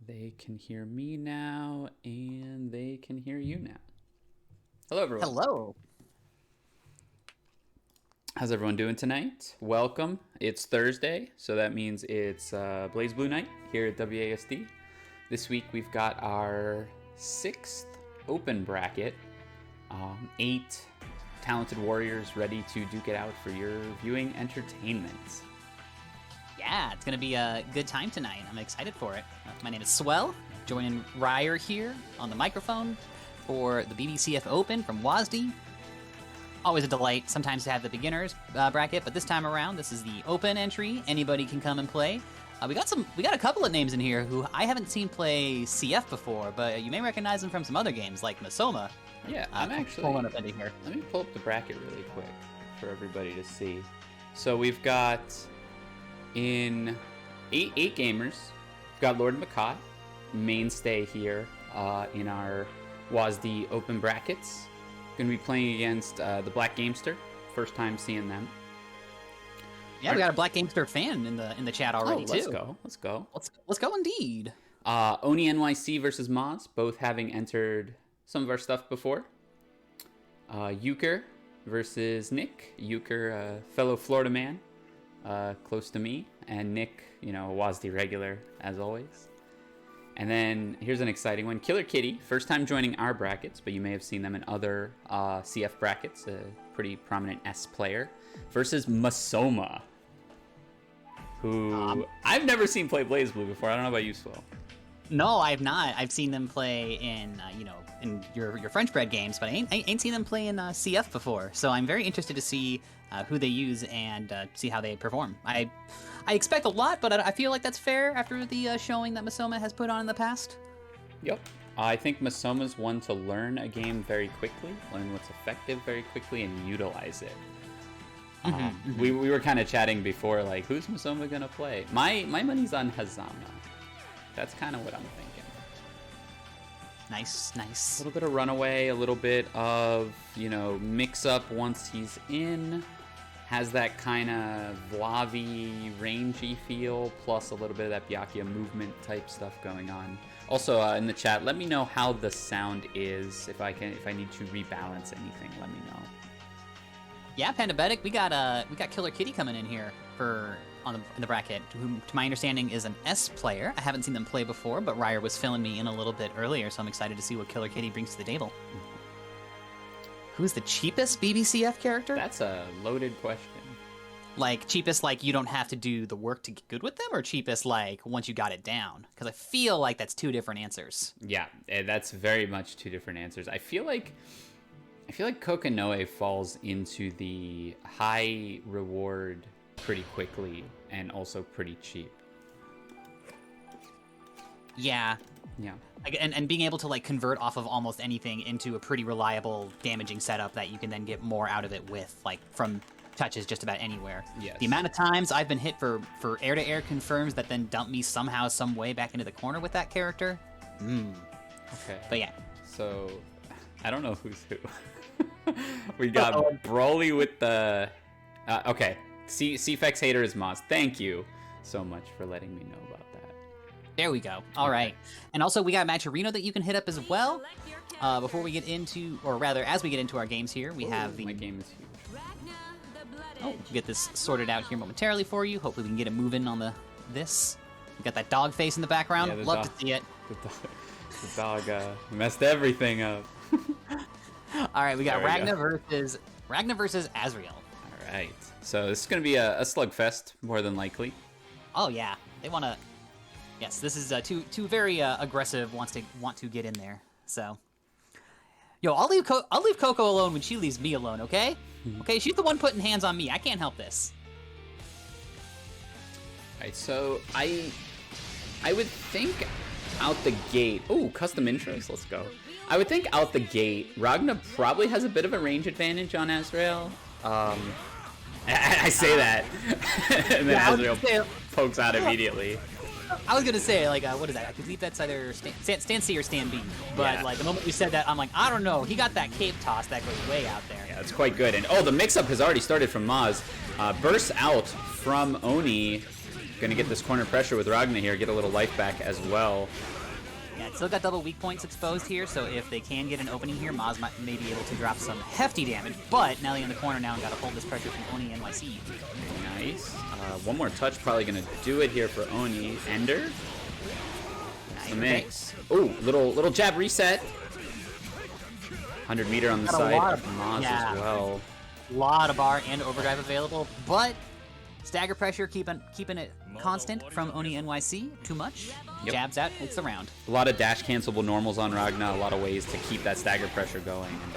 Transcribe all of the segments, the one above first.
They can hear me now, and they can hear you now. Hello, everyone. Hello. How's everyone doing tonight? Welcome. It's Thursday, so that means it's Blaze Blue Night here at WASD. This week we've got our 6th open bracket. 8 talented warriors ready to duke it out for your viewing entertainment. Yeah, it's going to be a good time tonight. I'm excited for it. My name is Swell, joining Ryer here on the microphone for the BBCF Open from WASD. Always a delight sometimes to have the beginners bracket, but this time around, this is the open entry. Anybody can come and play. We got a couple of names in here who I haven't seen play CF before, but you may recognize them from some other games like Masoma. Yeah, I'm actually pulling up in here. Let me pull up the bracket really quick for everybody to see. So we've got in eight gamers. We've got Lord Makot, mainstay here in our WASD open brackets. Going to be playing against the Black Gamester. First time seeing them. Yeah, we got a Black Gamester fan in the chat already too. Let's go. Let's go indeed. OniNYC versus Moz, both having entered some of our stuff before. Euchre versus Nick. Euchre, fellow Florida man, close to me, and Nick, WASD regular as always. And then here's an exciting one. Killer Kitty, first time joining our brackets, but you may have seen them in other CF brackets, a pretty prominent S player, versus Masoma, who I've never seen play Blaze Blue before. I don't know about you, Swell. No, I have not. I've seen them play in, in your French bread games, but I ain't seen them play in CF before. So I'm very interested to see who they use and see how they perform. I expect a lot, but I feel like that's fair after the showing that Masoma has put on in the past. Yep. I think Masoma's one to learn a game very quickly, learn what's effective very quickly, and utilize it. We were kind of chatting before, like, who's Masoma going to play? My money's on Hazama. That's kind of what I'm thinking. Nice. A little bit of runaway, a little bit of, mix up once he's in. Has that kind of Vlavi, rangy feel, plus a little bit of that Byakuya movement type stuff going on. Also, in the chat, let me know how the sound is. If I need to rebalance anything, let me know. Yeah, Pandabetic, we got Killer Kitty coming in here in the bracket, who, to my understanding, is an S player. I haven't seen them play before, but Ryer was filling me in a little bit earlier, so I'm excited to see what Killer Kitty brings to the table. Who's the cheapest BBCF character? That's a loaded question. Like, cheapest, like, you don't have to do the work to get good with them, or cheapest, like, once you got it down? Because I feel like that's two different answers. Yeah, that's very much two different answers. I feel like Kokonoe falls into the high reward pretty quickly and also pretty cheap. Yeah. Yeah. And being able to, like, convert off of almost anything into a pretty reliable damaging setup that you can then get more out of it with, like, from touches just about anywhere. Yes. The amount of times I've been hit for air-to-air confirms that then dump me somehow, some way back into the corner with that character. Okay. But yeah. So, I don't know who's who. We got Broly with the... okay. CFX Hater is Moz. Thank you so much for letting me know about that. There we go. All right. And also, we got a Matcherino that you can hit up as well. Before we get into, or rather, as we get into our games here, we have the... My game is huge. Oh, we'll get this sorted out here momentarily for you. Hopefully we can get it moving on this. We got that dog face in the background. Yeah, Love to see it. The dog messed everything up. All right, we got Ragna versus Azrael. All right. So this is going to be a slugfest, more than likely. Oh yeah, they want to. Yes, this is two very aggressive want to get in there. So, yo, I'll leave Coco alone when she leaves me alone. Okay, okay, she's the one putting hands on me. I can't help this. All right, so I would think out the gate. Oh, custom intros. Let's go. I would think out the gate, Ragna probably has a bit of a range advantage on Azrael. I say that, and then Azrael pokes out immediately. I was gonna say, like, what is that? I believe that's either stand C or stand B. But yeah. Like the moment you said that, I'm like, I don't know. He got that cape toss that goes way out there. Yeah, it's quite good. And oh, the mix-up has already started from Maz. Bursts out from Oni. Gonna get this corner pressure with Ragna here, get a little life back as well. Yeah, it's still got double weak points exposed here, so if they can get an opening here, Maz may be able to drop some hefty damage, but now they're in the corner now and got to hold this pressure from OniNYC. Nice. One more touch probably going to do it here for Oni. Ender. That's the mix. Oh, little jab reset. 100 meter on the side of Maz as well. A lot of bar and overdrive available, but stagger pressure keeping it constant from OniNYC. Too much. Yep. Jabs out, it's the round. A lot of dash cancelable normals on Ragna, a lot of ways to keep that stagger pressure going, and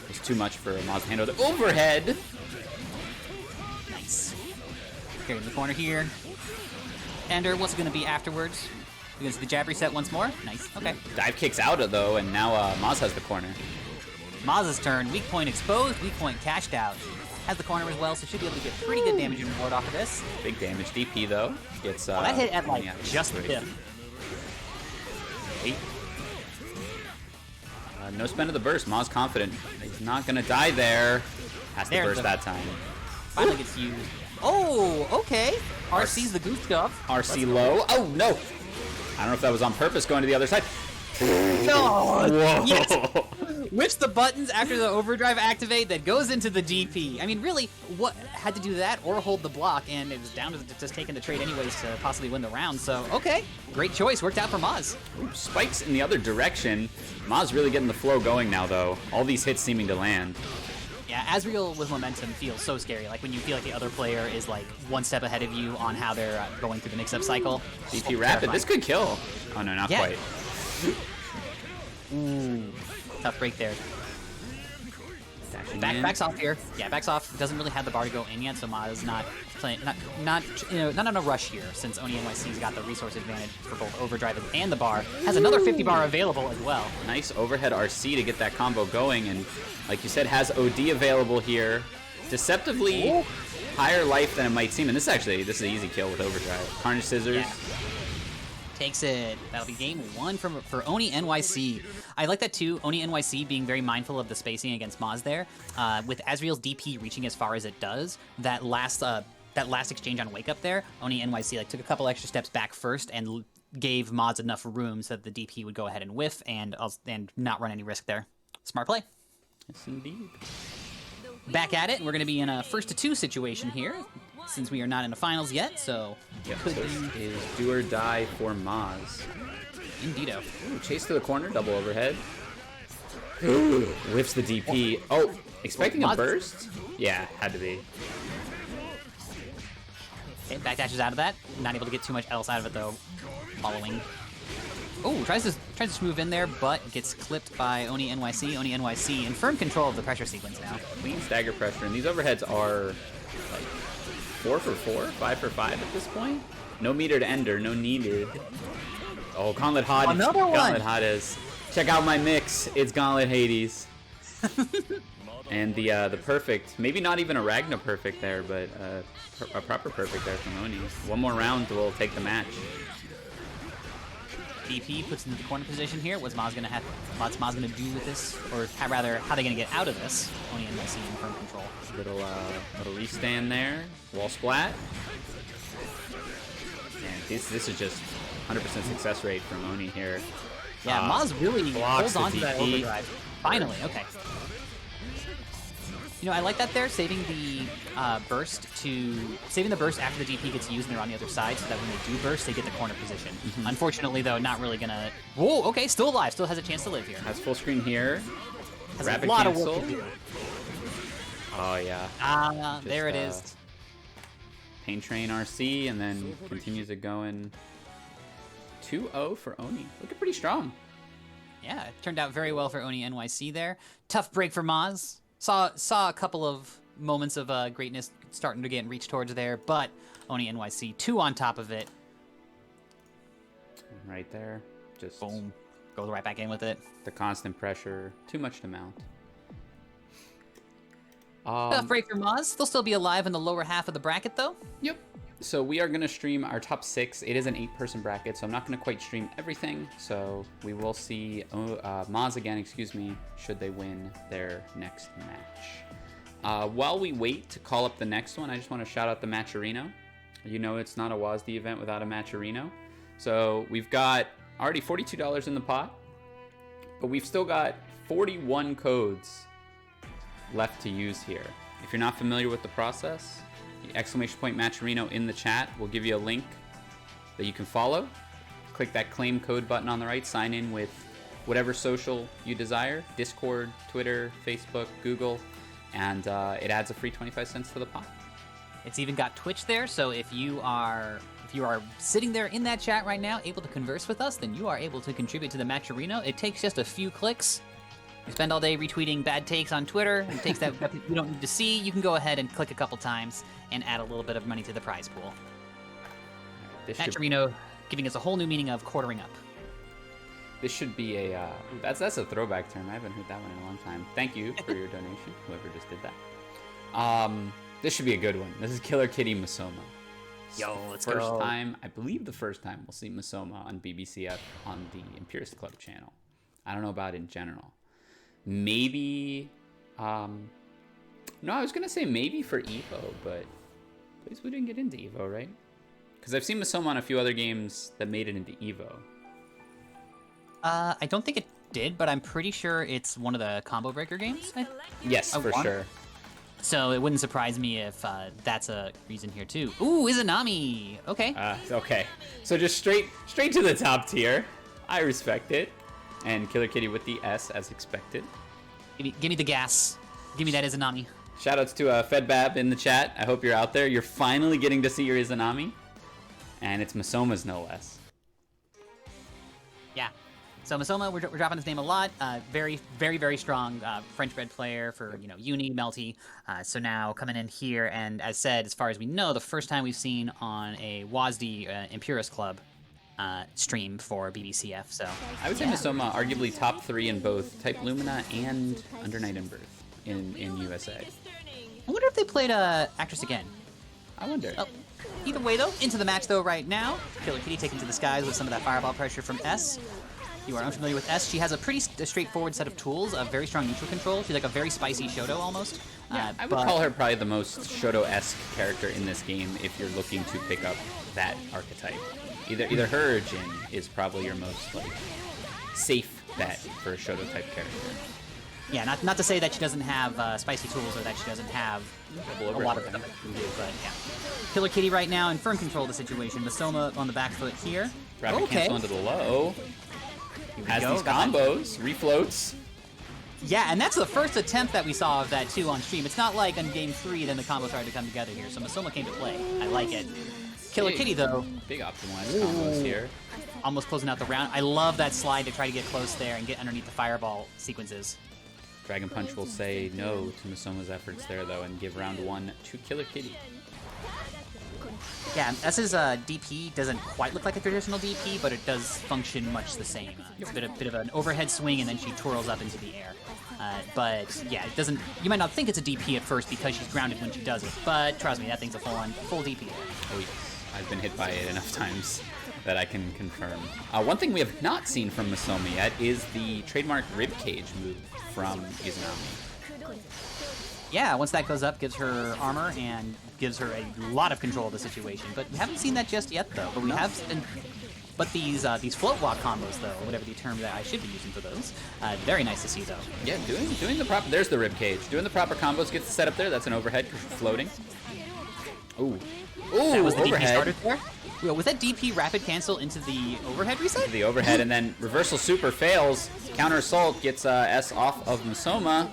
it's too much for Maz to handle. The overhead! Nice. Okay, in the corner here. Ender, what's it going to be afterwards? Because the jab reset once more. Nice, okay. Dive kicks out though, and now Maz has the corner. Maz's turn, weak point exposed, weak point cashed out. Has the corner as well, so should be able to get pretty good damage and ward off of this. Big damage. DP though. Gets that hit at like just the tip. No spend of the burst. Maz confident. He's not gonna die there. Has to burst that time. Finally gets used. Oh, okay. RC's the goof stuff. RC low. Oh no. I don't know if that was on purpose going to the other side. No. Whoa. Yes. Which the buttons after the overdrive activate that goes into the DP. I mean, really, what had to do that or hold the block, and it was down to just taking the trade anyways to possibly win the round. So, okay, great choice. Worked out for Maz. Ooh, spikes in the other direction. Maz really getting the flow going now, though. All these hits seeming to land. Yeah, Azrael with momentum feels so scary. Like when you feel like the other player is like one step ahead of you on how they're going through the mix-up cycle. DP rapid. This could kill. Oh no, not quite. Ooh, tough break there. Backs off here. Yeah, backs off. Doesn't really have the bar to go in yet, so Maz is not playing, not on a rush here since OniNYC's got the resource advantage for both overdrive and the bar. Has another 50 bar available as well. Nice overhead RC to get that combo going, and like you said, has OD available here. Deceptively higher life than it might seem, and this is an easy kill with overdrive. Carnage scissors. Yeah. Takes it. That'll be game one for OniNYC. I like that too. OniNYC being very mindful of the spacing against Maz there. With Azrael's DP reaching as far as it does, that last exchange on Wake Up there, OniNYC like took a couple extra steps back first and gave Maz enough room so that the DP would go ahead and whiff and not run any risk there. Smart play. Yes, indeed. Back at it. We're going to be in a 1-2 situation here, since we are not in the finals yet, so could be is do or die for Maz. Indeedo. Ooh, chase to the corner, double overhead. Whiffs the DP. Oh, expecting a burst? Yeah, had to be. Okay, back dashes out of that. Not able to get too much else out of it though. Following. Oh, tries to move in there, but gets clipped by OniNYC. OniNYC in firm control of the pressure sequence now. Clean stagger pressure, and these overheads are like 4 for 4, 5 for 5 at this point. No meter to ender, no needed. Oh, Gauntlet Hot. Another one. Gauntlet Hot is. Check out my mix. It's Gauntlet Hades. And the perfect, maybe not even a Ragna perfect there, but a proper perfect there from Oni. One more round will take the match. DP puts into the corner position here. What's Maz gonna do with this, or rather, how are they gonna get out of this? OniNYC in firm control. Little restand there. Wall splat. And this is just 100% success rate from Oni here. Yeah, Maz really holds on to that overdrive. Finally, okay. You know, I like that they're saving the burst after the DP gets used and they're on the other side, so that when they do burst, they get the corner position. Unfortunately, though, not really gonna. Whoa, okay, still alive, still has a chance to live here. Has full screen here. Has Rapid a lot cancel. of work to do. Oh yeah. There it is. Pain Train RC, and then continues it going 2-0 for Oni. Looking pretty strong. Yeah, it turned out very well for OniNYC there. Tough break for Maz. Saw a couple of moments of greatness starting to get reached towards there, but OniNYC 2 on top of it. Right there. Just boom. Goes right back in with it. The constant pressure. Too much to mount. Tough break for Maz. They'll still be alive in the lower half of the bracket, though. Yep. So we are going to stream our top 6. It is an 8-person bracket, so I'm not going to quite stream everything. So we will see Maz again, should they win their next match. While we wait to call up the next one, I just want to shout out the Matcherino. You know it's not a WASD event without a Matcherino. So we've got already $42 in the pot, but we've still got 41 codes left to use here. If you're not familiar with the process, exclamation point Matcherino in the chat will give you a link that you can follow. Click that claim code button on the right, sign in with whatever social you desire, Discord, Twitter, Facebook, Google, and it adds a free 25 cents to the pot. It's even got Twitch there, so if you are sitting there in that chat right now, able to converse with us, then you are able to contribute to the Matcherino. It takes just a few clicks. You spend all day retweeting bad takes on Twitter, and takes that you don't need to see. You can go ahead and click a couple times and add a little bit of money to the prize pool. Matcherino giving us a whole new meaning of quartering up. This should be a that's a throwback term. I haven't heard that one in a long time. Thank you for your donation, whoever just did that. This should be a good one. This is Killer Kitty Masoma. Yo, let's first go. time, I believe the first time we'll see Masoma on BBCF on the Imperius Club channel. I don't know about in general. Maybe, no, I was gonna say maybe for Evo, but please we didn't get into Evo, right? Because I've seen Masoma on a few other games that made it into Evo. I don't think it did, but I'm pretty sure it's one of the combo breaker games. Yes, for sure. So it wouldn't surprise me if that's a reason here too. Ooh, Izanami. Okay. Okay. So just straight to the top tier. I respect it. And Killer Kitty with the S as expected. Give me the gas. Give me that Izanami. Shoutouts to Fedbab in the chat. I hope you're out there. You're finally getting to see your Izanami. And it's Masoma's no less. Yeah. So Masoma, we're dropping his name a lot. Very, very, very strong French-bred player for, Uni, Melty. So now coming in here, and as said, as far as we know, the first time we've seen on a WASD Imperius Club stream for BBCF. So I would say Masoma arguably top 3 in both Type Lumina and Under Night and Birth in USA. I wonder if they played Actress again. I wonder. Oh. Either way, though, into the match, though, right now. Killer Kitty taken to the skies with some of that fireball pressure from S. If you are unfamiliar with S, she has a pretty straightforward set of tools, a very strong neutral control. She's like a very spicy Shoto, almost. Yeah, I would call her probably the most Shoto-esque character in this game if you're looking to pick up that archetype. Either her or Jin is probably your most, safe bet for a Shoto-type character. Yeah, not to say that she doesn't have spicy tools or that she doesn't have a lot of stuff that she can do, but yeah. Killer Kitty right now in firm control of the situation. Masoma on the back foot here. Rapid cancel into the low. Has these combos, refloats. Yeah, and that's the first attempt that we saw of that too on stream. It's not like on game 3 then the combo started to come together here. So Masoma came to play. I like it. Killer Kitty though. Big optimized combos here. Almost closing out the round. I love that slide to try to get close there and get underneath the fireball sequences. Dragon Punch will say no to Masoma's efforts there though and give round 1 to Killer Kitty. Yeah, S's DP doesn't quite look like a traditional DP, but it does function much the same. It's a bit of an overhead swing, and then she twirls up into the air. But yeah, it doesn't. You might not think it's a DP at first because she's grounded when she does it, but trust me, that thing's a full DP. Oh yes, I've been hit by it enough times that I can confirm. One thing we have not seen from Masoma yet is the trademark ribcage move from Izanami. Yeah, once that goes up, gives her armor and gives her a lot of control of the situation. But we haven't seen that just yet, though. But we have been. But these float walk combos, though, whatever the term that I should be using for those, very nice to see, though. Yeah, doing the proper. There's the ribcage. Doing the proper combos gets the setup there. That's an overhead because you're floating. Ooh, that was the overhead. DP started there. Well, was that DP rapid cancel into the overhead reset? Into the overhead, and then reversal super fails. Counter assault gets S off of Masoma.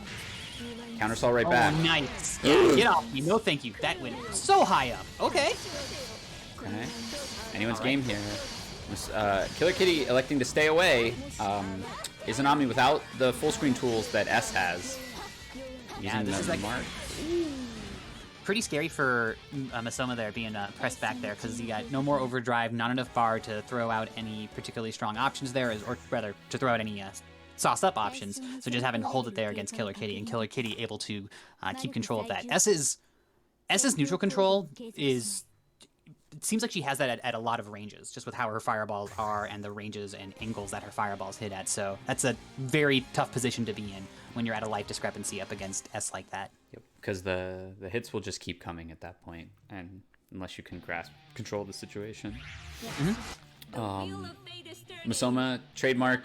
Counter assault right back. Oh, nice. Yeah, get off me. No, thank you. That went so high up. Okay. Okay. Anyone's game here. Killer Kitty electing to stay away. Izanami without the full screen tools that S has. Yeah, this is like pretty scary for Masoma there being pressed back there because you got no more overdrive, not enough bar to throw out any particularly strong options there, or rather to throw out any sauce up options. So just having to hold it there against Killer Kitty, and Killer Kitty able to keep control of that. S's neutral control is. It seems like she has that at a lot of ranges, just with how her fireballs are and the ranges and angles that her fireballs hit at. So that's a very tough position to be in when you're at a life discrepancy up against S like that. Yep, because the hits will just keep coming at that point, and unless you can control the situation. Masoma, trademark,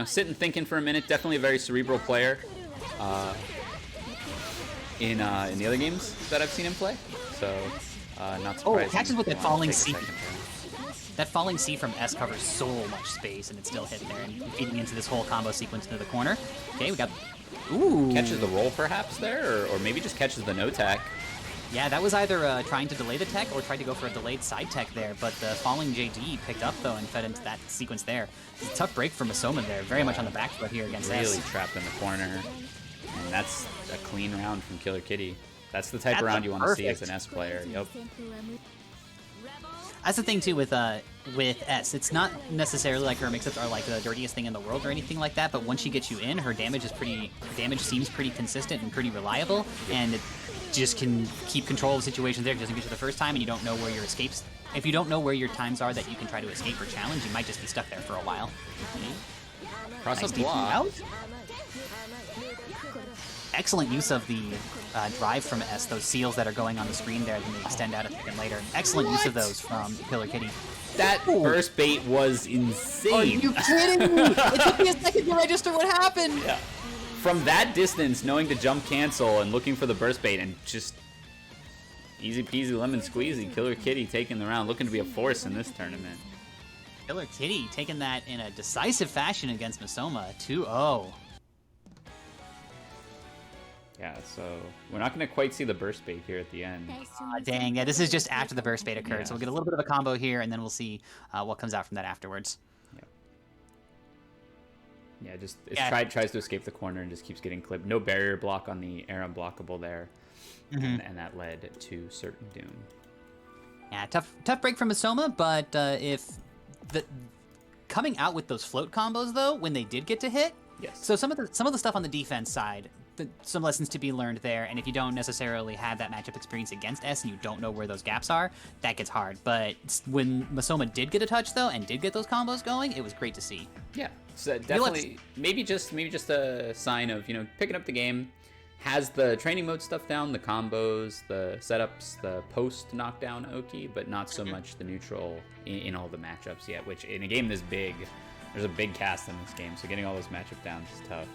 sitting thinking for a minute. Definitely a very cerebral player. In the other games that I've seen him play, so not surprising. Oh, catches with that falling C. That falling C from S covers so much space, and it's still hitting there and feeding into this whole combo sequence into the corner. Okay, we got... Ooh. Catches the roll perhaps there, or maybe just catches the no tech. Yeah, that was either trying to delay the tech or tried to go for a delayed side tech there, but the falling JD picked up, though, and fed into that sequence there. It's a tough break for Masoma there, very much on the back foot here against S. Really trapped in the corner, and that's a clean round from Killer Kitty. That's the type of round you want to see as an S player. Yep. That's the thing too with S. It's not necessarily like her mix-ups are like the dirtiest thing in the world or anything like that, but once she gets you in, her damage seems pretty consistent and pretty reliable, and it just can keep control of situations there. It doesn't get you the first time, and you don't know where your escapes. If you don't know where your times are that you can try to escape or challenge, you might just be stuck there for a while. Cross nice up block. Excellent use of the drive from S, those seals that are going on the screen there, then they extend out a second later. Excellent use of those from Killer Kitty. That burst bait was insane. Are you kidding me? It took me a second to register what happened. Yeah. From that distance, knowing to jump cancel and looking for the burst bait and just easy peasy lemon squeezy, Killer Kitty taking the round, looking to be a force in this tournament. Killer Kitty taking that in a decisive fashion against Masoma, 2-0. Yeah, so we're not going to quite see the burst bait here at the end. Dang, yeah, this is just after the burst bait occurred, Yeah. so we'll get a little bit of a combo here, and then we'll see what comes out from that afterwards. Yeah, just tries to escape the corner and just keeps getting clipped. No barrier block on the air unblockable there, and that led to certain doom. Yeah, tough break from Masoma, but if the coming out with those float combos though, when they did get to hit, yes. So some of the stuff on the defense side, some lessons to be learned there, and if you don't necessarily have that matchup experience against S and you don't know where those gaps are, that gets hard. But when Masoma did get a touch though and did get those combos going, it was great to see. Yeah, so definitely maybe just a sign of picking up the game, has the training mode stuff down, the combos, the setups, the post knockdown Oki, but not so much the neutral in all the matchups yet. Which in a game this big, there's a big cast in this game, so getting all those matchup downs is tough.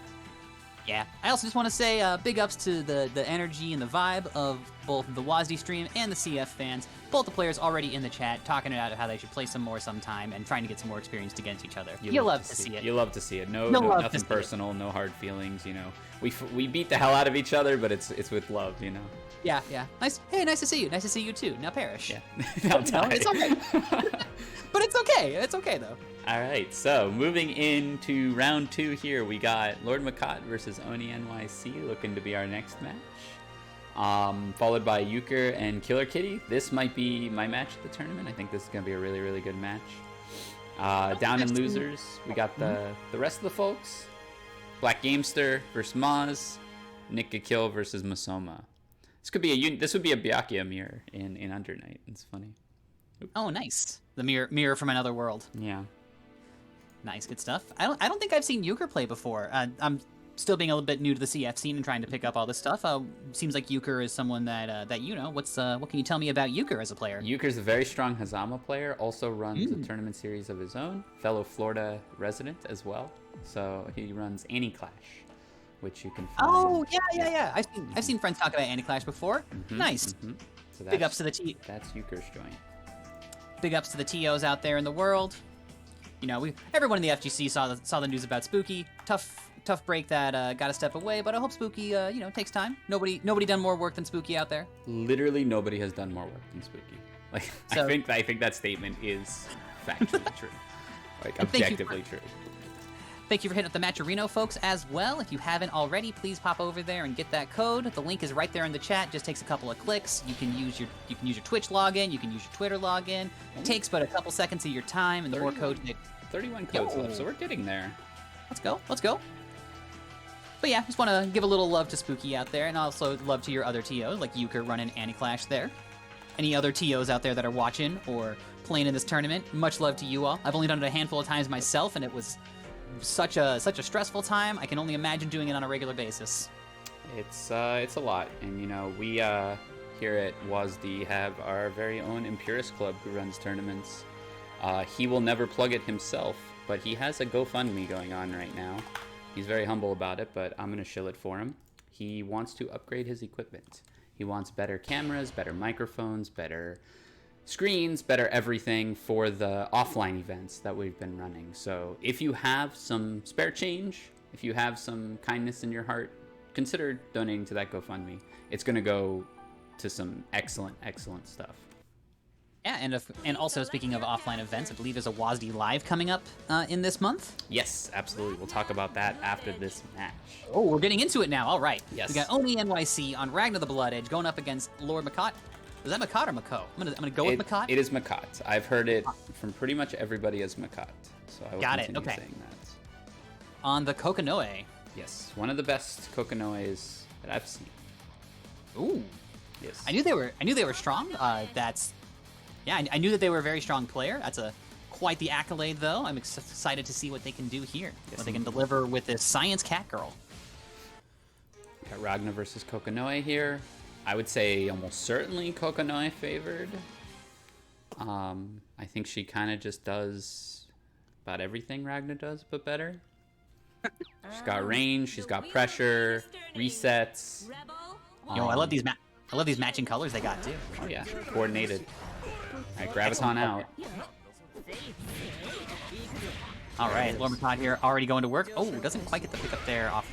Yeah, I also just want to say big ups to the energy and the vibe of both the WASD stream and the CF fans. Both the players already in the chat talking about how they should play some more sometime and trying to get some more experience against each other. You'll love to see it. You love to see it. Nothing personal, no hard feelings. We beat the hell out of each other, but it's with love. Yeah. Nice. Hey, nice to see you. Nice to see you too. Now perish. Yeah. No, it's okay. But it's okay. It's okay though. All right, so moving into round 2 here, we got Lord Makat versus OniNYC looking to be our next match, followed by Euchre and Killer Kitty. This might be my match at the tournament. I think this is going to be a really, really good match. Down in losers, we got the rest of the folks. Black Gamester versus Maz, Nick Kill versus Masoma. This would be a Byakuya mirror in Under Night. It's funny. Oops. Oh, nice. The mirror from another world. Yeah. Nice, good stuff. I don't think I've seen Euchre play before. I'm still being a little bit new to the CF scene and trying to pick up all this stuff. Seems like Euchre is someone that you know. What can you tell me about Euchre as a player? Euchre's a very strong Hazama player. Also runs a tournament series of his own. Fellow Florida resident as well. So he runs Anti-Clash, which you can find. Oh yeah. I've seen friends talk about Anti-Clash before. Nice. So big ups to the T. That's Euchre's joint. Big ups to the TOs out there in the world. Everyone in the FGC saw the news about Spooky. Tough break that got a step away, but I hope Spooky takes time. Nobody done more work than Spooky out there. Literally nobody has done more work than Spooky. So, I think that statement is factually true. Objectively true. Thank you for hitting up the Matcherino folks as well. If you haven't already, please pop over there and get that code. The link is right there in the chat. Just takes a couple of clicks. You can use your Twitch login. You can use your Twitter login. It takes but a couple seconds of your time, and the more codes. 31 codes left, so we're getting there. Let's go. But yeah, just want to give a little love to Spooky out there, and also love to your other TOs, like Euchre running Anti-Clash there. Any other TOs out there that are watching or playing in this tournament, much love to you all. I've only done it a handful of times myself, and it was such a stressful time. I can only imagine doing it on a regular basis. It's a lot, and we here at WASD have our very own Impurist Club who runs tournaments. He will never plug it himself, but he has a GoFundMe going on right now. He's very humble about it, but I'm going to shill it for him. He wants to upgrade his equipment. He wants better cameras, better microphones, better screens, better everything for the offline events that we've been running. So if you have some spare change, if you have some kindness in your heart, consider donating to that GoFundMe. It's going to go to some excellent, excellent stuff. Yeah, and also speaking of offline events, I believe there's a WASD Live coming up in this month. Yes, absolutely. We'll talk about that after this match. Oh, we're getting into it now. All right. Yes. We got OniNYC on Ragna the Blood Edge going up against Lord Makot. Is that Makot or Mako? I'm gonna go with Makot. It is Makot. I've heard it from pretty much everybody as Makot, so I will continue saying that. On the Kokonoe. Yes, one of the best Kokonoes that I've seen. Ooh. Yes. I knew they were strong. I knew that they were a very strong player. That's quite the accolade, though. I'm excited to see what they can do here. Yes, what they can deliver with this Science Cat Girl. Got Ragna versus Kokonoe here. I would say almost certainly Kokonoe favored. I think she kind of just does about everything Ragna does, but better. She's got range, she's got pressure, resets. Yo, I love these matching colors they got too. Oh yeah, coordinated. All right, Graviton out. All right, Lord Makot here already going to work. Oh, doesn't quite get the pickup there off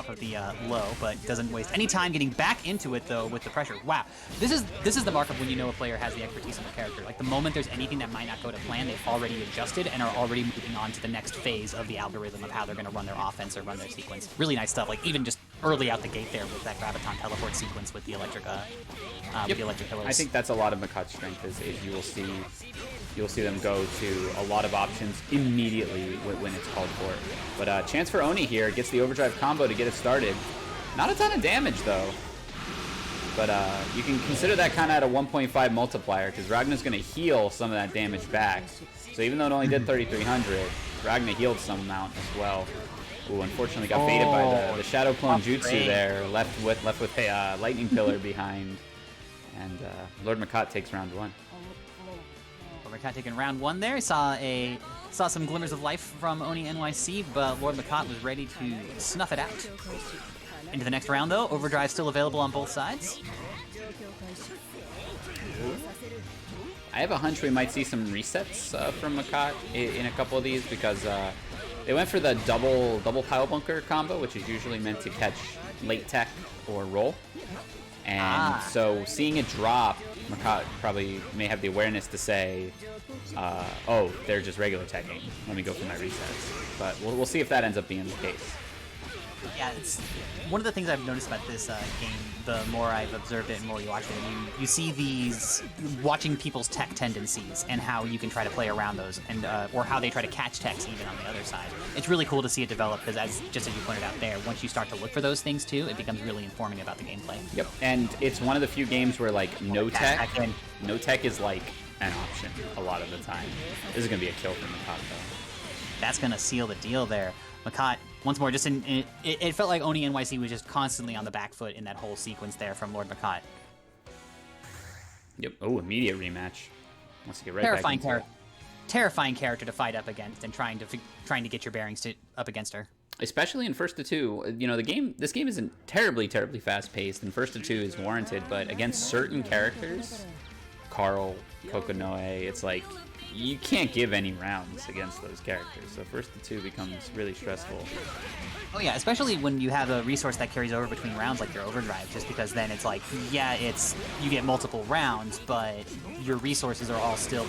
of the low, but doesn't waste any time getting back into it though with the pressure. Wow, this is the mark of when you know a player has the expertise in the character. Like the moment there's anything that might not go to plan, they've already adjusted and are already moving on to the next phase of the algorithm of how they're going to run their offense or run their sequence. Really nice stuff. Like even just early out the gate there with that Graviton teleport sequence with the electric, with the electric pillars. I think that's a lot of Makot's strength is you'll see them go to a lot of options immediately when it's called for. But chance for Oni here, gets the overdrive combo to get it started. Not a ton of damage though. But you can consider that kind of at a 1.5 multiplier because Ragna's going to heal some of that damage back. So even though it only did 3,300, Ragna healed some amount as well. Ooh, unfortunately got baited by the Shadow Clone Jutsu there, left with a Lightning Pillar behind. And Lord Makot takes round one. Makot taking round one there. Saw some glimmers of life from OniNYC, but Lord Makot was ready to snuff it out. Into the next round though, overdrive still available on both sides. I have a hunch we might see some resets from Makot in a couple of these because they went for the double pile bunker combo, which is usually meant to catch late tech or roll. And so seeing it drop, Makot probably may have the awareness to say, oh, they're just regular teching. Let me go for my resets. But we'll see if that ends up being the case. Yeah, it's one of the things I've noticed about this game, the more I've observed it and more you watch it, you see these, watching people's tech tendencies and how you can try to play around those, and or how they try to catch techs even on the other side. It's really cool to see it develop because, just as you pointed out there, once you start to look for those things too, it becomes really informing about the gameplay. Yep, and it's one of the few games where like no tech is like an option a lot of the time. This is going to be a kill for Makot though. That's going to seal the deal there. Makot, once more, just it felt like OniNYC was just constantly on the back foot in that whole sequence there from Lord Makot. Yep. Oh, immediate rematch. Wants to get right back into it. Terrifying character to fight up against and trying to get your bearings up against her. Especially in first to two, you know, this game isn't terribly fast paced, and first to two is warranted, but against certain characters, Carl, Kokonoe, it's like you can't give any rounds against those characters, so first to two becomes really stressful. Oh yeah, especially when you have a resource that carries over between rounds like your overdrive, just because then it's like, yeah, you get multiple rounds, but your resources are all still,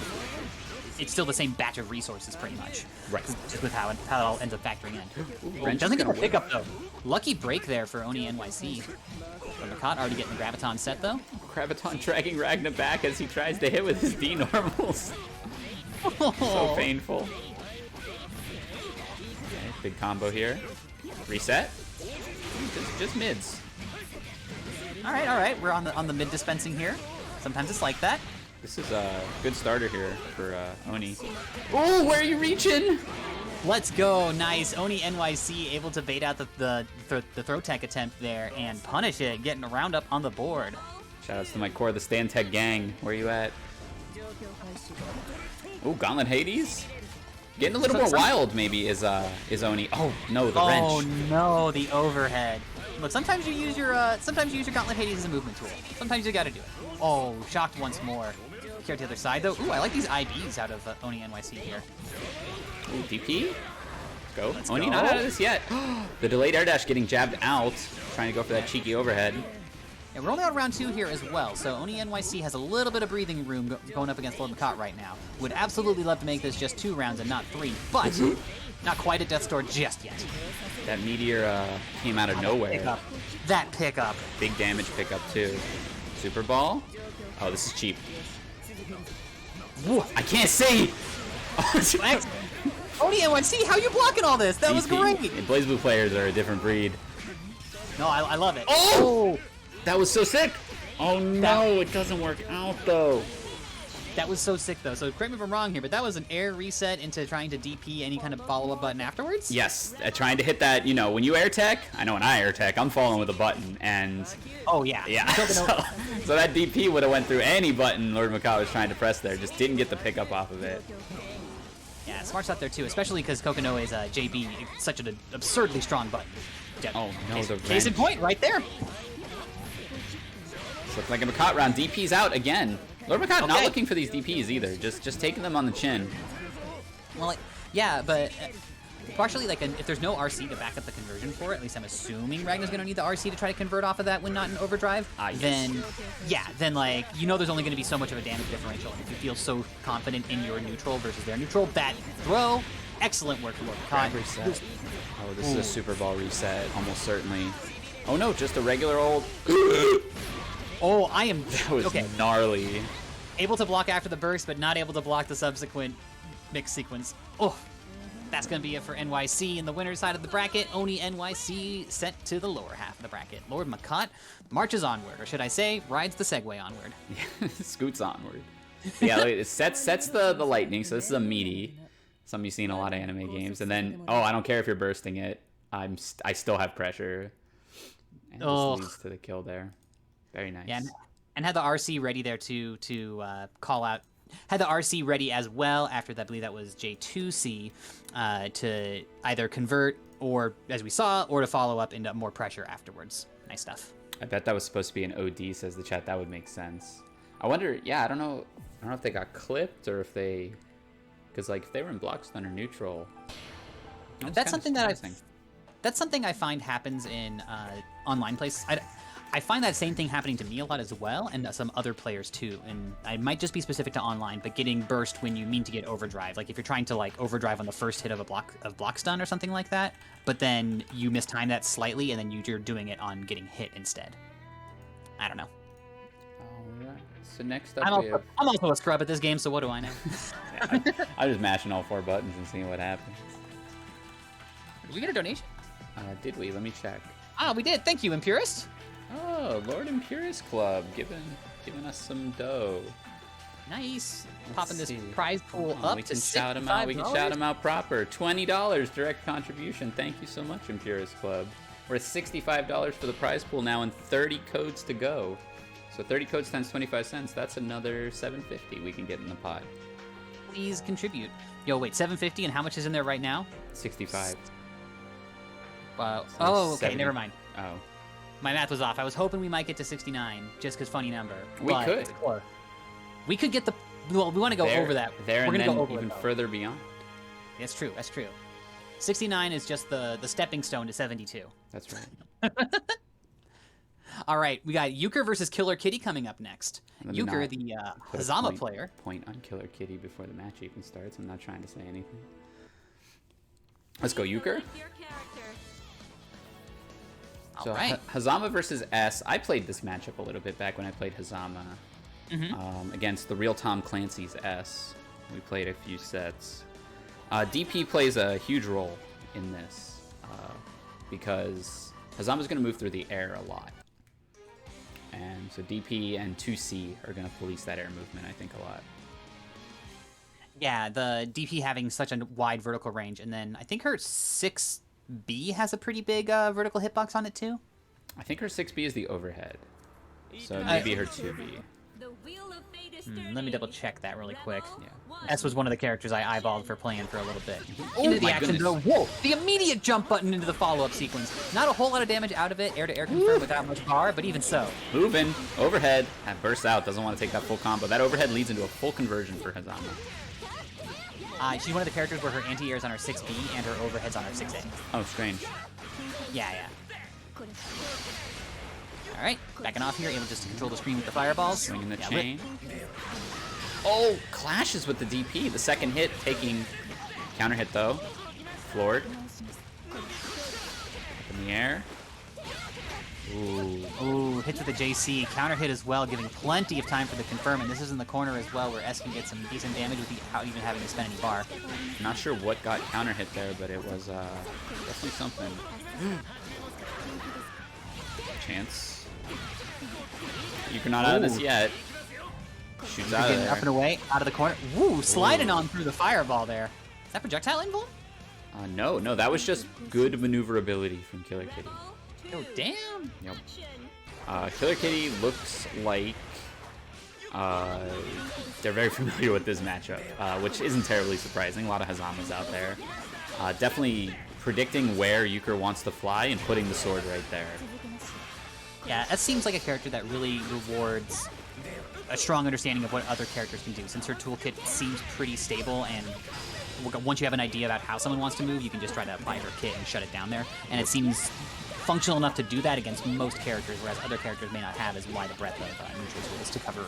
it's still the same batch of resources pretty much. Right. Just with how it all ends up factoring in. Doesn't get a pickup though. Lucky break there for OniNYC. Makot already getting the Graviton set though. Graviton dragging Ragna back as he tries to hit with his D-normals. So painful. Okay, big combo here. Reset. Just mids. All right. We're on the mid dispensing here. Sometimes it's like that. This is a good starter here for Oni. Oh, where are you reaching? Let's go. Nice. OniNYC able to bait out the throw tech attempt there and punish it, getting a round up on the board. Shoutouts to my core of the Stantec gang. Where you at? Ooh, Gauntlet Hades? Getting a little more wild, maybe, is Oni. Oh, no, the wrench. Oh, no, the overhead. Look, sometimes you use your Gauntlet Hades as a movement tool. Sometimes you gotta do it. Oh, shocked once more. Here to the other side, though. Ooh, I like these IBs out of OniNYC here. Ooh, DP? Let's go. Oni not out of this yet. The delayed air dash getting jabbed out. Trying to go for that cheeky overhead. Yeah, we're only on round 2 here as well, so OniNYC has a little bit of breathing room going up against Lord Makat right now. Would absolutely love to make this just 2 rounds and not 3, but not quite a Death Door just yet. That meteor came out of nowhere. That pickup. Big damage pickup too. Super Ball? Oh, this is cheap. I can't see! OniNYC, how are you blocking all this? That was great! BlazBlue players are a different breed. No, I love it. Oh! That was so sick! Oh no, it doesn't work out though. That was so sick though. So correct me if I'm wrong here, but that was an air reset into trying to DP any kind of follow-up button afterwards? Yes, trying to hit that, you know, when you air tech, I know when I air tech, I'm following with a button, and... Oh yeah. Yeah, so that DP would have went through any button Lord Makat was trying to press there, just didn't get the pickup off of it. Yeah, smart stuff there too, especially because Kokonoe's JB is such an absurdly strong button. Oh no, the wrench. Case in point, right there. This looks like a Makat round. DP's out again. Lord Makat not looking for these DPs either, just taking them on the chin. Well, yeah, but partially, like, if there's no RC to back up the conversion for it, at least I'm assuming Ragna's going to need the RC to try to convert off of that when not in overdrive, then, like, you know there's only going to be so much of a damage differential. And if you feel so confident in your neutral versus their neutral, that throw, excellent work for Lord Makat. Reset. Oh, this is a Super Ball reset, almost certainly. Oh no, just a regular old... Oh, I am... That was gnarly. Able to block after the burst, but not able to block the subsequent mix sequence. Oh, that's going to be it for NYC in the winner's side of the bracket. OniNYC sent to the lower half of the bracket. Lord Makat marches onward, or should I say, rides the Segway onward. Scoots onward. Yeah, it sets the lightning, so this is a meaty. Something you see in a lot of anime games. And then, oh, I don't care if you're bursting it. I still have pressure. And this leads to the kill there. Very nice. Yeah, and had the RC ready there to call out. Had the RC ready as well after that. I believe that was J2C to either convert or, as we saw, or to follow up into more pressure afterwards. Nice stuff. I bet that was supposed to be an OD, says the chat. That would make sense. I wonder. Yeah, I don't know if they got clipped or if they, because like if they were in block stun or neutral. That's something that That's something I find happens in online plays. I find that same thing happening to me a lot as well, and some other players too. And I might just be specific to online, but getting burst when you mean to get overdrive. Like if you're trying to like overdrive on the first hit of a block stun or something like that, but then you mistime that slightly, and then you're doing it on getting hit instead. I don't know. All right. So next up, I'm also a scrub at this game, so what do I know? I'm just mashing all 4 buttons and seeing what happens. Did we get a donation? Did we? Let me check. Ah, we did. Thank you, Impurist. Oh, Lord Impurist Club giving us some dough. Nice. Popping this prize pool up. We can shout him out. We can shout him out proper. $20 direct contribution. Thank you so much, Impurist Club. We're at $65 for the prize pool now, and 30 codes to go. So 30 codes times 25 cents. That's another $7.50 we can get in the pot. Please contribute. Yo, wait, $7.50, and how much is in there right now? 65. Wow. Oh, okay. 70. Never mind. Oh. My math was off. I was hoping we might get to 69, just because funny number. We could. We could get the... Well, we want to go over that. We're going to go over even further beyond. That's true. That's true. 69 is just the stepping stone to 72. That's right. All right. We got Euchre versus Killer Kitty coming up next. Euchre, the Hazama player. Point on Killer Kitty before the match even starts. I'm not trying to say anything. Let's go, Euchre. So right. Hazama versus S. I played this matchup a little bit back when I played Hazama against the real Tom Clancy's S. We played a few sets. DP plays a huge role in this because Hazama's going to move through the air a lot. And so DP and 2C are going to police that air movement, I think, a lot. Yeah, the DP having such a wide vertical range. And then I think her 6B has a pretty big vertical hitbox on it, too. I think her 6B is the overhead. So maybe her 2B. Let me double check that really quick. Yeah. S was one of the characters I eyeballed for playing for a little bit. Oh Into the my action though. Whoa! The immediate jump button into the follow-up sequence. Not a whole lot of damage out of it. Air-to-air confirm without much bar, but even so. Moving. Overhead. That bursts out. Doesn't want to take that full combo. That overhead leads into a full conversion for Hazama. She's one of the characters where her anti-air is on her 6B and her overhead's on her 6A. Oh, strange. Yeah. Alright, backing off here, able just to control the screen with the fireballs. Swinging the chain. Oh, clashes with the DP. The second hit taking counter hit though. Floored. Up in the air. Ooh, hits with the JC. Counter hit as well, giving plenty of time for the confirm. And this is in the corner as well, where S can get some decent damage without even having to spend any bar. Not sure what got counter hit there, but it was definitely something. Chance. You're not out of this yet. Shoots out of there. Up and away, out of the corner. Woo, sliding on through the fireball there. Is that projectile invul? No, that was just good maneuverability from Killer Kitty. Oh, damn. Yep. Killer Kitty looks like they're very familiar with this matchup, which isn't terribly surprising. A lot of Hazamas out there. Definitely predicting where Euchre wants to fly and putting the sword right there. Yeah, that seems like a character that really rewards a strong understanding of what other characters can do, since her toolkit seems pretty stable, and once you have an idea about how someone wants to move, you can just try to apply her kit and shut it down there. And it seems functional enough to do that against most characters, whereas other characters may not have as wide a breadth of neutral tools to cover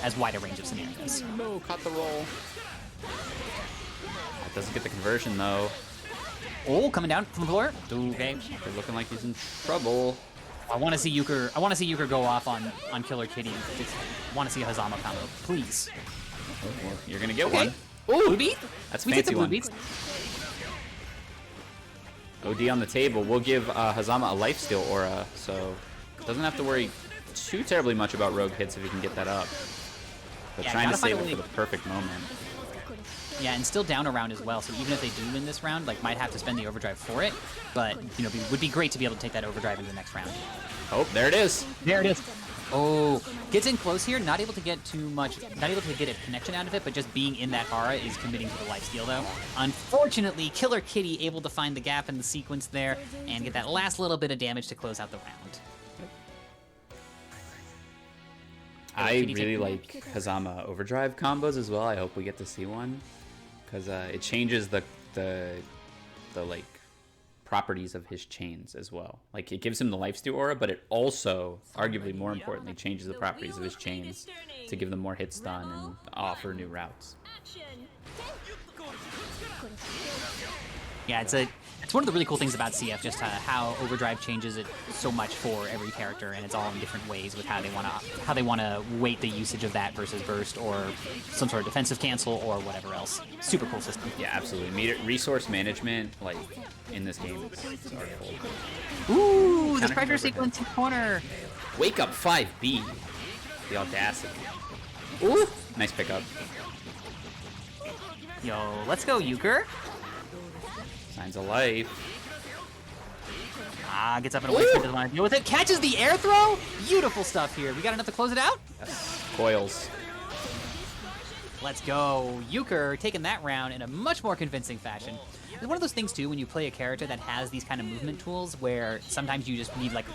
as wide a range of scenarios. No, caught the roll. That doesn't get the conversion though. Oh, coming down from the floor. Okay. They're looking like he's in trouble. I want to see Euchre. I want to see Euchre go off on Killer Kitty. Just want to see a Hazama combo, please. Oh, well, you're gonna get one. Ooh, blue beat. That's We fancy get the blue one. beats. OD on the table. We'll give Hazama a lifesteal aura, so doesn't have to worry too terribly much about rogue hits if he can get that up. But Yeah, trying to gotta find save a it for way. the perfect moment. Yeah, and still down a round as well. So even if they do win this round, like might have to spend the overdrive for it. But you know, it would be great to be able to take that overdrive into the next round. Oh, there it is. There it is. Oh, gets in close here. Not able to get too much. Not able to get a connection out of it. But just being in that aura is committing to the lifesteal though. Unfortunately, Killer Kitty able to find the gap in the sequence there and get that last little bit of damage to close out the round. I really like Hazama overdrive combos as well. I hope we get to see one, because it changes the like properties of his chains as well. Like it gives him the lifesteal aura, but it also, arguably more importantly, changes the properties of his chains to give them more hit stun and offer new routes. Yeah, it's one of the really cool things about CF, just how overdrive changes it so much for every character, and it's all in different ways with how they want to weight the usage of that versus burst or some sort of defensive cancel or whatever else. Super cool system. Yeah, absolutely. Resource management, like in this game, it's artful. Ooh, the Counter pressure overhead. sequence in corner. Wake up 5B. The audacity. Ooh, nice pickup. Yo, let's go, Euchre. Signs of life. Gets up and away, doesn't want to deal with it. Catches the air throw. Beautiful stuff here. We got enough to close it out. Yes. Coils. Let's go. Euchre taking that round in a much more convincing fashion. It's one of those things, too, when you play a character that has these kind of movement tools where sometimes you just need, like,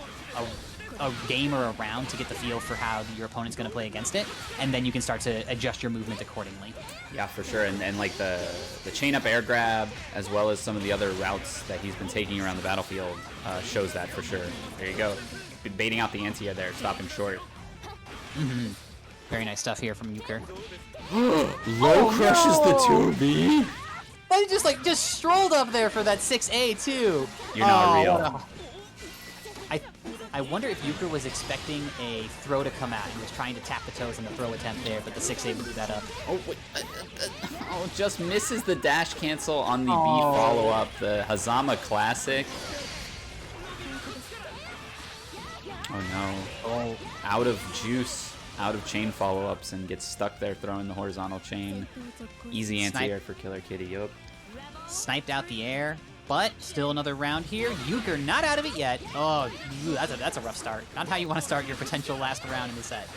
a game or a round to get the feel for how your opponent's going to play against it, and then you can start to adjust your movement accordingly. Yeah, for sure. And like the chain up air grab, as well as some of the other routes that he's been taking around the battlefield, shows that for sure. There you go. Baiting out the anti-air there, stopping short. Mm-hmm. Very nice stuff here from Euchre. Low crushes the 2B. They just strolled up there for that 6A too. You're not real. What a- I wonder if Euchre was expecting a throw to come out. He was trying to tap the toes in the throw attempt there, but the 6A blew that up. Oh, wait, just misses the dash cancel on the B Oh. follow-up. The Hazama classic. Oh no. Oh, Out of juice. Out of chain follow-ups and gets stuck there throwing the horizontal chain. Easy anti-air for Killer Kitty. Yup. sniped out the air. But still another round here. Euchre not out of it yet. Oh, that's a rough start. Not how you want to start your potential last round in the set.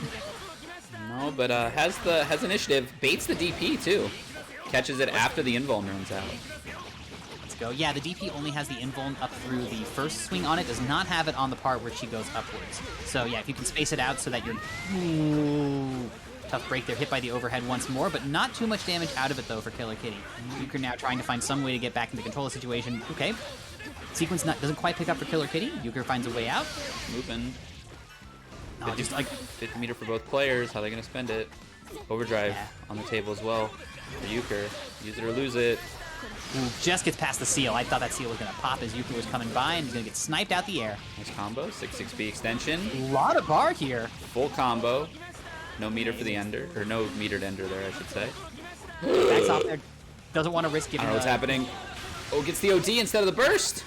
No, but has initiative. Baits the DP too. Catches it after the invuln runs out. Let's go. Yeah, the DP only has the invuln up through the first swing on it. Does not have it on the part where she goes upwards. So yeah, if you can space it out so that you're... Ooh, tough break there. Hit by the overhead once more, but not too much damage out of it though for Killer Kitty. Euchre now trying to find some way to get back into control of the situation. Okay. Sequence doesn't quite pick up for Killer Kitty. Euchre finds a way out. Moving. Oh, 50, just like 50 meter for both players. How are they going to spend it? Overdrive on the table as well for Euchre. Use it or lose it. Ooh, just gets past the seal. I thought that seal was going to pop as Euchre was coming by, and he's going to get sniped out the air. Nice combo. 6-6B extension. A lot of bar here. Full combo. No meter for the ender. Or no metered ender there, I should say. Backs off there. Doesn't want to risk giving I don't know what's happening. Oh, gets the OD instead of the burst.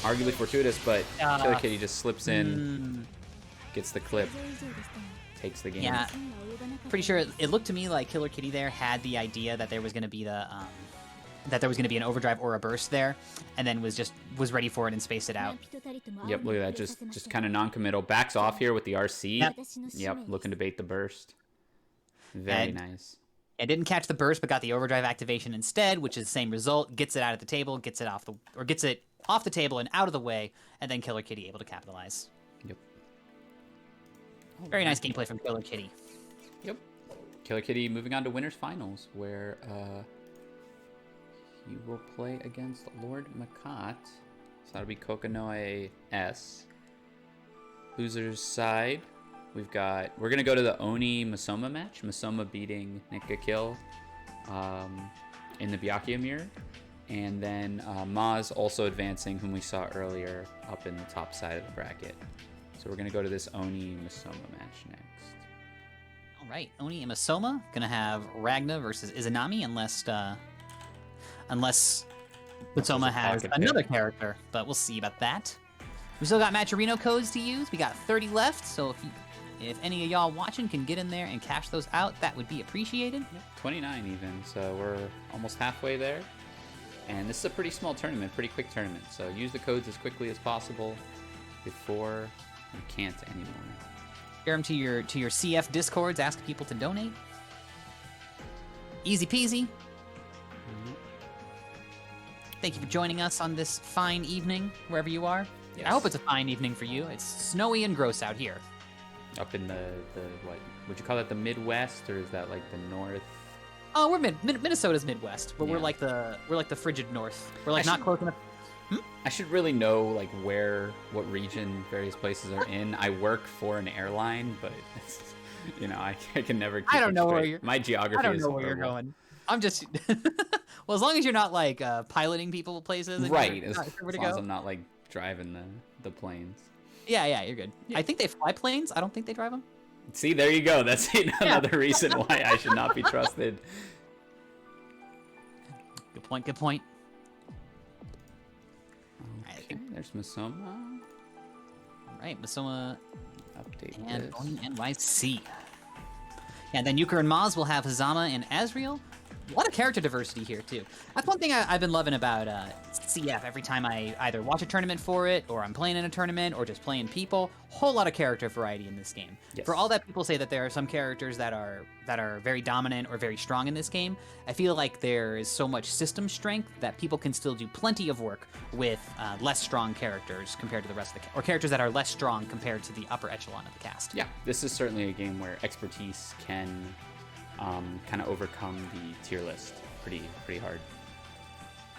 Arguably fortuitous, but Killer Kitty just slips in. Gets the clip. Takes the game. Yeah. Pretty sure it looked to me like Killer Kitty there had the idea that there was going to be an overdrive or a burst there, and then was ready for it and spaced it out. Yep, look at that. Just kind of non-committal. Backs off here with the RC. Yep, looking to bait the burst. Very nice. It didn't catch the burst, but got the overdrive activation instead, which is the same result. Gets it out of the table, gets it off the table and out of the way, and then Killer Kitty able to capitalize. Yep. Very nice gameplay from Killer Kitty. Yep. Killer Kitty moving on to winners finals, where he will play against Lord Makat. So that'll be Kokonoe S. Losers side, we're gonna go to the Oni Masoma match. Masoma beating Nikka in the Byakuya mirror. And then Maz also advancing, whom we saw earlier, up in the top side of the bracket. So we're gonna go to this Oni Masoma match next. All right, Oni and Masoma gonna have Ragna versus Izanami, unless Masoma has another character, but we'll see about that. We still got Matcherino codes to use. We got 30 left, so if any of y'all watching can get in there and cash those out, that would be appreciated. Yep, 29 even, so we're almost halfway there. And this is a pretty small tournament, pretty quick tournament, so use the codes as quickly as possible before you can't anymore. Share them to your CF Discords, ask people to donate. Easy peasy. Thank you for joining us on this fine evening, wherever you are. Yes. I hope it's a fine evening for you. It's snowy and gross out here. Up in the what would you call that, the Midwest, or is that like the North? Oh, we're Minnesota's Midwest, but we're like the frigid North. We're like not close enough. I should really know like what region various places are in. I work for an airline, but it's, I can never keep I don't know straight. where you're. My geography. I don't is know where horrible. you're going. I'm just well, as long as you're not like piloting people places. And right. As long as I'm not like driving the planes. Yeah, you're good. Yeah. I think they fly planes. I don't think they drive them. See, there you go. That's another reason why I should not be trusted. Good point. Good point. Okay, there's Masoma. All right, Masoma Update and this. OniNYC. Yeah, then Euchre and Maz will have Hazama and Azrael. A lot of character diversity here, too. That's one thing I've been loving about CF. Every time I either watch a tournament for it, or I'm playing in a tournament, or just playing people, whole lot of character variety in this game. Yes. For all that people say that there are some characters that are very dominant or very strong in this game, I feel like there is so much system strength that people can still do plenty of work with less strong characters compared to the rest of the or characters that are less strong compared to the upper echelon of the cast. Yeah, this is certainly a game where expertise can kind of overcome the tier list pretty hard.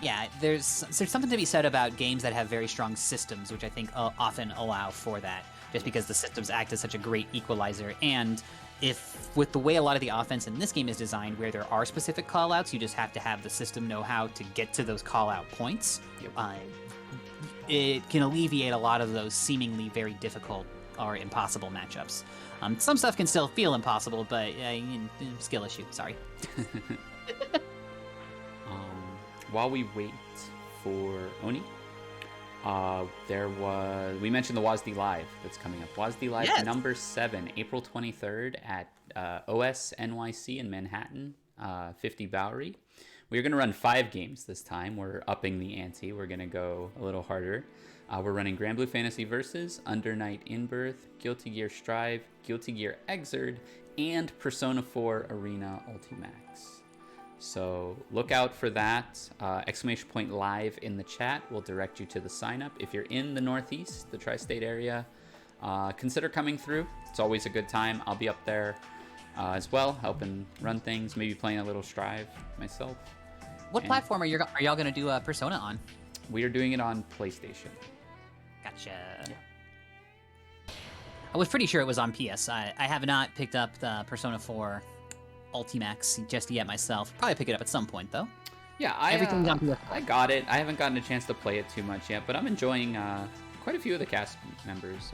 Yeah, there's something to be said about games that have very strong systems, which I think often allow for that, just because the systems act as such a great equalizer. And if with the way a lot of the offense in this game is designed, where there are specific callouts, you just have to have the system know how to get to those callout points. Yep. It can alleviate a lot of those seemingly very difficult or impossible matchups. Some stuff can still feel impossible, but skill issue. Sorry. While we wait for Oni, we mentioned the WASD Live that's coming up. WASD Live Yes. number 7, April 23rd at OniNYC in Manhattan, 50 Bowery. We're going to run 5 games this time. We're upping the ante. We're going to go a little harder. We're running Grand Blue Fantasy Versus, Under Night Inbirth, Guilty Gear Strive, Guilty Gear Exerd, and Persona 4 Arena Ultimax. So look out for that. Exclamation point live in the chat will direct you to the sign up. If you're in the Northeast, the tri-state area, consider coming through. It's always a good time. I'll be up there as well, helping run things, maybe playing a little Strive myself. What platform are y'all gonna do Persona on? We are doing it on PlayStation. Gotcha. Yeah. I was pretty sure it was on PS. I have not picked up the Persona 4 Ultimax just yet myself. Probably pick it up at some point though. Yeah, Everything's on PS. I got it. I haven't gotten a chance to play it too much yet, but I'm enjoying quite a few of the cast members.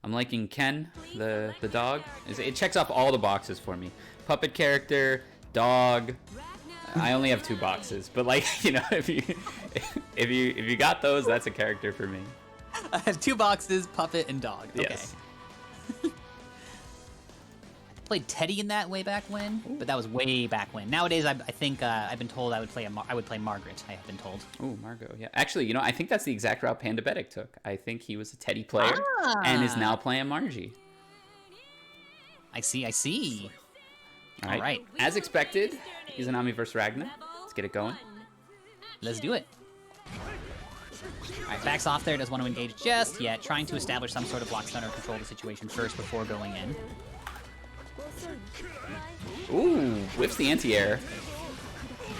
I'm liking Ken, the dog. It checks off all the boxes for me. Puppet character, dog. I only have 2 boxes, but like, you know, if you got those, that's a character for me. I have 2 boxes, puppet and dog. Okay. Yes. I played Teddy in that way back when, but that was way back when. Nowadays, I think I've been told I would play Margaret. I have been told. Oh, Margot. Yeah. Actually, you know, I think that's the exact route Panda Betic took. I think he was a Teddy player and is now playing Margie. I see. All right. As expected, Izanami versus Ragna. Let's get it going. Let's do it. All right, backs off there. Doesn't want to engage just yet. Trying to establish some sort of block stun or control the situation first before going in. Ooh, whips the anti-air.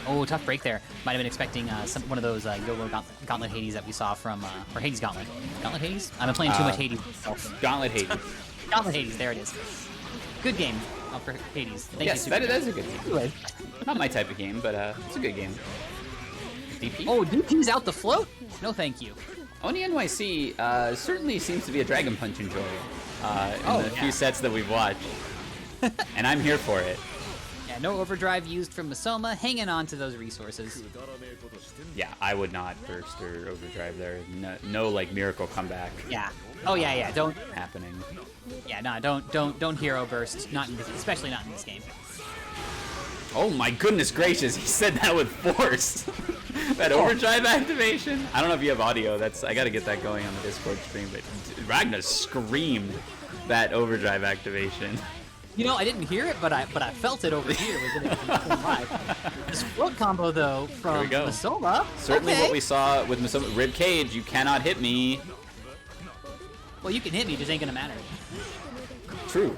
Oh, tough break there. Might have been expecting one of those YOLO Gauntlet Hades that we saw from, or Hades Gauntlet. Gauntlet Hades? I've been playing too much Hades myself. Gauntlet Hades. Gauntlet Hades, there it is. Good game for Hades. Thank yes, you, that is a good game. Anyway. Not my type of game, but it's a good game. DP? Oh, DP's out the float? No, thank you. OniNYC certainly seems to be a Dragon Punch enjoyer in the few sets that we've watched. And I'm here for it. Yeah, no overdrive used from Masoma, hanging on to those resources. Yeah, I would not burst or overdrive there. No like miracle comeback. Yeah. Oh yeah. Don't happening. Yeah, no, don't hero burst. Not in this, especially not in this game. Oh my goodness gracious! He said that with force. That overdrive activation. I don't know if you have audio. I got to get that going on the Discord stream. But Ragna screamed that overdrive activation. You know, I didn't hear it, but I felt it over here. This float combo though from Masoma. Certainly what we saw with Masoma. Rib cage. You cannot hit me. Well, you can hit me, just ain't gonna matter. True.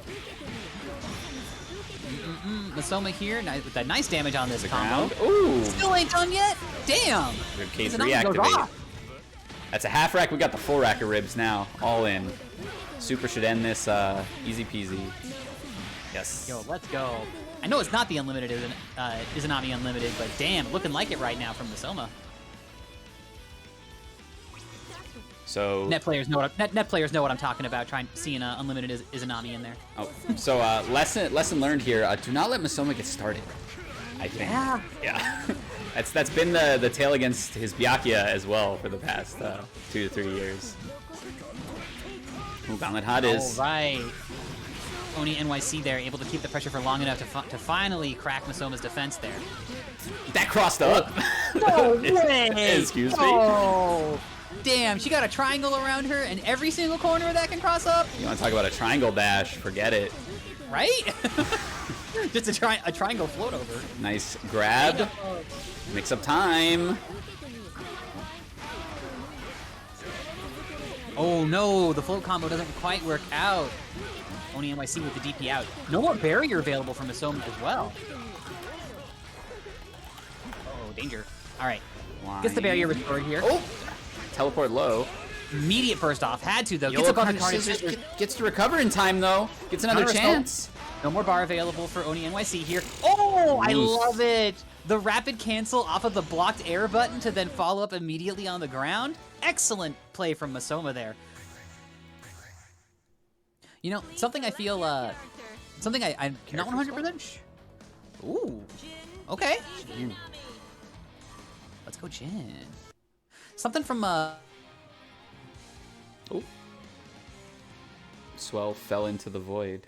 Masoma here, with that nice damage on this combo. Ooh. Still ain't done yet? Damn! Rib cage reactivate. That's a half rack. We got the full rack of ribs now. All in. Super should end this easy peasy. Yes. Yo, let's go. I know it's not the unlimited, Izanami Unlimited, but damn, looking like it right now from Masoma. So net players know what I'm talking about. Seeing unlimited Izanami in there. Oh, so lesson learned here. Do not let Masoma get started. I think. Yeah. that's been the tail against his Byakuya as well for the past 2 to 3 years. Ooh, Gauntlet Hades. All right. OniNYC there, able to keep the pressure for long enough to finally crack Masoma's defense there. That crossed up. No way! Excuse me. Oh. Damn, she got a triangle around her and every single corner that can cross up. You want to talk about a triangle dash? Forget it. Right? Just a triangle float over. Nice grab. Mix up time. Oh no, the float combo doesn't quite work out. OniNYC with the DP out. No more barrier available from Masoma as well. Oh, danger. All right. Gets the barrier restored here. Oh! Teleport low. Immediate burst off. Had to, though. Gets above the gets to recover in time, though. Gets another chance. No more bar available for OniNYC here. Oh, I love it. The rapid cancel off of the blocked air button to then follow up immediately on the ground. Excellent play from Masoma there. You know, something I feel, something I'm not 100%. Ooh. Okay. Let's go Jin. Something from, Oh. Swell fell into the void.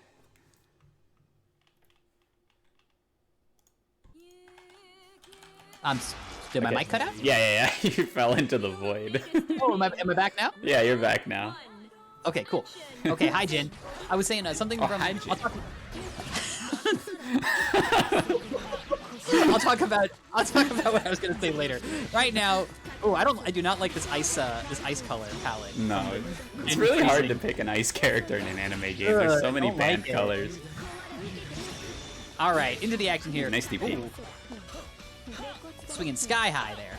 Did my mic cut out? Yeah. You fell into the void. Oh, am I back now? Yeah, you're back now. Okay, cool. Okay, hi Jin. I was saying something from. Hi, Jin. I'll talk about what I was gonna say later. Right now, I do not like this ice color palette. No, it's really hard to pick an ice character in an anime game. There's so many banned colors. All right, into the action here. Nice DP. Ooh. Swinging sky high there.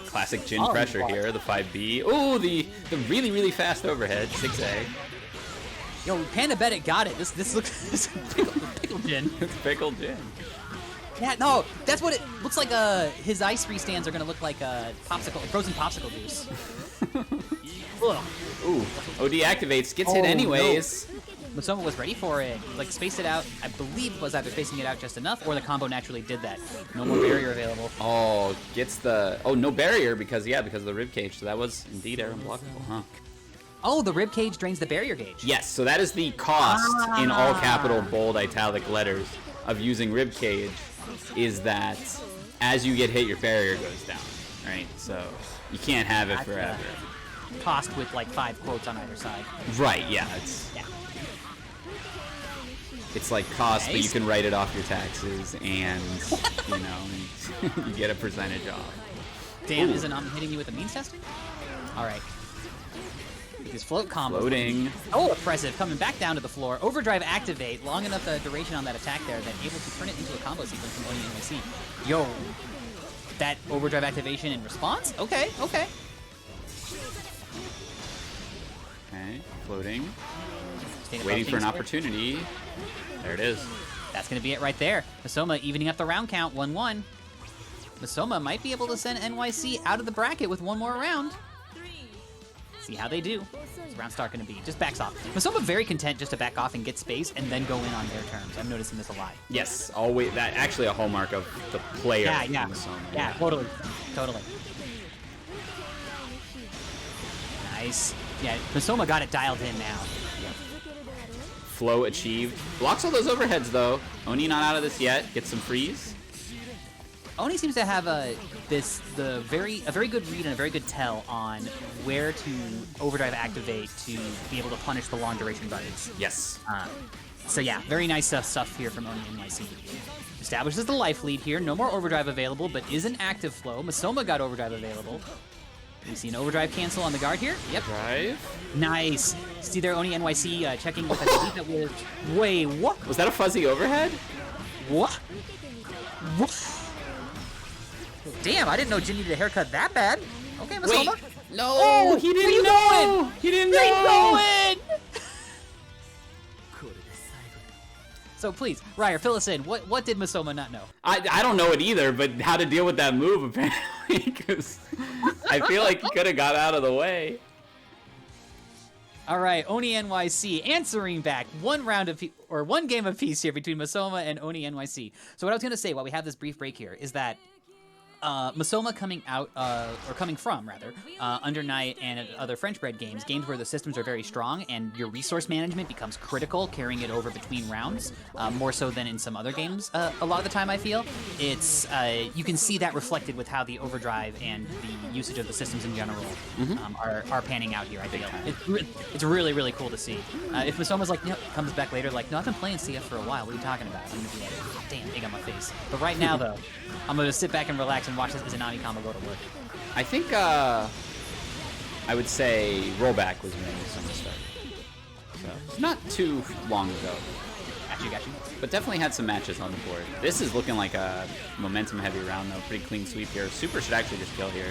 Classic Jin pressure here, the 5B. Ooh, the really, really fast overhead, 6A. Yo, Panda Bedit got it. This looks pickle Jin. It's pickle Jin. Yeah, no, that's what it looks like. His ice freestands are gonna look like a frozen popsicle juice. Ooh, OD activates, gets hit anyways. No. Masoma was ready for it. Like, spaced it out, I believe was either spacing it out just enough, or the combo naturally did that. No more barrier available. Oh, gets the... Oh, no barrier because of the ribcage. So that was indeed air unblockable, huh? Oh, the ribcage drains the barrier gauge. Yes, so that is the cost in all capital, bold, italic letters of using ribcage, is that as you get hit, your barrier goes down, right? So you can't have it forever. Cost with like 5 quotes on either side. Right, yeah. It's like cost, but you can write it off your taxes, and you know, you get a percentage off. Damn, isn't hitting you with the means testing? All right. His float combo. Floating. Oh, impressive. Coming back down to the floor. Overdrive activate. Long enough duration on that attack there, then able to turn it into a combo sequence from OniNYC. Yo, that overdrive activation in response? Okay. Okay, floating. Waiting for an opportunity. There it is. That's going to be it right there. Masoma evening up the round count, 1-1. Masoma might be able to send NYC out of the bracket with one more round. See how they do. What's round start going to be? Just backs off. Masoma very content just to back off and get space and then go in on their terms. I'm noticing this a lot. Yes, always. That actually a hallmark of the player. Yeah. Masoma. Yeah, totally. Nice. Yeah, Masoma got it dialed in now. Flow achieved. Blocks all those overheads though. Oni not out of this yet. Gets some freeze. Oni seems to have a very good read and a very good tell on where to overdrive activate to be able to punish the long duration buttons. Yes. So yeah, very nice stuff here from OniNYC. Establishes the life lead here. No more overdrive available, but is an active flow. Masoma got overdrive available. We see an overdrive cancel on the guard here. Yep. Drive. Nice. See there, OniNYC checking with, I believe that was... Wait, what? Was that a fuzzy overhead? What? Damn, I didn't know Jin needed a haircut that bad. Okay, Masoma. Wait, no, he didn't know. He didn't know. So please, Ryer, fill us in. What did Masoma not know? I don't know it either, but how to deal with that move apparently, because I feel like he could have got out of the way. All right, OniNYC answering back one game apiece here between Masoma and OniNYC. So what I was gonna say while we have this brief break here is that Masoma coming from Under Night and other French bread games where the systems are very strong and your resource management becomes critical, carrying it over between rounds, more so than in some other games. A lot of the time, I feel it's you can see that reflected with how the overdrive and the usage of the systems in general are panning out here. I feel it's really, really cool to see. If Masoma's like, comes back later like, no, I've been playing CF for a while. What are you talking about? I'm gonna be like, damn, egg on my face. But right now though, I'm gonna sit back and relax and watch this Izanami combo go to work. I think I would say rollback was when Masoma started. So not too long ago. Got you. But definitely had some matches on the board. This is looking like a momentum heavy round though. Pretty clean sweep here. Super should actually just kill here.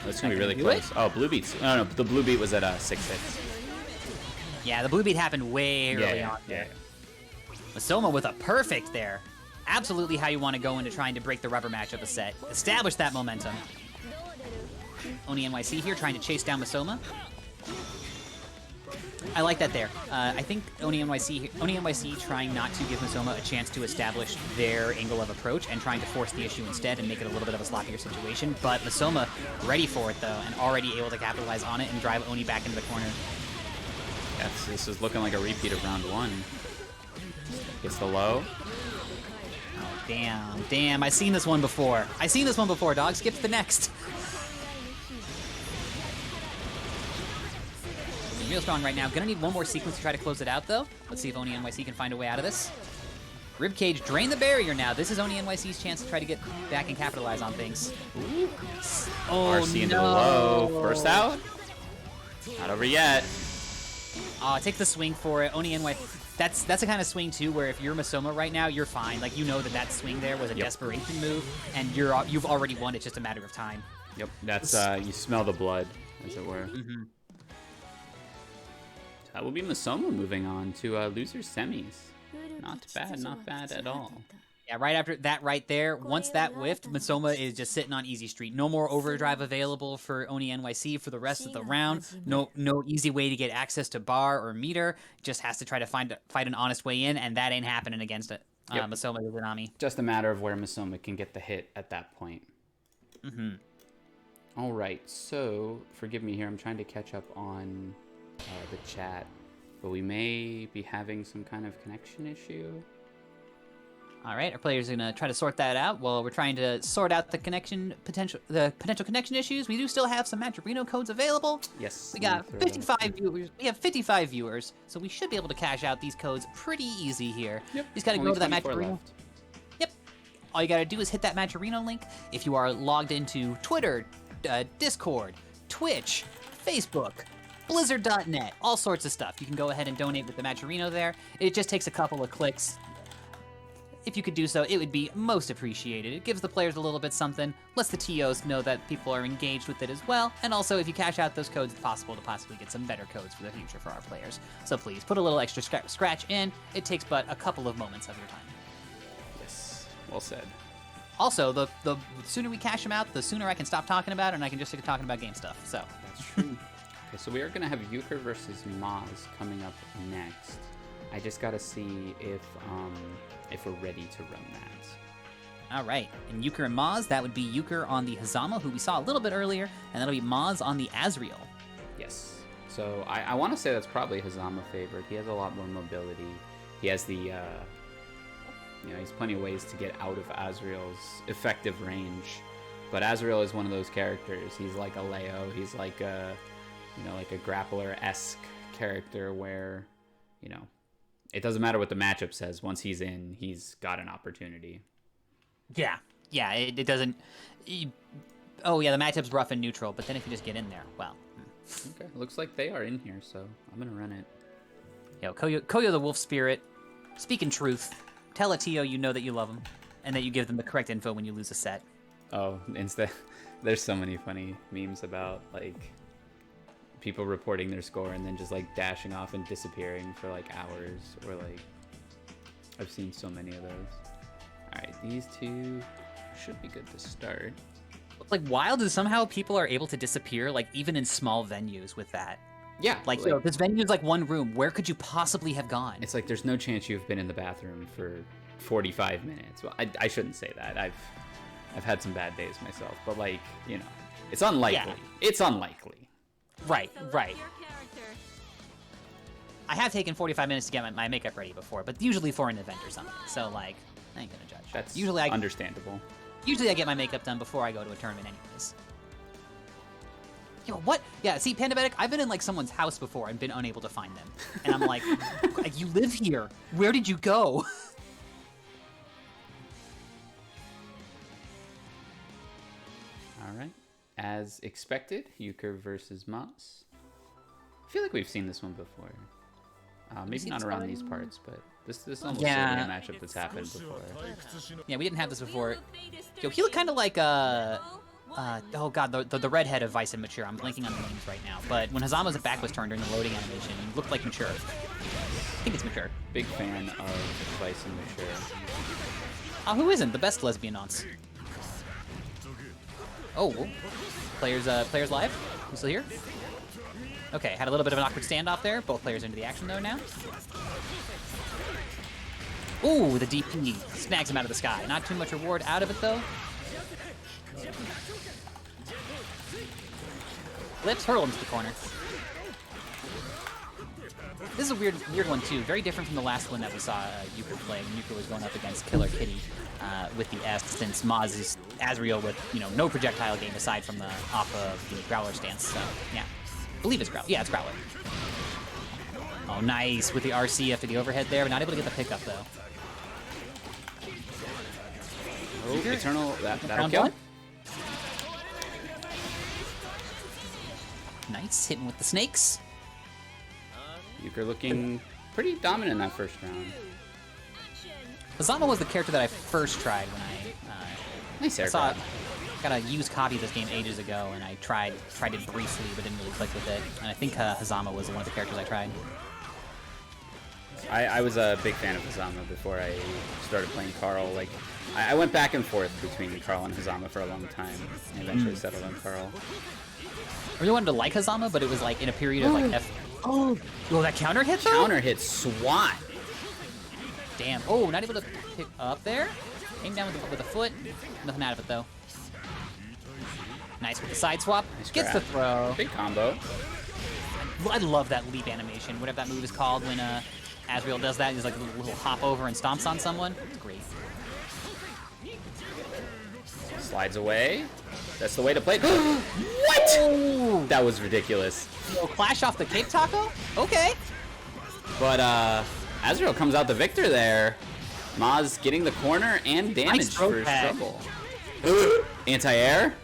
That's gonna be really close. Oh, blue beats. No, the blue beat was at 6 hits. Yeah, the blue beat happened way early on. Yeah. Masoma with a perfect there. Absolutely how you want to go into trying to break the rubber match of a set. Establish that momentum. OniNYC here trying to chase down Masoma. I like that there. I think OniNYC trying not to give Masoma a chance to establish their angle of approach and trying to force the issue instead and make it a little bit of a sloppier situation. But Masoma ready for it though and already able to capitalize on it and drive Oni back into the corner. Yes, this is looking like a repeat of round 1. Gets the low. Damn, I've seen this one before. Dog. Skip to the next. Real strong right now. Gonna need one more sequence to try to close it out, though. Let's see if OniNYC can find a way out of this. Ribcage, drain the barrier now. This is OniNYC's chance to try to get back and capitalize on things. Ooh. Oh, RC into the low. First out. Not over yet. Take the swing for it. OniNYC. That's the kind of swing, too, where if you're Masoma right now, you're fine. Like, you know that swing there was a desperation move, and you've already won. It's just a matter of time. Yep, that's, you smell the blood, as it were. Mm-hmm. That will be Masoma moving on to losers semis. Not bad at all. Yeah, right after that right there, once that whiffed, Masoma is just sitting on easy street. No more overdrive available for OniNYC for the rest of the round. No easy way to get access to bar or meter. Just has to try to fight an honest way in, and that ain't happening against it. Masoma Izanami. Just a matter of where Masoma can get the hit at that point. Mm-hmm. All right, so forgive me here. I'm trying to catch up on the chat, but we may be having some kind of connection issue. All right, our players are gonna try to sort that out. While we're trying to sort out the potential connection issues, we do still have some Matcherino codes available. Yes. We got 55 viewers. We have 55 viewers, so we should be able to cash out these codes pretty easy here. Yep. You just gotta go to that Matcherino. Left. Yep. All you gotta do is hit that Matcherino link. If you are logged into Twitter, Discord, Twitch, Facebook, Blizzard.net, all sorts of stuff, you can go ahead and donate with the Matcherino there. It just takes a couple of clicks. If you could do so, it would be most appreciated. It gives the players a little bit something, lets the TOs know that people are engaged with it as well, and also if you cash out those codes, it's possible to possibly get some better codes for the future for our players. So please, put a little extra scratch in. It takes but a couple of moments of your time. Yes, well said. Also, the sooner we cash them out, the sooner I can stop talking about it, and I can just stick talking about game stuff, so. That's true. Okay, so we are going to have Euchre versus Maz coming up next. I just got to see if we're ready to run that. All right, and Euchre and Maz, that would be Euchre on the Hazama, who we saw a little bit earlier, and that'll be Maz on the Azrael. Yes. So I want to say that's probably Hazama favored. He has a lot more mobility. He has the, he's plenty of ways to get out of Azrael's effective range. But Azrael is one of those characters. He's like a Leo. He's like a, like a grappler-esque character where, it doesn't matter what the matchup says. Once he's in, he's got an opportunity. Yeah, it doesn't... Oh, yeah, the matchup's rough and neutral, but then if you just get in there, well... Okay, looks like they are in here, so I'm going to run it. Yo, Koyo the Wolf Spirit, speaking truth. Tell a TO you know that you love them, and that you give them the correct info when you lose a set. Oh, instead, there's so many funny memes about, people reporting their score and then just dashing off and disappearing for hours, or I've seen so many of those. All right, these two should be good to start. What's wild is somehow people are able to disappear even in small venues with that. Yeah, this venue's one room. Where could you possibly have gone? It's there's no chance you've been in the bathroom for 45 minutes. Well, I shouldn't say that. I've had some bad days myself, but it's unlikely. Yeah. It's unlikely. Right. I have taken 45 minutes to get my makeup ready before, but usually for an event or something. So I ain't gonna judge. That's usually understandable. Usually I get my makeup done before I go to a tournament anyways. Yo, what? Yeah, see, Pandemic, I've been in someone's house before and been unable to find them. And I'm like, you live here. Where did you go? All right. As expected, Euchre versus Maz. I feel like we've seen this one before. Maybe not around these parts, but this is almost certainly a matchup that's happened before. Yeah, we didn't have this before. Yo, he looked kind of like oh god, the redhead of Vice and Mature. I'm blanking on the names right now. But when Hazama's back was turned during the loading animation, he looked like Mature. I think it's Mature. Big fan of Vice and Mature. Who isn't? The best lesbian aunts. Oh, players live? You still here? Okay, had a little bit of an awkward standoff there. Both players into the action though now. Ooh, the DP snags him out of the sky. Not too much reward out of it though. Flips, hurl him to the corner. This is a weird one too. Very different from the last one that we saw Euchre play when Euchre was going up against Killer Kitty. with the S, since Maz is Azrael with, no projectile game aside from the off of the Growler stance. So, yeah. I believe it's Growler. Yeah, it's Growler. Oh, nice with the RC after the overhead there, but not able to get the pickup, though. Oh, Eternal, that'll kill. One. Nice, hitting with the snakes. Euchre looking pretty dominant in that first round. Hazama was the character that I first tried when Nice air I saw grab. got a used copy of this game ages ago, and I tried it briefly, but didn't really click with it. And I think Hazama was one of the characters I tried. I was a big fan of Hazama before I started playing Carl. Like, I went back and forth between Carl and Hazama for a long time, and eventually settled on Carl. I really wanted to like Hazama, but it was like in a period of like F. Oh, that counter hit though? Counter hit SWAT. Damn. Oh, not able to pick up there. Came down with a foot. Nothing out of it though. Nice with the side swap. Nice Gets grab. the throw. Big combo. I love that leap animation, whatever that move is called when Azrael does that. He's like a little hop over and stomps on someone. It's great. Slides away. That's the way to play. What? Ooh. That was ridiculous. Clash off the cake taco? Okay. But Azrael comes out the victor there. Maz getting the corner and damage Nice throw for his tag. trouble. Anti-air.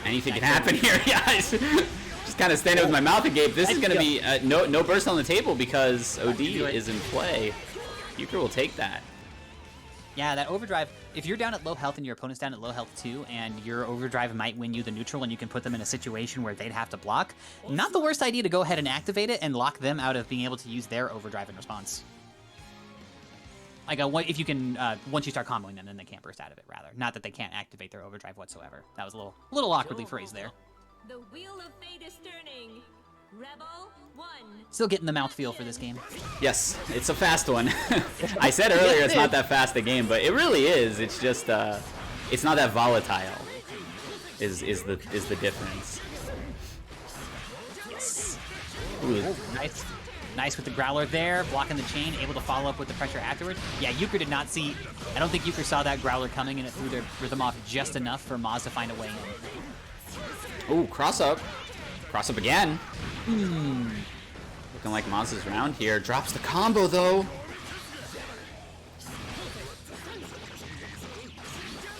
Anything can happen here. Yeah, just kind of standing with my mouth agape. This is going to be no burst on the table because OD is in play. Euchre will take that. Yeah, that overdrive, if you're down at low health and your opponent's down at low health too, and your overdrive might win you the neutral and you can put them in a situation where they'd have to block, not the worst idea to go ahead and activate it and lock them out of being able to use their overdrive in response. Like, if you can, once you start comboing them, then they can't burst out of it, rather. Not that they can't activate their overdrive whatsoever. That was a little awkwardly phrased there. The wheel of fate is turning. Rebel 1. Still getting the mouthfeel for this game. Yes, it's a fast one. I said earlier it's not that fast a game, but it really is. It's just it's not that volatile. Is the difference. Yes. Ooh. Oh, nice. Nice with the Growler there, blocking the chain, able to follow up with the pressure afterward. Yeah, Euchre did not see, I don't think Euchre saw that Growler coming, and it threw their rhythm off just enough for Maz to find a way in. Ooh, cross up. Cross up again. Looking like Maz's round here. Drops the combo though.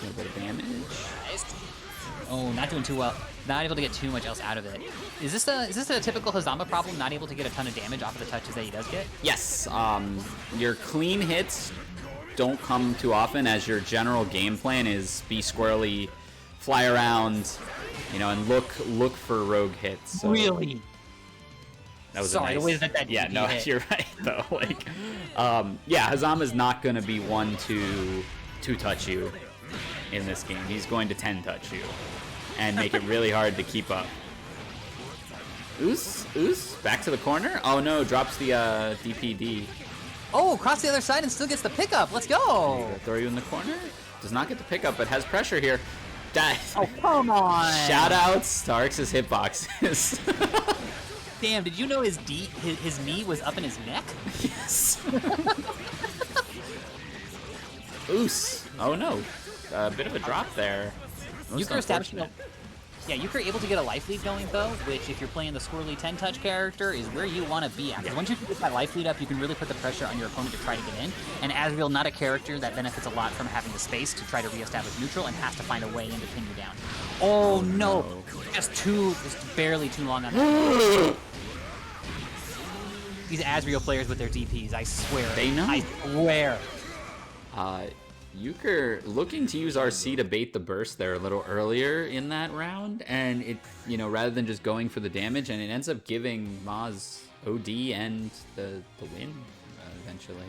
A little bit of damage. Nice. Oh, not doing too well. Not able to get too much else out of it. Is this a typical Hazama problem? Not able to get a ton of damage off of the touches that he does get? Yes. Your clean hits don't come too often, as your general game plan is be squirrely, fly around, and look for rogue hits. So Really? that was Sorry, a nice, the way that yeah, DP no, hit. you're right though. Like, yeah, Hazama's not gonna be one to touch you in this game. He's going to 10 touch you and make it really hard to keep up. Oos, back to the corner. Oh no, drops the DPD. Oh, across the other side and still gets the pickup. Let's go. Gonna throw you in the corner. Does not get the pickup, but has pressure here. Oh, come on. Shout outs to Arx's hitboxes. Damn, did you know his knee was up in his neck? Yes. Oos. Oh no. A bit of a drop there. Euchre establishing Euchre able to get a life lead going though, which if you're playing the squirrely 10 touch character is where you want to be at. Because once you get that life lead up, you can really put the pressure on your opponent to try to get in. And Azrael, not a character that benefits a lot from having the space to try to reestablish neutral and has to find a way in to pin you down. Oh no! Just barely too long on that. These Azrael players with their DPs, I swear. They know. I swear. Euchre looking to use RC to bait the burst there a little earlier in that round, and it, rather than just going for the damage, and it ends up giving Maz OD and the win eventually.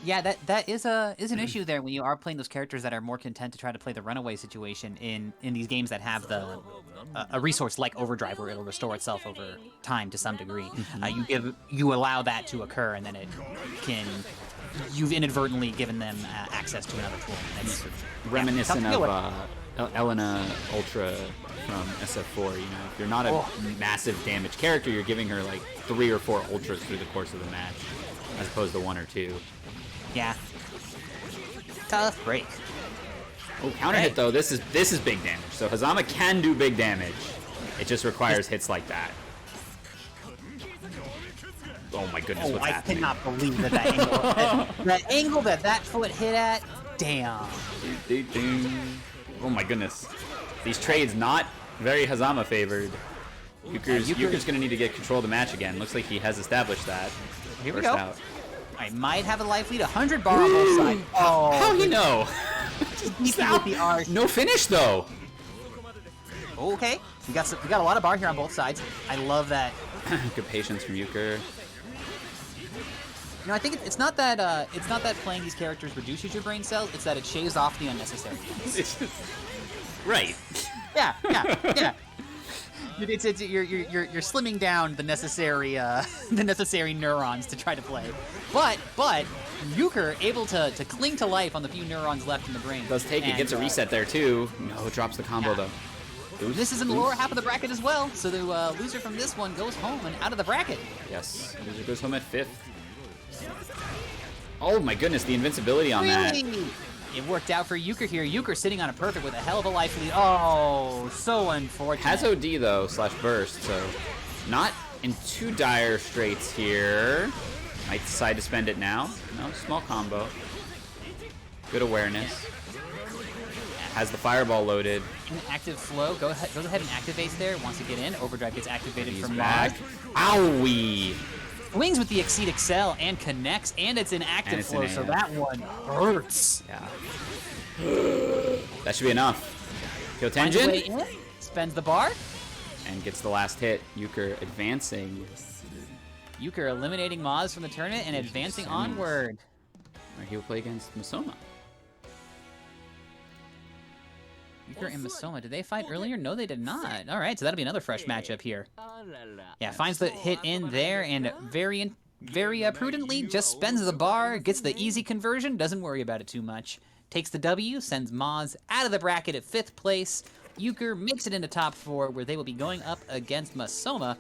Yeah, that is an issue there when you are playing those characters that are more content to try to play the runaway situation in these games that have a resource like Overdrive where it'll restore itself over time to some degree. You allow that to occur, and then you've inadvertently given them access to another tool. That's Reminiscent of Elena Ultra from SF4. If you're not a massive damage character, you're giving her like 3 or 4 ultras through the course of the match. as opposed to 1 or 2. Yeah. Tough break. Oh, counter hit though. This is big damage. So Hazama can do big damage. It just requires hits like that. Oh my goodness, what's happening? I cannot believe that angle. That angle that foot hit at. Damn. Oh my goodness. These trades not very Hazama favored. Euchre's gonna need to get control of the match again. Looks like he has established that. Here we go. I might have a life lead. 100 bar on both sides. Oh. How you know? With the arch. No finish though. Okay. We got a lot of bar here on both sides. I love that. Good patience from Euchre. You know, I think it's not that playing these characters reduces your brain cells. It's that it shaves off the unnecessary ones. Right. Yeah. You're slimming down the necessary neurons to try to play, but Euchre able to cling to life on the few neurons left in the brain. Does take it, gets a reset there too. No, drops the combo though. This is in the lower half of the bracket as well, so the loser from this one goes home and out of the bracket. Yes, loser goes home at 5th. Oh my goodness, the invincibility on that. It worked out for Euchre here. Euchre sitting on a perfect with a hell of a life lead. Oh, so unfortunate. Has OD though, / burst, so not in too dire straits here. Might decide to spend it now. No, small combo. Good awareness. Has the fireball loaded. In active flow, goes ahead and activates there. Wants to get in. Overdrive gets activated from back. Mod. Owie! Swings with the Exceed Excel and connects, and it's in active flow, so that one hurts. Yeah. That should be enough. Kyotenjin. Spends the bar. And gets the last hit. Euchre advancing. Euchre eliminating Moz from the tournament and advancing onward. Where he will play against Masoma. Euchre and Masoma, did they fight earlier? No, they did not. All right, so that'll be another fresh matchup here. Yeah, finds the hit in there and very prudently just spends the bar, gets the easy conversion, doesn't worry about it too much. Takes the W, sends Moz out of the bracket at 5th place. Euchre makes it into top 4, where they will be going up against Masoma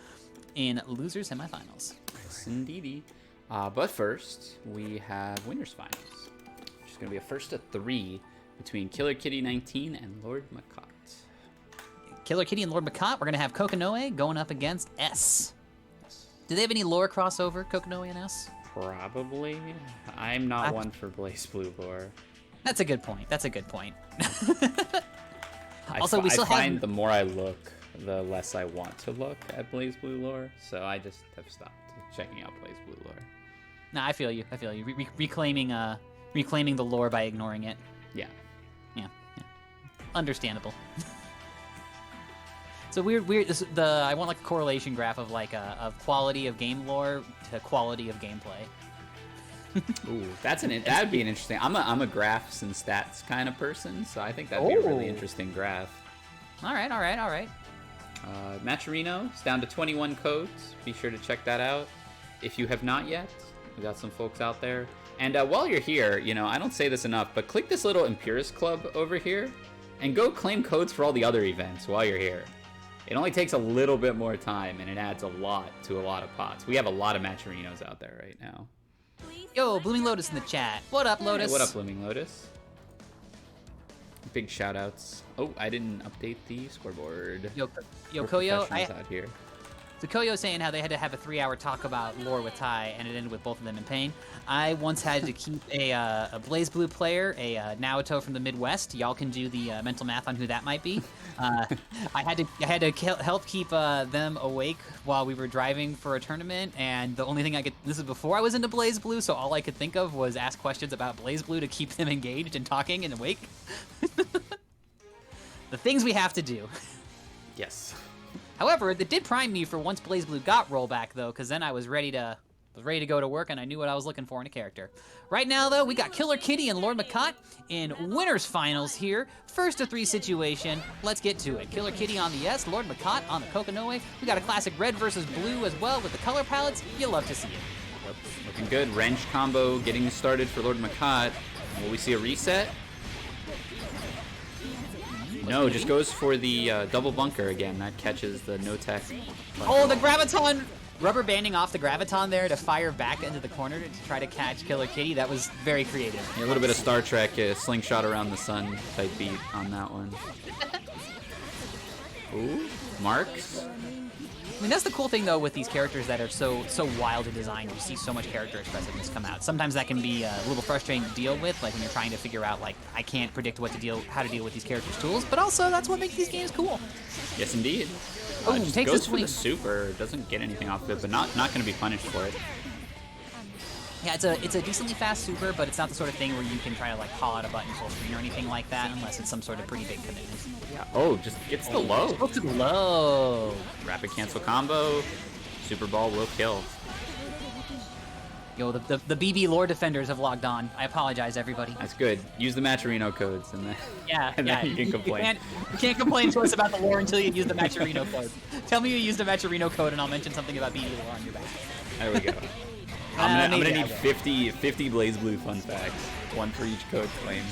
in loser semifinals. Yes, indeedy. But first, we have winners finals, which is going to be a first to 3 between Killer Kitty 19 and Lord Makot. Killer Kitty and Lord Makot, we're going to have Kokonoe going up against S. Do they have any lore crossover, Kokonoe and S? Probably. I'm not one for Blaze Blue lore. That's a good point. Also, we still find the more I look, the less I want to look at Blaze Blue lore, so I just have stopped checking out Blaze Blue lore. Nah, I feel you. Reclaiming the lore by ignoring it. Yeah. Understandable. So weird. I want like a correlation graph of like of quality of game lore to quality of gameplay. Ooh, that'd be an interesting. I'm a graphs and stats kind of person, so I think that'd be a really interesting graph. All right. Matcherino is down to 21 codes. Be sure to check that out if you have not yet. We got some folks out there. And while you're here, I don't say this enough, but click this little Impurist Club over here and go claim codes for all the other events while you're here. It only takes a little bit more time, and it adds a lot to a lot of pots. We have a lot of Matcherinos out there right now. Yo, Blooming Lotus in the chat. What up, Lotus? Hey, what up, Blooming Lotus? Big shout-outs. Oh, I didn't update the scoreboard. Yo, Koyo, out here. So Koyo saying how they had to have a 3-hour talk about lore with Ty, and it ended with both of them in pain. I once had to keep a Blaze Blue player, a Naoto from the Midwest. Y'all can do the mental math on who that might be. I had to help keep them awake while we were driving for a tournament, and the only thing this is before I was into Blaze Blue, so all I could think of was ask questions about Blaze Blue to keep them engaged and talking and awake. The things we have to do. Yes. However, it did prime me for once Blaze Blue got rollback, though, because then I was ready to go to work, and I knew what I was looking for in a character. Right now, though, we got Killer Kitty and Lord Makot in winners finals here. First to 3 situation. Let's get to it. Killer Kitty on the S, Lord Makot on the Kokonoe. We got a classic red versus blue as well with the color palettes. You'll love to see it. Yep. Looking good. Wrench combo getting started for Lord Makot. Will we see a reset? No, just goes for the double bunker again. That catches the no-tech. Oh, the Graviton! rubber banding off the graviton there to fire back into the corner to try to catch Killer Kitty. That was very creative. Yeah, a little bit of Star Trek slingshot around the sun type beat on that one. Ooh, marks. I mean, that's the cool thing, though, with these characters that are so wild in design. You see so much character expressiveness come out. Sometimes that can be a little frustrating to deal with, like when you're trying to figure out, like, I can't predict how to deal with these characters' tools, but also that's what makes these games cool. Yes, indeed. Oh, Just takes goes a for swing. the super, doesn't get anything off of it, but not going to be punished for it. Yeah, it's a decently fast super, but it's not the sort of thing where you can try to like call out a button full screen or anything like that, unless it's some sort of pretty big commitment. Yeah. Oh, just gets the low. Go to the low. Rapid cancel combo. Super ball will kill. Yo, the BB lore defenders have logged on. I apologize, everybody. That's good. Use the Matcherino codes and then Yeah, you can complain. You can't complain to us about the lore until you use the Matcherino code. Tell me you used the Matcherino code, and I'll mention something about BB lore on your back. There we go. I'm gonna need maybe 50 Blaze Blue fun facts. One for each code claim.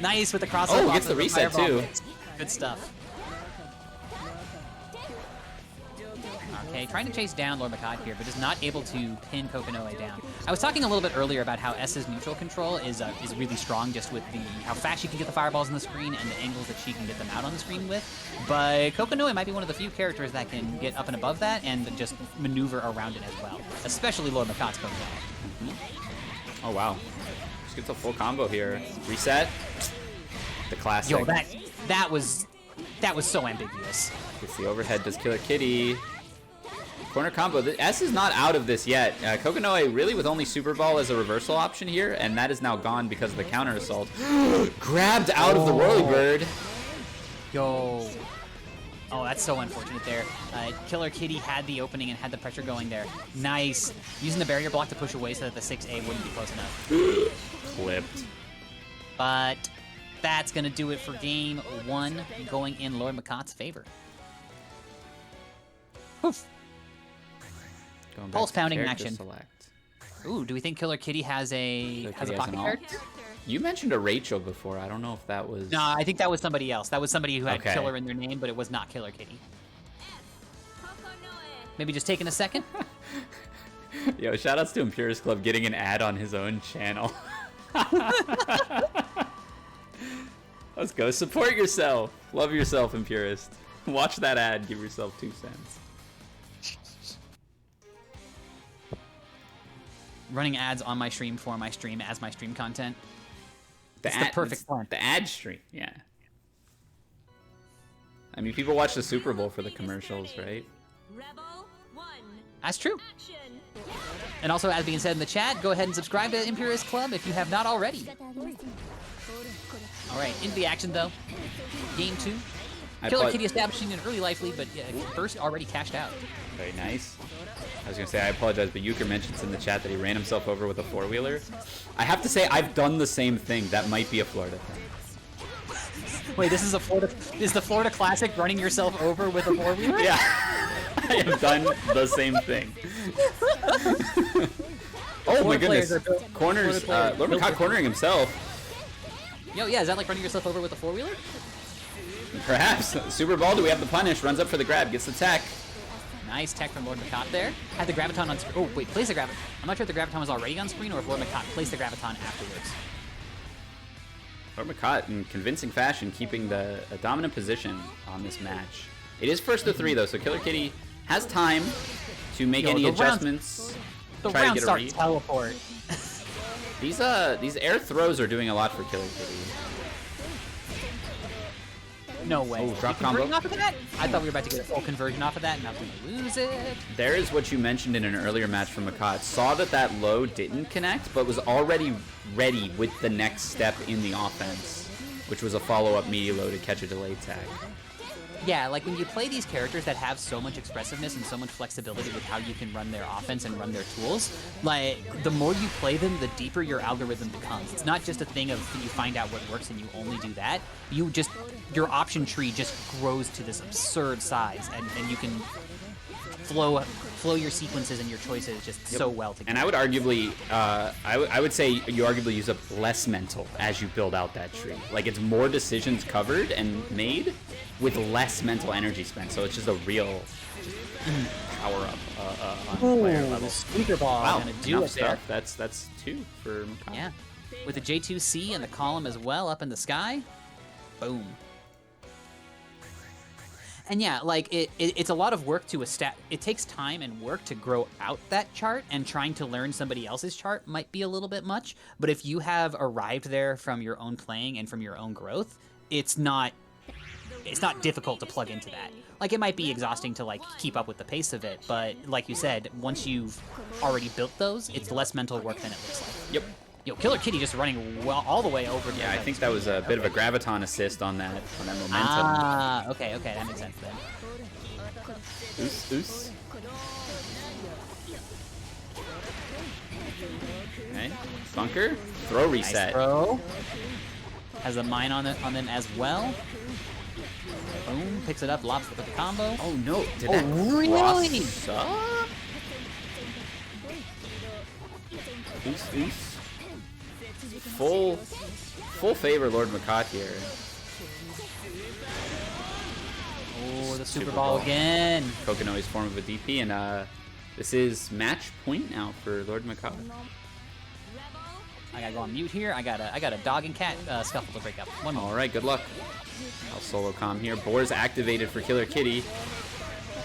Nice with the crossover. Oh, gets the reset fireball. too. Good stuff. Okay, trying to chase down Lord Makad here, but is not able to pin Kokonoe down. I was talking a little bit earlier about how S's neutral control is really strong, just with how fast she can get the fireballs on the screen and the angles that she can get them out on the screen with. But Kokonoe might be one of the few characters that can get up and above that and just maneuver around it as well, especially Lord Makad's Kokonoe. Oh wow. Just gets a full combo here. Reset. The classic. Yo, that was so ambiguous. Gets the overhead, does Killer Kitty. Corner combo. The S is not out of this yet. Kokonoe really with only Super Ball as a reversal option here, and that is now gone because of the counter assault. Grabbed out of the Whirlybird. Yo. Oh, that's so unfortunate there. Killer Kitty had the opening and had the pressure going there. Nice. Using the barrier block to push away so that the 6A wouldn't be close enough. Clipped. But that's going to do it for game one, going in Lord Makat's favor. Oof. Going back Pulse to pounding character action. Select. Ooh, do we think Killer Kitty has a Killer has a Kitty pocket an card? alt? You mentioned a Rachel before. I don't know if that was... No, I think that was somebody else. That was somebody who had Okay. Killer in their name, but it was not Killer Kitty. Kokonoe. Maybe just taking a second. Yo, shoutouts to Impurist Club getting an ad on his own channel. Let's go. Support yourself. Love yourself, Impurist. Watch that ad. Give yourself 2 cents. Running ads on my stream for my stream as my stream content. It's the perfect plan. The ad stream, yeah. I mean, people watch the Super Bowl for the commercials, right? Rebel 1. That's true. Action. And also, as being said in the chat, go ahead and subscribe to Imperious Club if you have not already. All right, into the action though. Game 2. Killer Kitty establishing an early life lead, but first already cashed out. Very nice. I was gonna say I apologize, but Euchre mentions in the chat that he ran himself over with a 4-wheeler. I have to say I've done the same thing. That might be a Florida thing. Wait, this is the Florida Classic running yourself over with a 4-wheeler? Yeah, I have done the same thing. Oh my goodness! Corners, Lord Makad cornering himself. Yo, yeah, is that like running yourself over with a 4-wheeler? Perhaps. Super Ball, do we have the punish? Runs up for the grab, gets the tech. Nice tech from Lord Makad there. Had the Graviton on screen. Oh, wait, place the Graviton. I'm not sure if the Graviton was already on screen or if Lord Makad placed the Graviton afterwards. Lord Makad, in convincing fashion, keeping the dominant position on this match. It is first to 3, though, so Killer Kitty has time to make any adjustments. The try round to get a start read. teleport. These air throws are doing a lot for Killer Kitty. No way. Oh, drop Converting combo. off of that? I thought we were about to get a full conversion off of that, and I was going to lose it. There is what you mentioned in an earlier match from Makad. Saw that low didn't connect, but was already ready with the next step in the offense, which was a follow-up media low to catch a delayed tag. Yeah, like when you play these characters that have so much expressiveness and so much flexibility with how you can run their offense and run their tools, like, the more you play them, the deeper your algorithm becomes. It's not just a thing of you find out what works and you only do that. Your option tree just grows to this absurd size, and you can flow your sequences and your choices just so well together. And I would arguably, I would say you arguably use up less mental as you build out that tree. Like, it's more decisions covered and made with less mental energy spent. So it's just a real power up on player The level. Squeaker Ball Wow, gonna do enough it there. stuff. That's 2 for Makai. Yeah. With the J2C and the column as well up in the sky. Boom. And yeah, like it's a lot of work to it takes time and work to grow out that chart, and trying to learn somebody else's chart might be a little bit much. But if you have arrived there from your own playing and from your own growth, it's not difficult to plug into that. Like, it might be exhausting to like keep up with the pace of it, but like you said, once you've already built those, it's less mental work than it looks like. Yep. Yo, Killer Kitty just running well all the way over. Yeah, I think that was a bit of a graviton assist on that momentum. Ah, okay, that makes sense then. Oos. Okay. Bunker. Throw reset. Nice throw. Has a mine on them as well. Boom, picks it up, lobs it with the combo. Oh no! Did Oh, that really? cross up? Oos. Full favor Lord Makat here. Oh, the Super Ball again. Kokonoe's form of a DP, and this is match point now for Lord Makat. I gotta go on mute here. I got a dog and cat scuffle to break up. One more. All right, good luck. I'll solo comm here. Boar's activated for Killer Kitty.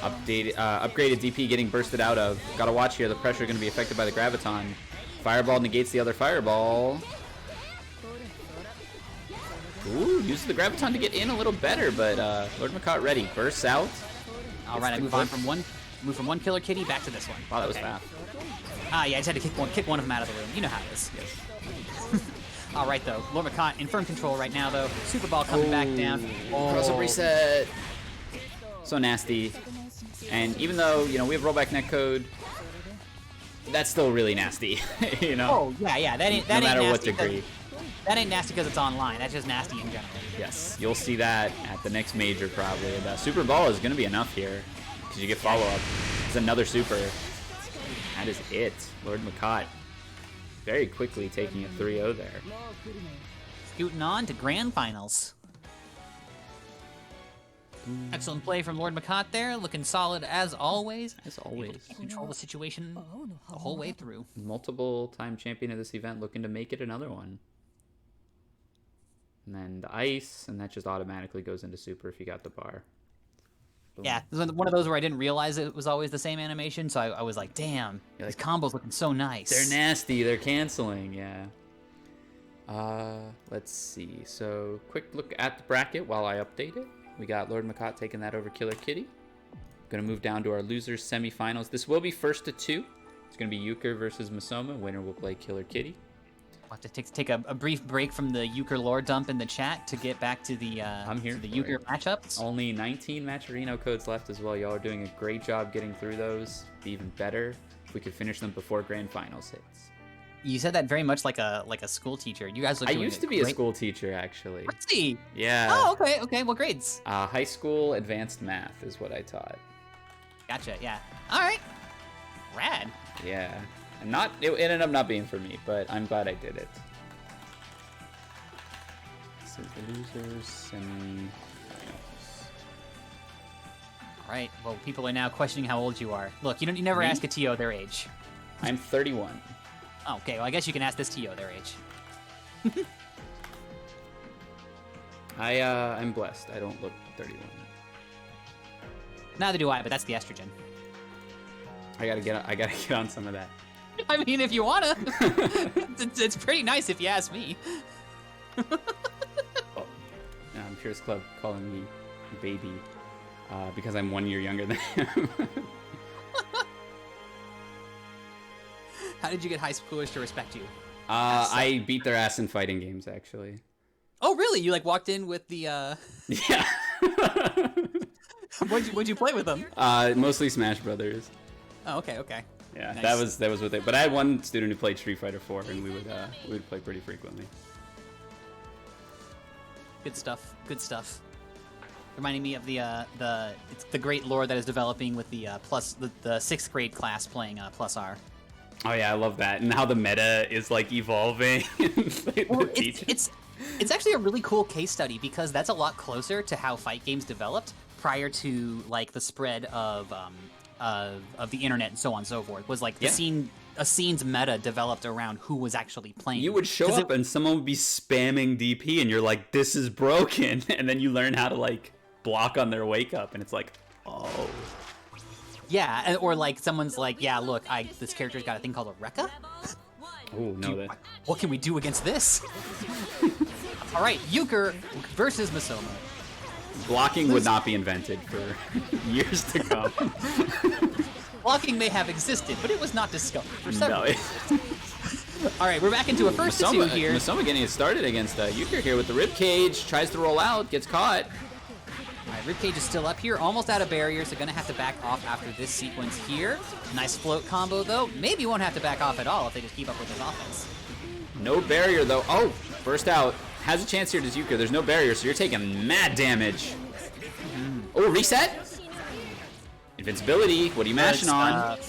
Upgraded DP getting bursted out of. Gotta watch here. The pressure going to be affected by the graviton. Fireball negates the other fireball. Ooh, uses the graviton to get in a little better, but Lord Makat ready. Bursts out. All right, I move on from one Killer Kitty back to this one. Wow, that was fast. Ah, yeah, I just had to kick one of them out of the room. You know how it is. Yes. All right, though. Lord Makat in firm control right now, though. Super Ball coming back down. Cross-up reset. So nasty. And even though, you know, we have rollback netcode, that's still really nasty, you know? Oh, yeah. That ain't no matter nasty what degree. That ain't nasty because it's online. That's just nasty in general. Yes, you'll see that at the next major probably. The Super Ball is going to be enough here because you get follow-up. It's another super. That is it. Lord Makat very quickly taking a 3-0 there. Scooting on to grand finals. Excellent play from Lord Makat there. Looking solid as always. As always. Able to control the situation the whole way through. Multiple time champion of this event looking to make it another one. And then the ice, and that just automatically goes into super if you got the bar. Boom. Yeah, this was one of those where I didn't realize it was always the same animation, so I was like, damn, You're these like, combos looking so nice. They're nasty, they're canceling, yeah. Let's see. So, quick look at the bracket while I update it. We got Lord Makat taking that over Killer Kitty. Gonna move down to our losers semifinals. This will be first to 2. It's gonna be Euchre versus Masoma. Winner will play Killer Kitty. We'll have to take a brief break from the Euchre lore dump in the chat to get back to the I'm here to the for Euchre it. matchups. Only 19 Matcherino codes left as well. Y'all are doing a great job getting through those. Be even better if we could finish them before grand finals hits. You said that very much like a school teacher. You guys look. I used to be a school teacher, actually. Really? Yeah. Oh, okay. What grades? High school advanced math is what I taught. Gotcha. Yeah. All right. Rad. Yeah. And it ended up not being for me, but I'm glad I did it. So the losers semifinals. All right. Well, people are now questioning how old you are. Look, you never Me? ask a TO their age. I'm 31. Oh, okay. Well, I guess you can ask this TO their age. I'm blessed. I don't look 31. Neither do I, but that's the estrogen. I gotta get on some of that. I mean, if you wanna, it's pretty nice if you ask me. Oh, I'm Pierce Club calling me baby because I'm 1 year younger than him. How did you get high schoolers to respect you? I beat their ass in fighting games, actually. Oh, really? You like walked in with the Yeah. What'd you play with them? Mostly Smash Brothers. Oh, okay. Yeah, Nice. that was with it. But I had one student who played Street Fighter 4, and we would play pretty frequently. Good stuff. Reminding me of it's the great lore that is developing with the the 6th grade class playing plus R. Oh yeah, I love that, and how the meta is like evolving. Well, it's actually a really cool case study because that's a lot closer to how fight games developed prior to like the spread of of the internet and so on and so forth. Was like a scene's meta developed around who was actually playing. You would show up and someone would be spamming DP, and you're like, "This is broken," and then you learn how to like block on their wake up, and it's like, oh. Yeah, or like someone's like, "Yeah, look, this character's got a thing called a Rekka." Oh no! What can we do against this? All right, Euchre versus Masoma. Blocking would not be invented for years to come. Blocking may have existed, but it was not discovered for several No. years. All right, we're back into a first to two here. Masoma getting it started against Euchre here with the ribcage. Tries to roll out, gets caught. All right, ribcage is still up here, almost out of barriers. They're going to have to back off after this sequence here. Nice float combo, though. Maybe won't have to back off at all if they just keep up with this offense. No barrier, though. Oh, burst out. Has a chance here to Euchre. There's no barrier, so you're taking mad damage. Oh, reset? Invincibility. What are you mashing on? Alright,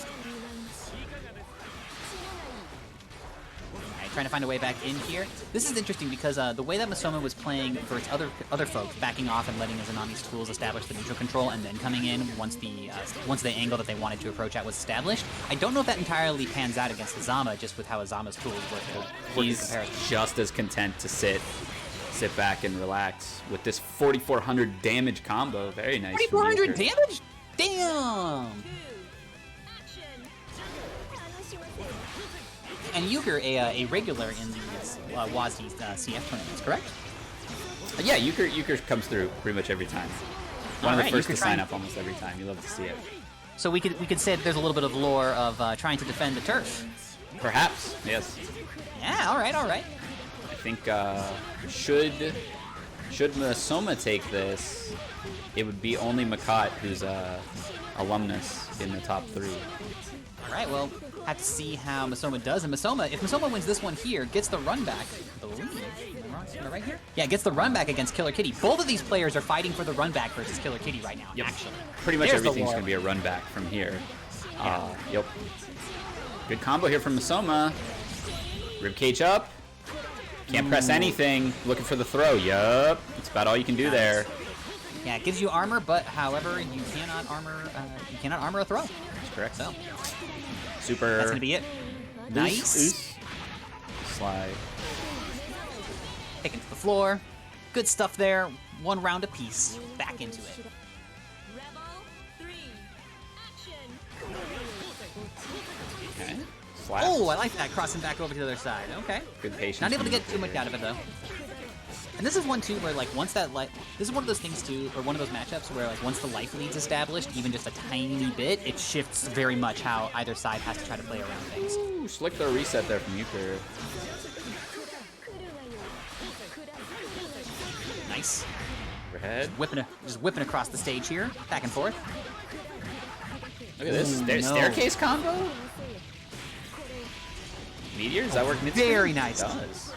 trying to find a way back in here. This is interesting because the way that Masoma was playing for its other folks, backing off and letting Izanami's tools establish the neutral control and then coming in once the angle that they wanted to approach at was established. I don't know if that entirely pans out against Hazama, just with how Hazama's tools work in He's comparison. just as content to sit back and relax with this 4,400 damage combo. Very nice. 4,400 damage? Damn! And Euchre, a regular in these WASD CF tournaments, correct? Yeah, Euchre comes through pretty much every time. One of the first to sign up almost every time. You love to see it. So we could say that there's a little bit of lore of trying to defend the turf. Perhaps, yes. Yeah, all right. I think should Masoma take this, it would be only Makat who's alumnus in the top 3. All right, well, have to see how Masoma does. And Masoma, if Masoma wins this one here, gets the run back, I believe. Am I right here? Yeah, gets the run back against Killer Kitty. Both of these players are fighting for the run back versus Killer Kitty right now, actually. Pretty much everything's going to be a run back from here. Yep. Good combo here from Masoma. Ribcage up. Can't press anything. Looking for the throw. Yup. That's about all you can do there. Yeah, it gives you armor, but however, you cannot armor a throw. That's correct. So super. That's gonna be it. Nice. Slide. Taken to the floor. Good stuff there. One round apiece. Back into it. Okay. Slaps. Oh, I like that. Crossing back over to the other side. Okay. Good patience. Not able to get too much out of it though. And this is one too where like once that this is one of those things too, or one of those matchups where like once the life lead's established, even just a tiny bit, it shifts very much how either side has to try to play around things. Ooh, slick throw reset there from Euchre. Nice. Overhead. Just whipping across the stage here, back and forth. Look at this. There's no. staircase combo. Meteor, does that work? Very nice. It does.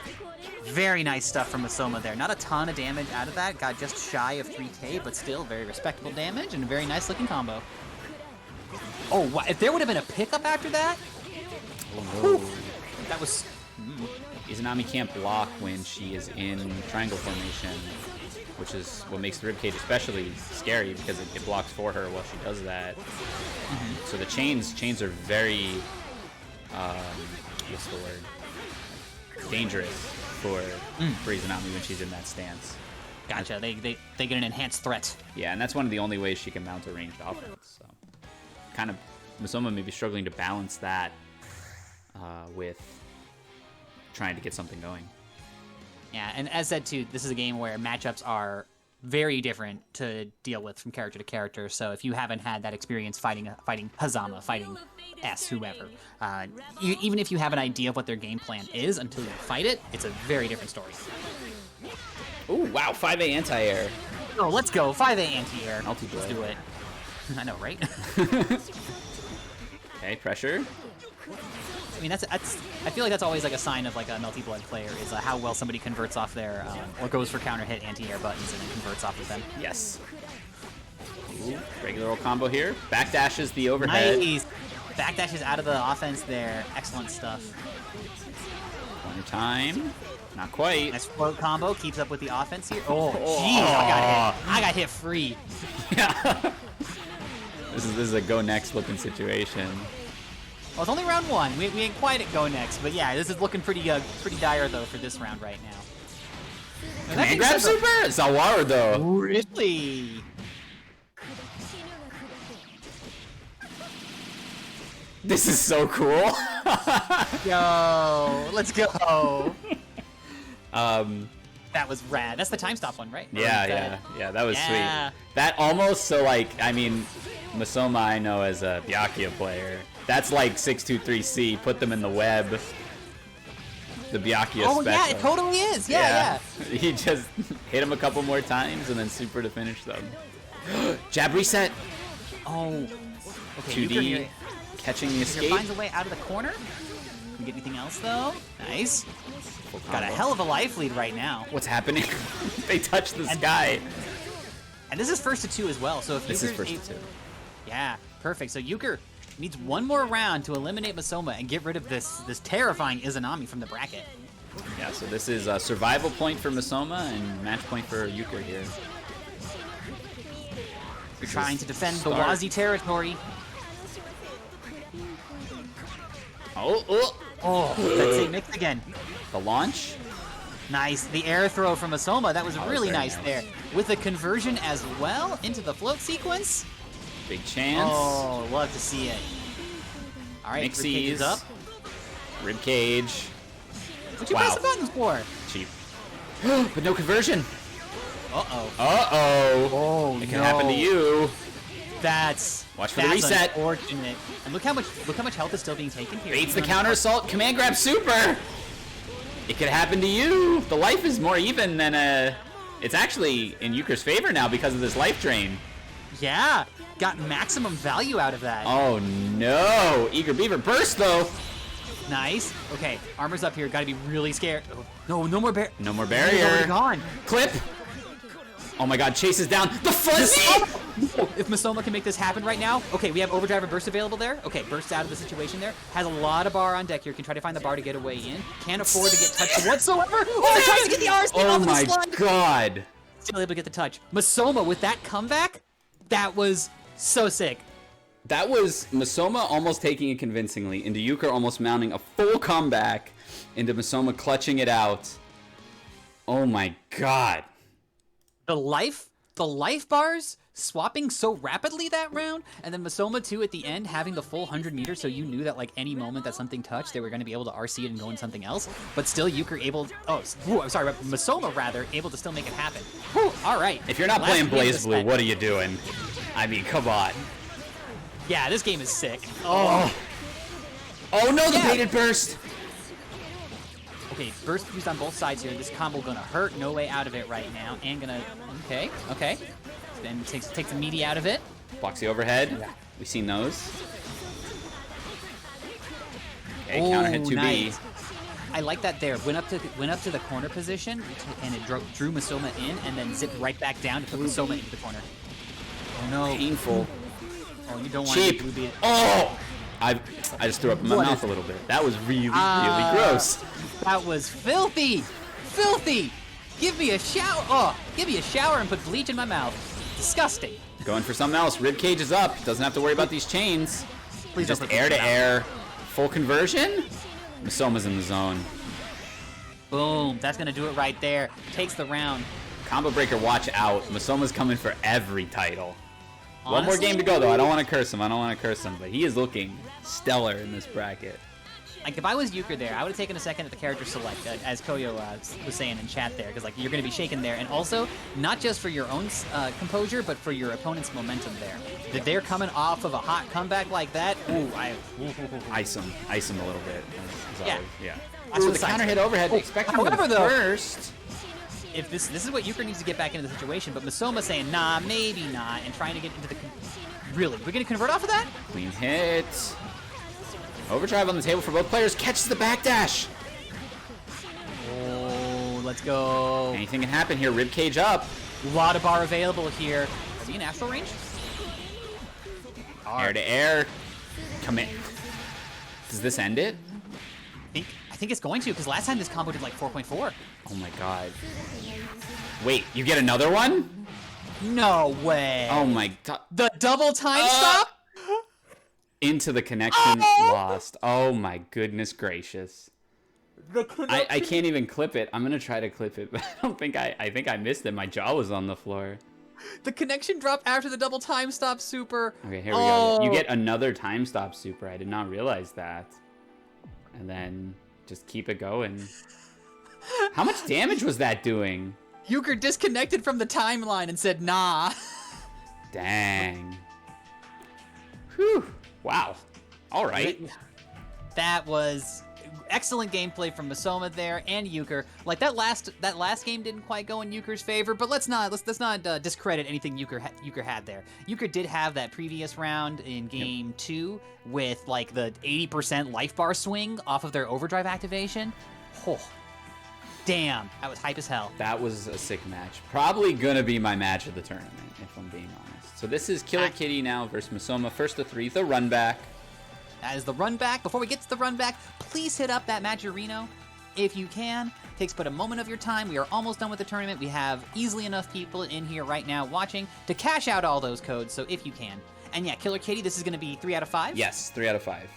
Very nice stuff from Masoma there. Not a ton of damage out of that. Got just shy of 3k, but still very respectable damage and a very nice looking combo. Oh, wow. If there would have been a pickup after that, Oh, no. that was... Izanami can't block when she is in triangle formation, which is what makes the ribcage especially scary because it blocks for her while she does that. So the chains are very, what's the word? Dangerous for Izanami when she's in that stance. Gotcha. They get an enhanced threat. Yeah, and that's one of the only ways she can mount a ranged offense. So, kind of, Masoma may be struggling to balance that with trying to get something going. Yeah, and as said too, this is a game where matchups are very different to deal with from character to character. So if you haven't had that experience fighting Hazama, fighting S, whoever, even if you have an idea of what their game plan is until you fight it, it's a very different story. Ooh, wow, 5A anti-air. Oh, let's go. 5A anti-air. Multi-blade. Let's do it. I know, right? Okay, pressure. I mean, I feel like that's always like a sign of like a multi-blood player is how well somebody converts off their, or goes for counter hit anti-air buttons and then converts off of them. Yes. Ooh, regular old combo here. Backdashes the overhead. Nice. Backdashes out of the offense there. Excellent stuff. One time. Not quite. Nice float combo. Keeps up with the offense here. Oh, jeez. I got hit free. Yeah. This is a go next looking situation. Well, it's only round 1. We ain't quite at go next, but yeah, this is looking pretty dire though for this round right now. Command grab super? Zawara though. Really? This is so cool. Yo, let's go. That was rad. That's the time stop one, right? Yeah, that was Yeah. sweet. That almost, so like, I mean, Masoma I know as a Byakuya player. That's like 623C, put them in the web. The Byakuya Oh special. yeah, it totally is. Yeah. He just hit him a couple more times and then super to finish them. Jab reset. Oh. Okay, 2D, catching the Euchre escape. finds a way out of the corner. Can we get anything else though? Nice. Got a combo. hell of a life lead right now. What's happening? They touched the sky. And this is first to 2 as well. So if This is Euchre's first to 2. Yeah, perfect. So Euchre needs one more round to eliminate Masoma and get rid of this terrifying Izanami from the bracket. Yeah, so this is a survival point for Masoma and match point for Euchre here. You're trying to defend the start. WASD territory. Oh, Let's see, mix again. the launch. Nice. The air throw from Masoma. That was really very nice nice. there. With the conversion as well into the float sequence. Big chance. Oh, love to see it. All right, Ribcage is Mixies. up. Rib cage. What you Wow. press the buttons for? Cheap. But no conversion. Uh-oh. Uh-oh. Oh, It can happen to you. That's Watch for the that's reset. Unfortunate. And look how much health is still being taken here. Baits the Even on counter assault. Command grab super. It could happen to you. The life is more even than it's actually in Euchre's favor now because of this life drain. Yeah, got maximum value out of that. Oh no. Eager Beaver burst though. Nice. Okay, armor's up here. Gotta be really scared. Oh, no more bear. No more He's already barrier. gone. Clip. Oh my god, chases down the fuzzy! If Masoma can make this happen right now, okay, we have overdrive and burst available there. Okay, bursts out of the situation there. Has a lot of bar on deck here. Can try to find the bar to get away in. Can't afford to get touched whatsoever. Oh, tries to get the R spin Oh off of the my slide. god. Still able to get the touch. Masoma with that comeback, that was so sick. That was Masoma almost taking it convincingly, into Euchre almost mounting a full comeback, into Masoma clutching it out. Oh my god. The life bars swapping so rapidly that round, and then Masoma too at the end having the full 100 meters, so you knew that like any moment that something touched, they were going to be able to RC it and go into something else. But still, Euchre able. Oh, I'm sorry, Masoma rather able to still make it happen. Whew, all right. If you're not Last playing game of Blaze this Blue, set. what are you doing? I mean, come on. Yeah, this game is sick. Oh no, the Yeah. baited burst! Okay, burst used on both sides here. This combo gonna hurt. No way out of it right now. And gonna. Okay. Then takes the meaty out of it. Blocks the overhead. We've seen those. Okay, counter hit 2B. Nice. I like that there. Went up to the corner position, and it drew Masoma in, and then zipped right back down to put Masoma into the corner. Oh no! Painful. Oh, you don't want Cheap. to beat it. Oh! I just threw up in my What mouth is a little bit. That was really gross. That was filthy, filthy. Give me a shower. Oh, give me a shower and put bleach in my mouth. Disgusting. Going for something else. Rib cage is up. Doesn't have to worry about these chains. Please Just don't put air bleach to in my mouth. air. Full conversion. Masoma's in the zone. Boom. That's gonna do it right there. Takes the round. Combo breaker, watch out. Masoma's coming for every title. One more Honestly, game to go, though. I don't want to curse him. But he is looking stellar in this bracket. Like, if I was Euchre there, I would have taken a second at the character select, as Koyo was saying in chat there, because, like, you're going to be shaken there. And also, not just for your own composure, but for your opponent's momentum there. If they're coming off of a hot comeback like that, Ice him a little bit. Yeah. Yeah. That's Ooh, what the the counter signs hit are. overhead. Oh, Expecting however, the though- first. If this is what Euchre needs to get back into the situation, but Masoma saying, nah, maybe not, and trying to get into the... Really? We're going to convert off of that? Clean hit. Overdrive on the table for both players. Catches the backdash. Oh, let's go. Anything can happen here. Rib cage up. A lot of bar available here. Is he in astral range? Air to air. Commit. Does this end it? I think it's going to, because last time this combo did like 4.4. Oh my god. Wait, you get another one? No way. Oh my god. The double time stop? Into the connection, lost. Oh my goodness gracious. I can't even clip it. I'm gonna try to clip it, but I think I missed it. My jaw was on the floor. The connection dropped after the double time stop super. Okay, here we go. You get another time stop super. I did not realize that. And then just keep it going. How much damage was that doing? Euchre disconnected from the timeline and said, nah. Dang. Whew. Wow. All right. That was excellent gameplay from Masoma there and Euchre. Like that last game didn't quite go in Euchre's favor, but let's not discredit anything Euchre had there. Euchre did have that previous round in game 2 with like the 80% life bar swing off of their overdrive activation. Oh, damn, that was hype as hell. That was a sick match. Probably gonna be my match of the tournament, if I'm being honest. So this is Killer Kitty now versus Masoma. First to 3, the run back. That is the run back. Before we get to the run back, please hit up that Majorino if you can. Takes but a moment of your time. We are almost done with the tournament. We have easily enough people in here right now watching to cash out all those codes, so if you can. And yeah, Killer Kitty, this is going to be 3 out of 5? Yes, 3 out of 5.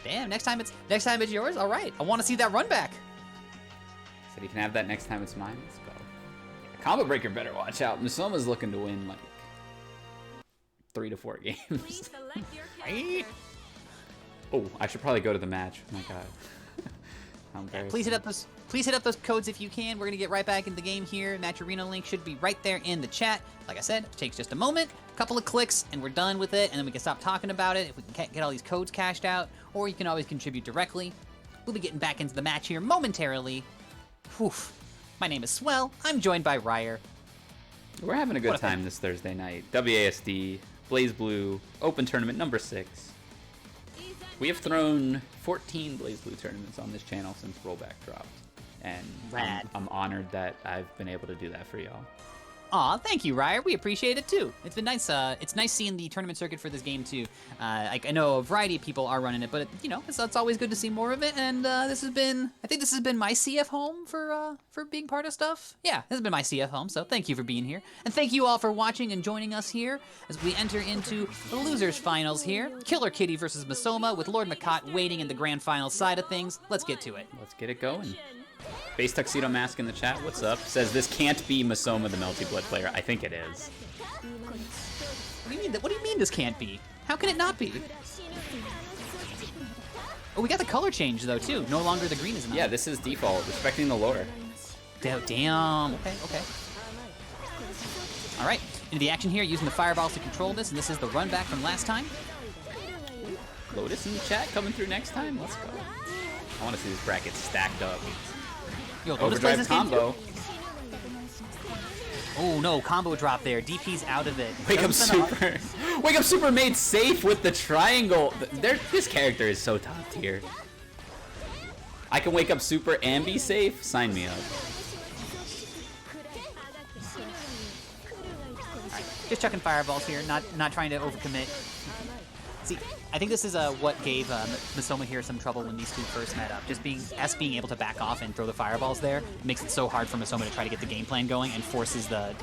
Damn, next time it's yours? All right, I want to see that run back. Said he can have that next time it's mine. Let's go. Yeah, Combo Breaker better watch out. Masoma's looking to win like 3 to 4 games. Please select your character. Oh, I should probably go to the match. Oh my god. I'm embarrassed. Please hit up those codes if you can. We're gonna get right back into the game here. Match Arena link should be right there in the chat. Like I said, it takes just a moment, a couple of clicks, and we're done with it, and then we can stop talking about it if we can get all these codes cashed out, or you can always contribute directly. We'll be getting back into the match here momentarily. Whew. My name is Swell. I'm joined by Ryer. We're having a good time this Thursday night. WASD, Blaze Blue, Open Tournament number 6. We have thrown 14 Blaze Blue tournaments on this channel since Rollback dropped. And I'm honored that I've been able to do that for y'all. Aw, thank you, Ryer. We appreciate it too. It's been nice. It's nice seeing the tournament circuit for this game too. I know a variety of people are running it, but it's always good to see more of it. And I think this has been my CF home for being part of stuff. Yeah, this has been my CF home. So thank you for being here, and thank you all for watching and joining us here as we enter into the losers finals here. Killer Kitty versus Masoma, with Lord Makot waiting in the grand final side of things. Let's get to it. Let's get it going. Base Tuxedo Mask in the chat, what's up? Says this can't be Masoma, the Melty Blood player. I think it is. What do you mean this can't be? How can it not be? Oh, we got the color change though too. No longer the green is enough. Yeah, this is default, respecting the lore. Damn. Okay. All right, into the action here, using the fireballs to control this, and this is the run back from last time. Lotus in the chat coming through next time. Let's go. I want to see this bracket stacked up. Yo, Lotus plays Overdrive this game combo. too? Oh no, combo drop there. DP's out of it. Wake Up Super. Wake Up Super made safe with the triangle. This character is so top tier. I can Wake Up Super and be safe? Sign me up. Alright, just chucking fireballs here, not trying to overcommit. See, I think this is what gave Masoma here some trouble when these two first met up. Just being able to back off and throw the fireballs there makes it so hard for Masoma to try to get the game plan going, and forces the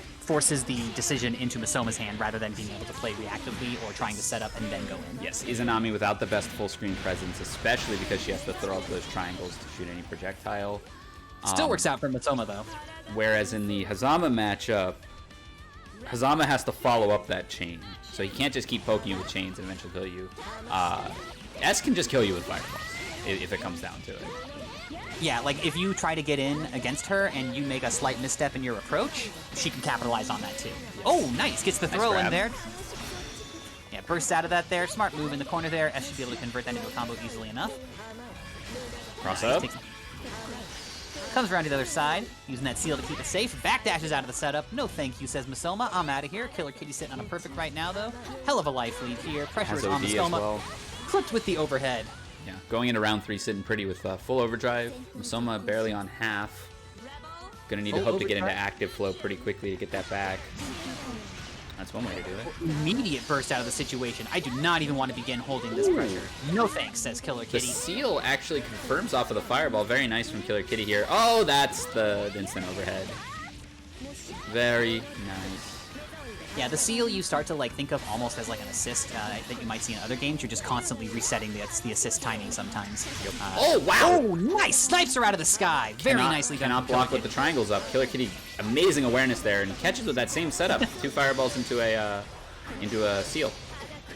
decision into Masoma's hand rather than being able to play reactively or trying to set up and then go in. Yes, Izanami without the best full screen presence, especially because she has to throw up those triangles to shoot any projectile. Still works out for Masoma though. Whereas in the Hazama matchup, Hazama has to follow up that chain. So he can't just keep poking you with chains and eventually kill you. S can just kill you with fireballs, if it comes down to it. Yeah, like if you try to get in against her and you make a slight misstep in your approach, she can capitalize on that too. Yes. Oh, nice! Gets the throw in there. Yeah, bursts out of that there. Smart move in the corner there. S should be able to convert that into a combo easily enough. Cross up. Comes around to the other side, using that seal to keep it safe. Backdashes out of the setup. No thank you, says Masoma. I'm out of here. Killer Kitty sitting on a perfect right now, though. Hell of a life lead here. Pressure is on Masoma. Well. Clipped with the overhead. Yeah, going into round 3, sitting pretty with full overdrive. Masoma barely on half. Gonna need to hope to get into active flow pretty quickly to get that back. That's one way to do it. Immediate burst out of the situation. I do not even want to begin holding this pressure. No thanks, says Killer Kitty. The seal actually confirms off of the fireball. Very nice from Killer Kitty here. Oh, that's the instant overhead. Very nice. Yeah, the seal you start to like think of almost as like an assist that you might see in other games. You're just constantly resetting the assist timing sometimes. Oh, wow! Oh, nice! Snipes are out of the sky. Very nicely done. Cannot block with the triangles up. Killer Kitty, amazing awareness there, and catches with that same setup. 2 fireballs into a seal.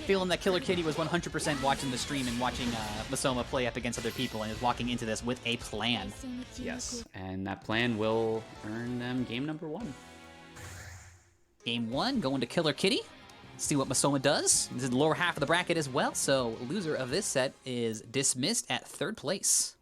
Feeling that Killer Kitty was 100% watching the stream and watching Masoma play up against other people and is walking into this with a plan. Yes, and that plan will earn them game number 1. Game 1 going to Killer Kitty. See what Masoma does. This is the lower half of the bracket as well, so loser of this set is dismissed at 3rd place.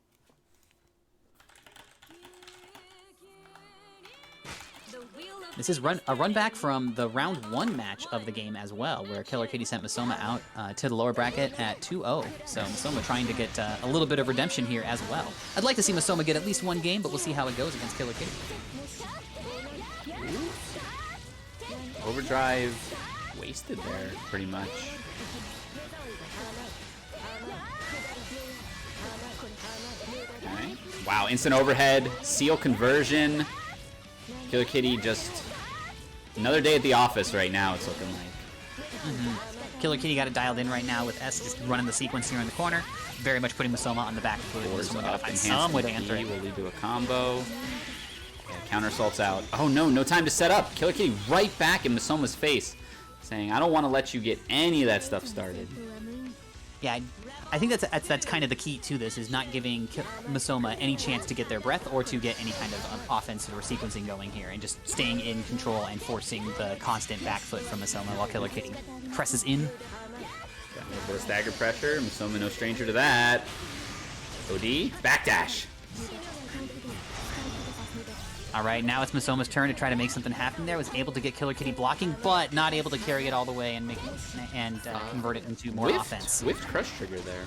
This is a run back from the round 1 match of the game as well, where Killer Kitty sent Masoma out to the lower bracket at 2-0. So Masoma trying to get a little bit of redemption here as well. I'd like to see Masoma get at least 1 game, but we'll see how it goes against Killer Kitty. Overdrive wasted there, pretty much. Okay. Wow, instant overhead, seal conversion. Killer Kitty just another day at the office right now, it's looking like. Killer Kitty got it dialed in right now with S just running the sequence here in the corner. Very much putting Masoma on the back foot. Masoma gotta find some way to answer it. Will lead to a combo. Counter assault's out. Oh no, no time to set up. Killer Kitty right back in Masoma's face, saying, I don't want to let you get any of that stuff started. Yeah, I think that's kind of the key to this, is not giving Masoma any chance to get their breath or to get any kind of offensive or sequencing going here, and just staying in control and forcing the constant back foot from Masoma while Killer Kitty presses in. Got a little bit of stagger pressure. Masoma no stranger to that. OD, backdash. All right, now it's Masoma's turn to try to make something happen there. Was able to get Killer Kitty blocking, but not able to carry it all the way and convert it into more offense. Swift crush trigger there.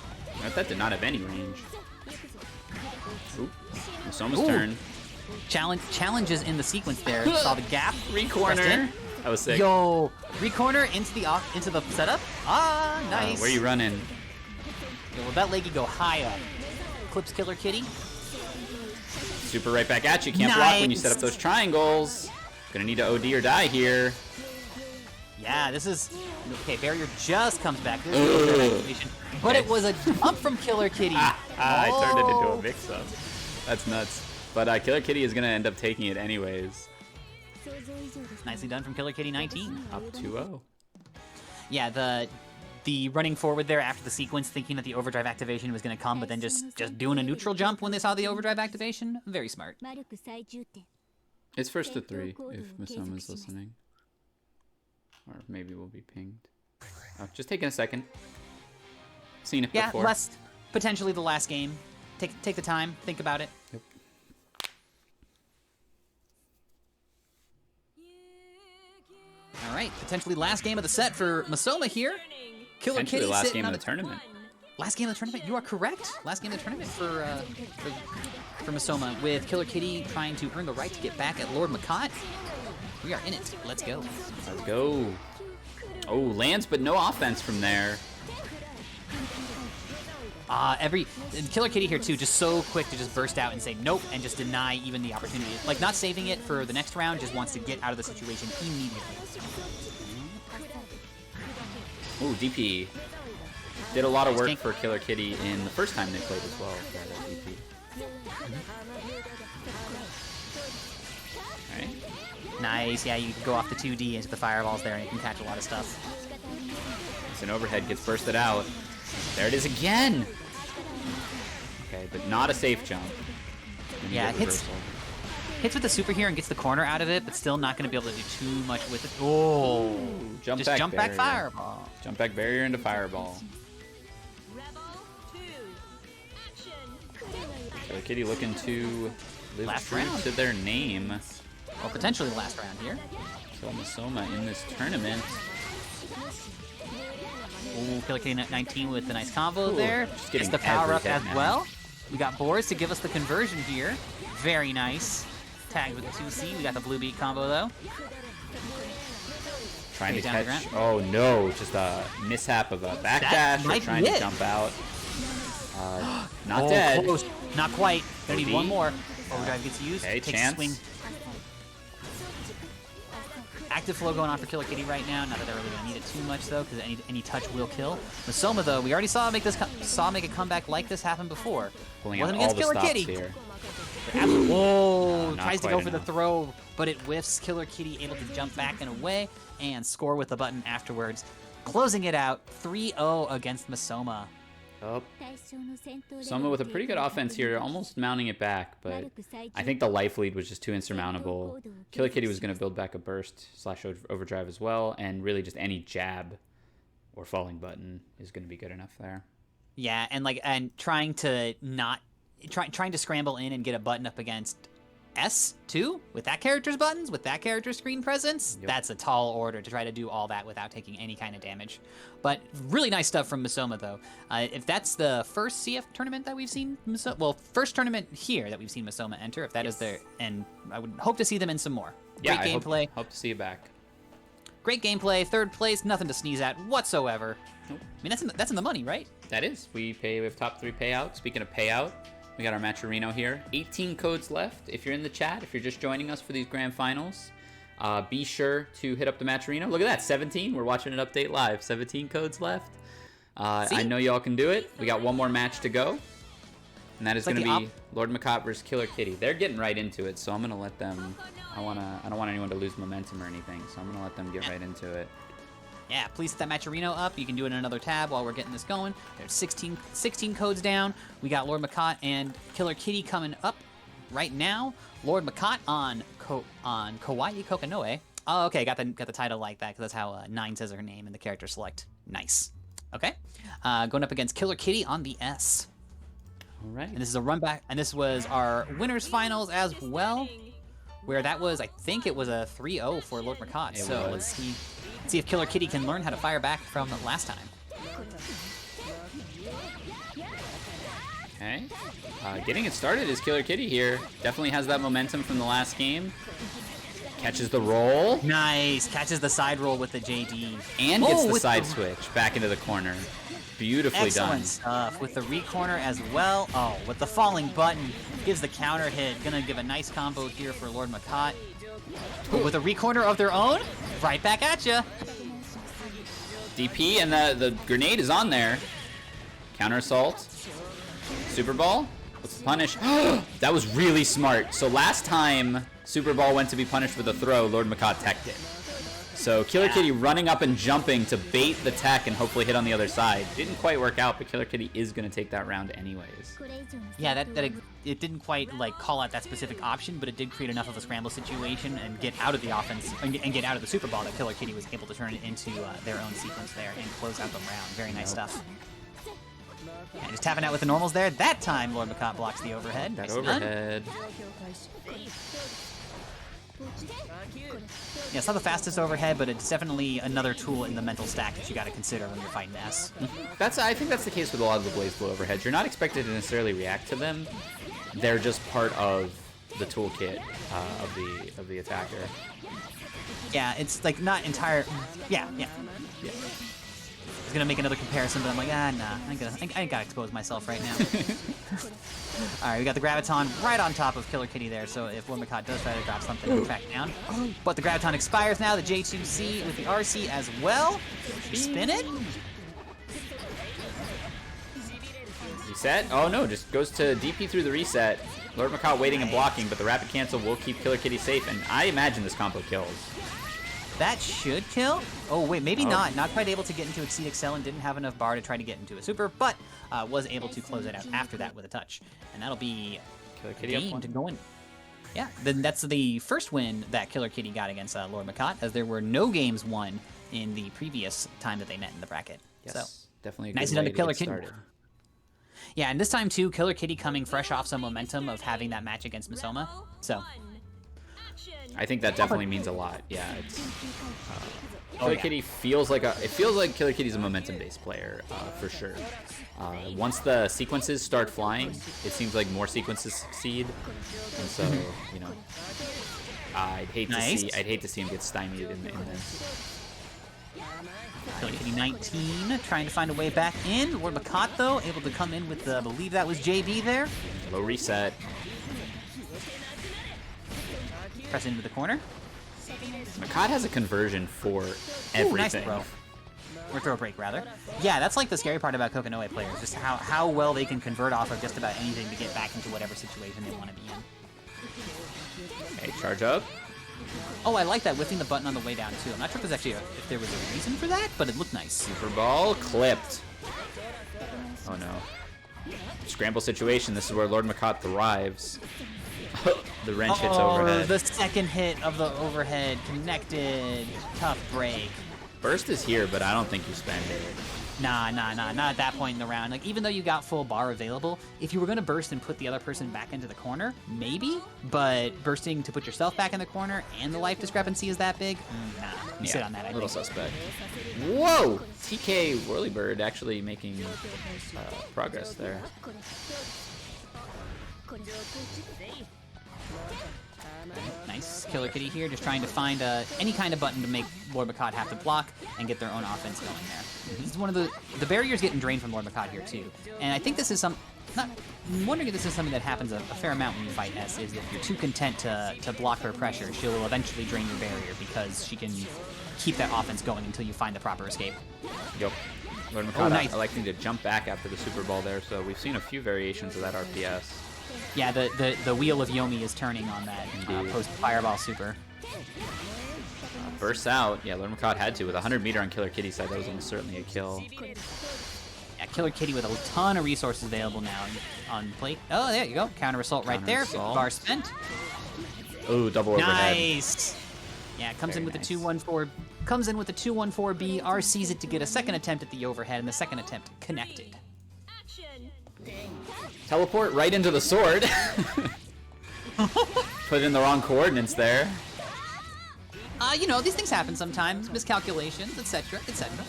That did not have any range. Oop. Masoma's turn. Challenges in the sequence there. Saw the gap. Recorner. I was sick. Yo, recorner into the setup. Ah, nice. Where you running? Yo, will that leggy go high up? Clips Killer Kitty. Super right back at you. Can't block when you set up those triangles. Gonna need to OD or die here. Yeah, this is... Okay, barrier just comes back. But it was a jump from Killer Kitty. I turned it into a mix-up. That's nuts. But Killer Kitty is gonna end up taking it anyways. Nicely done from Killer Kitty 19. Up 2-0. Yeah, the running forward there after the sequence, thinking that the overdrive activation was going to come, but then just doing a neutral jump when they saw the overdrive activation. Very smart. It's first to 3 if Masoma's listening. Or maybe we'll be pinged. Oh, just taking a second. Seen it before. Yeah, potentially the last game. Take the time, think about it. Yep. All right, potentially last game of the set for Masoma here. Killer Kitty last game of the tournament. Last game of the tournament, you are correct. Last game of the tournament for Masoma, with Killer Kitty trying to earn the right to get back at Lord Makot. We are in it. Let's go. Let's go. Oh, lands, but no offense from there. Killer Kitty here too, just so quick to just burst out and say nope and just deny even the opportunity. Like, not saving it for the next round, just wants to get out of the situation immediately. Ooh, DP. Did a lot of work for Killer Kitty in the first time they played as well. DP. Alright. Nice, yeah, you can go off the 2D into the fireballs there and you can catch a lot of stuff. It's an overhead, gets bursted out. There it is again! Okay, but not a safe jump. Yeah, hits with the super here and gets the corner out of it, but still not going to be able to do too much with it. Oh! Jump back fireball. Jump back barrier into fireball. Killer Kitty looking to live true to their name. Well, potentially the last round here. So Masoma in this tournament. Ooh, Killer Kitty 19 with the nice combo there. Gets the power up as well. We got Boris to give us the conversion here. Very nice. Tagged with the 2C. We got the blue beat combo though. Trying to catch. Oh no, just a mishap of a backdash or trying to jump out. Not dead. Close. Not quite. Gonna need one more. Overdrive gets used. Okay, chance. Swing. Active flow going on for Killer Kitty right now. Not that they're really going to need it too much, though, because any touch will kill. Masoma, though, we already saw make a comeback like this happen before. Pulling Wasn't out against all the Killer stops Kitty. here. Whoa! Not Tries to quite go for the enough. throw, but it whiffs. Killer Kitty able to jump back and away and score with the button afterwards. Closing it out, 3-0 against Masoma. Oh. Soma with a pretty good offense here, almost mounting it back, but I think the life lead was just too insurmountable. Killer Kitty was going to build back a burst / overdrive as well, and really just any jab or falling button is going to be good enough there. Yeah, and trying to scramble in and get a button up against S2 with that character's buttons, with that character's screen presence, that's a tall order to try to do all that without taking any kind of damage. But really nice stuff from Masoma, though. If that's the first CF tournament that we've seen first tournament here that we've seen Masoma enter, if that is their, and I would hope to see them in some more. Great gameplay. Hope to see you back. Great gameplay, third place, nothing to sneeze at whatsoever. Nope. I mean, that's in the money, right? That is. We have top 3 payout. Speaking of payout, we got our Matcherino here. 18 codes left. If you're in the chat, if you're just joining us for these grand finals, be sure to hit up the Matcherino. Look at that, 17. We're watching it update live. 17 codes left. I know y'all can do it. We got one more match to go, and that is going to be Lord Macabre versus Killer Kitty. They're getting right into it, so I'm going to let them. I don't want anyone to lose momentum or anything, so I'm going to let them get right into it. Yeah, please hit that Matcherino up. You can do it in another tab while we're getting this going. There's 16 codes down. We got Lord Macabre and Killer Kitty coming up right now. Lord Macabre on Kawaii Kokonoe. Oh, okay, got the title like that because that's how Nine says her name in the character select. Nice. Okay, going up against Killer Kitty on the S. All right. And this is a run back, and this was our winners finals as well, where that was, I think it was a 3-0 for Lord Macabre. So let's see if Killer Kitty can learn how to fire back from last time. Okay. Getting it started is Killer Kitty here. Definitely has that momentum from the last game. Catches the roll. Nice. Catches the side roll with the JD. And gets the side switch back into the corner. Beautifully done. Excellent stuff. With the re-corner as well. Oh, with the falling button. Gives the counter hit. Gonna give a nice combo here for Lord Macabre. With a re-corner of their own. Right back at ya. DP, and the grenade is on there. Counter assault. Super Ball. What's the punish? That was really smart. So last time Super Ball went to be punished with a throw, Lord Macabre teched it. So Killer Kitty running up and jumping to bait the tech and hopefully hit on the other side. Didn't quite work out, but Killer Kitty is going to take that round anyways. Yeah, it didn't quite like call out that specific option, but it did create enough of a scramble situation and get out of the offense and get out of the Super Ball that Killer Kitty was able to turn it into their own sequence there and close out the round. Very nice stuff. Yeah, just tapping out with the normals there. That time, Lord Macabre blocks the overhead. That Nice overhead. Yeah, it's not the fastest overhead, but it's definitely another tool in the mental stack that you got to consider when you're fighting S. I think that's the case with a lot of the BlazBlue overheads. You're not expected to necessarily react to them. They're just part of the toolkit of the attacker. Yeah, it's like not entire. Yeah. I was gonna make another comparison, but I'm like, nah, I ain't gotta expose myself right now. All right, we got the Graviton right on top of Killer Kitty there, so if Lord Macabre does try to drop something, he'll track down. But the Graviton expires now, the J2C with the RC as well. Spin it. Reset? Oh no, just goes to DP through the reset. Lord Macabre waiting and blocking, but the rapid cancel will keep Killer Kitty safe, and I imagine this combo kills. That should kill. Oh, wait, maybe not. Not quite able to get into Exceed Excel and didn't have enough bar to try to get into a super, but was able to close it out after that with a touch. And that'll be Killer Kitty game up one. to go in. Yeah, then that's the first win that Killer Kitty got against Lord Macabre, as there were no games won in the previous time that they met in the bracket. Yes, So definitely a nice good done way to Killer get Kitty. started. Yeah, and this time too, Killer Kitty coming fresh off some momentum of having that match against Masoma. So I think that definitely means a lot. Yeah, it's Killer Kitty feels like Killer Kitty's a momentum-based player for sure. Once the sequences start flying, it seems like more sequences succeed, and so I'd hate to see him get stymied in this. Killer Kitty 19 trying to find a way back in. Lord Macabre though able to come in with I believe that was JB there. Low reset. Press into the corner. Makkat has a conversion for everything. Ooh, nice throw. Or throw break, rather. Yeah, that's like the scary part about Kokonoe players, just how well they can convert off of just about anything to get back into whatever situation they want to be in. Okay, charge up. Oh, I like that, lifting the button on the way down, too. I'm not sure if, if there was a reason for that, but it looked nice. Super ball clipped. Oh, no. Scramble situation. This is where Lord Makkat thrives. The wrench hits overhead. The second hit of the overhead connected. Tough break. Burst is here, but I don't think you spend it. Nah, not at that point in the round. Like, even though you got full bar available, if you were going to burst and put the other person back into the corner, maybe, but bursting to put yourself back in the corner and the life discrepancy is that big? Nah, you sit on that, I little think. suspect. Whoa! TK Whirlybird actually making progress there. Nice. Killer Kitty here, just trying to find any kind of button to make Lord Makkat have to block and get their own offense going there. This is one of the barriers getting drained from Lord Makkat here too. And I think this is I'm wondering if this is something that happens a fair amount when you fight S, is if you're too content to block her pressure, she will eventually drain your barrier because she can keep that offense going until you find the proper escape. Yep. Lord Makkat nice. electing to jump back after the Super Ball there, so we've seen a few variations of that RPS. Yeah, the wheel of Yomi is turning on that post-Fireball Super. Bursts out. Yeah, Lord Makkat had to. With 100 meter on Killer Kitty's side, that was almost certainly a kill. Yeah, Killer Kitty with a ton of resources available now on plate. Oh, there you go. Counter assault right there. assault. Bar spent. Oh, double overhead. Nice. Yeah, comes in with nice. the 2-1-4. Comes in with the 2-1-4B. R sees it to get a second attempt at the overhead, and the second attempt connected. Teleport right into the sword. Put in the wrong coordinates there. You know, these things happen sometimes. Miscalculations, etc., etc.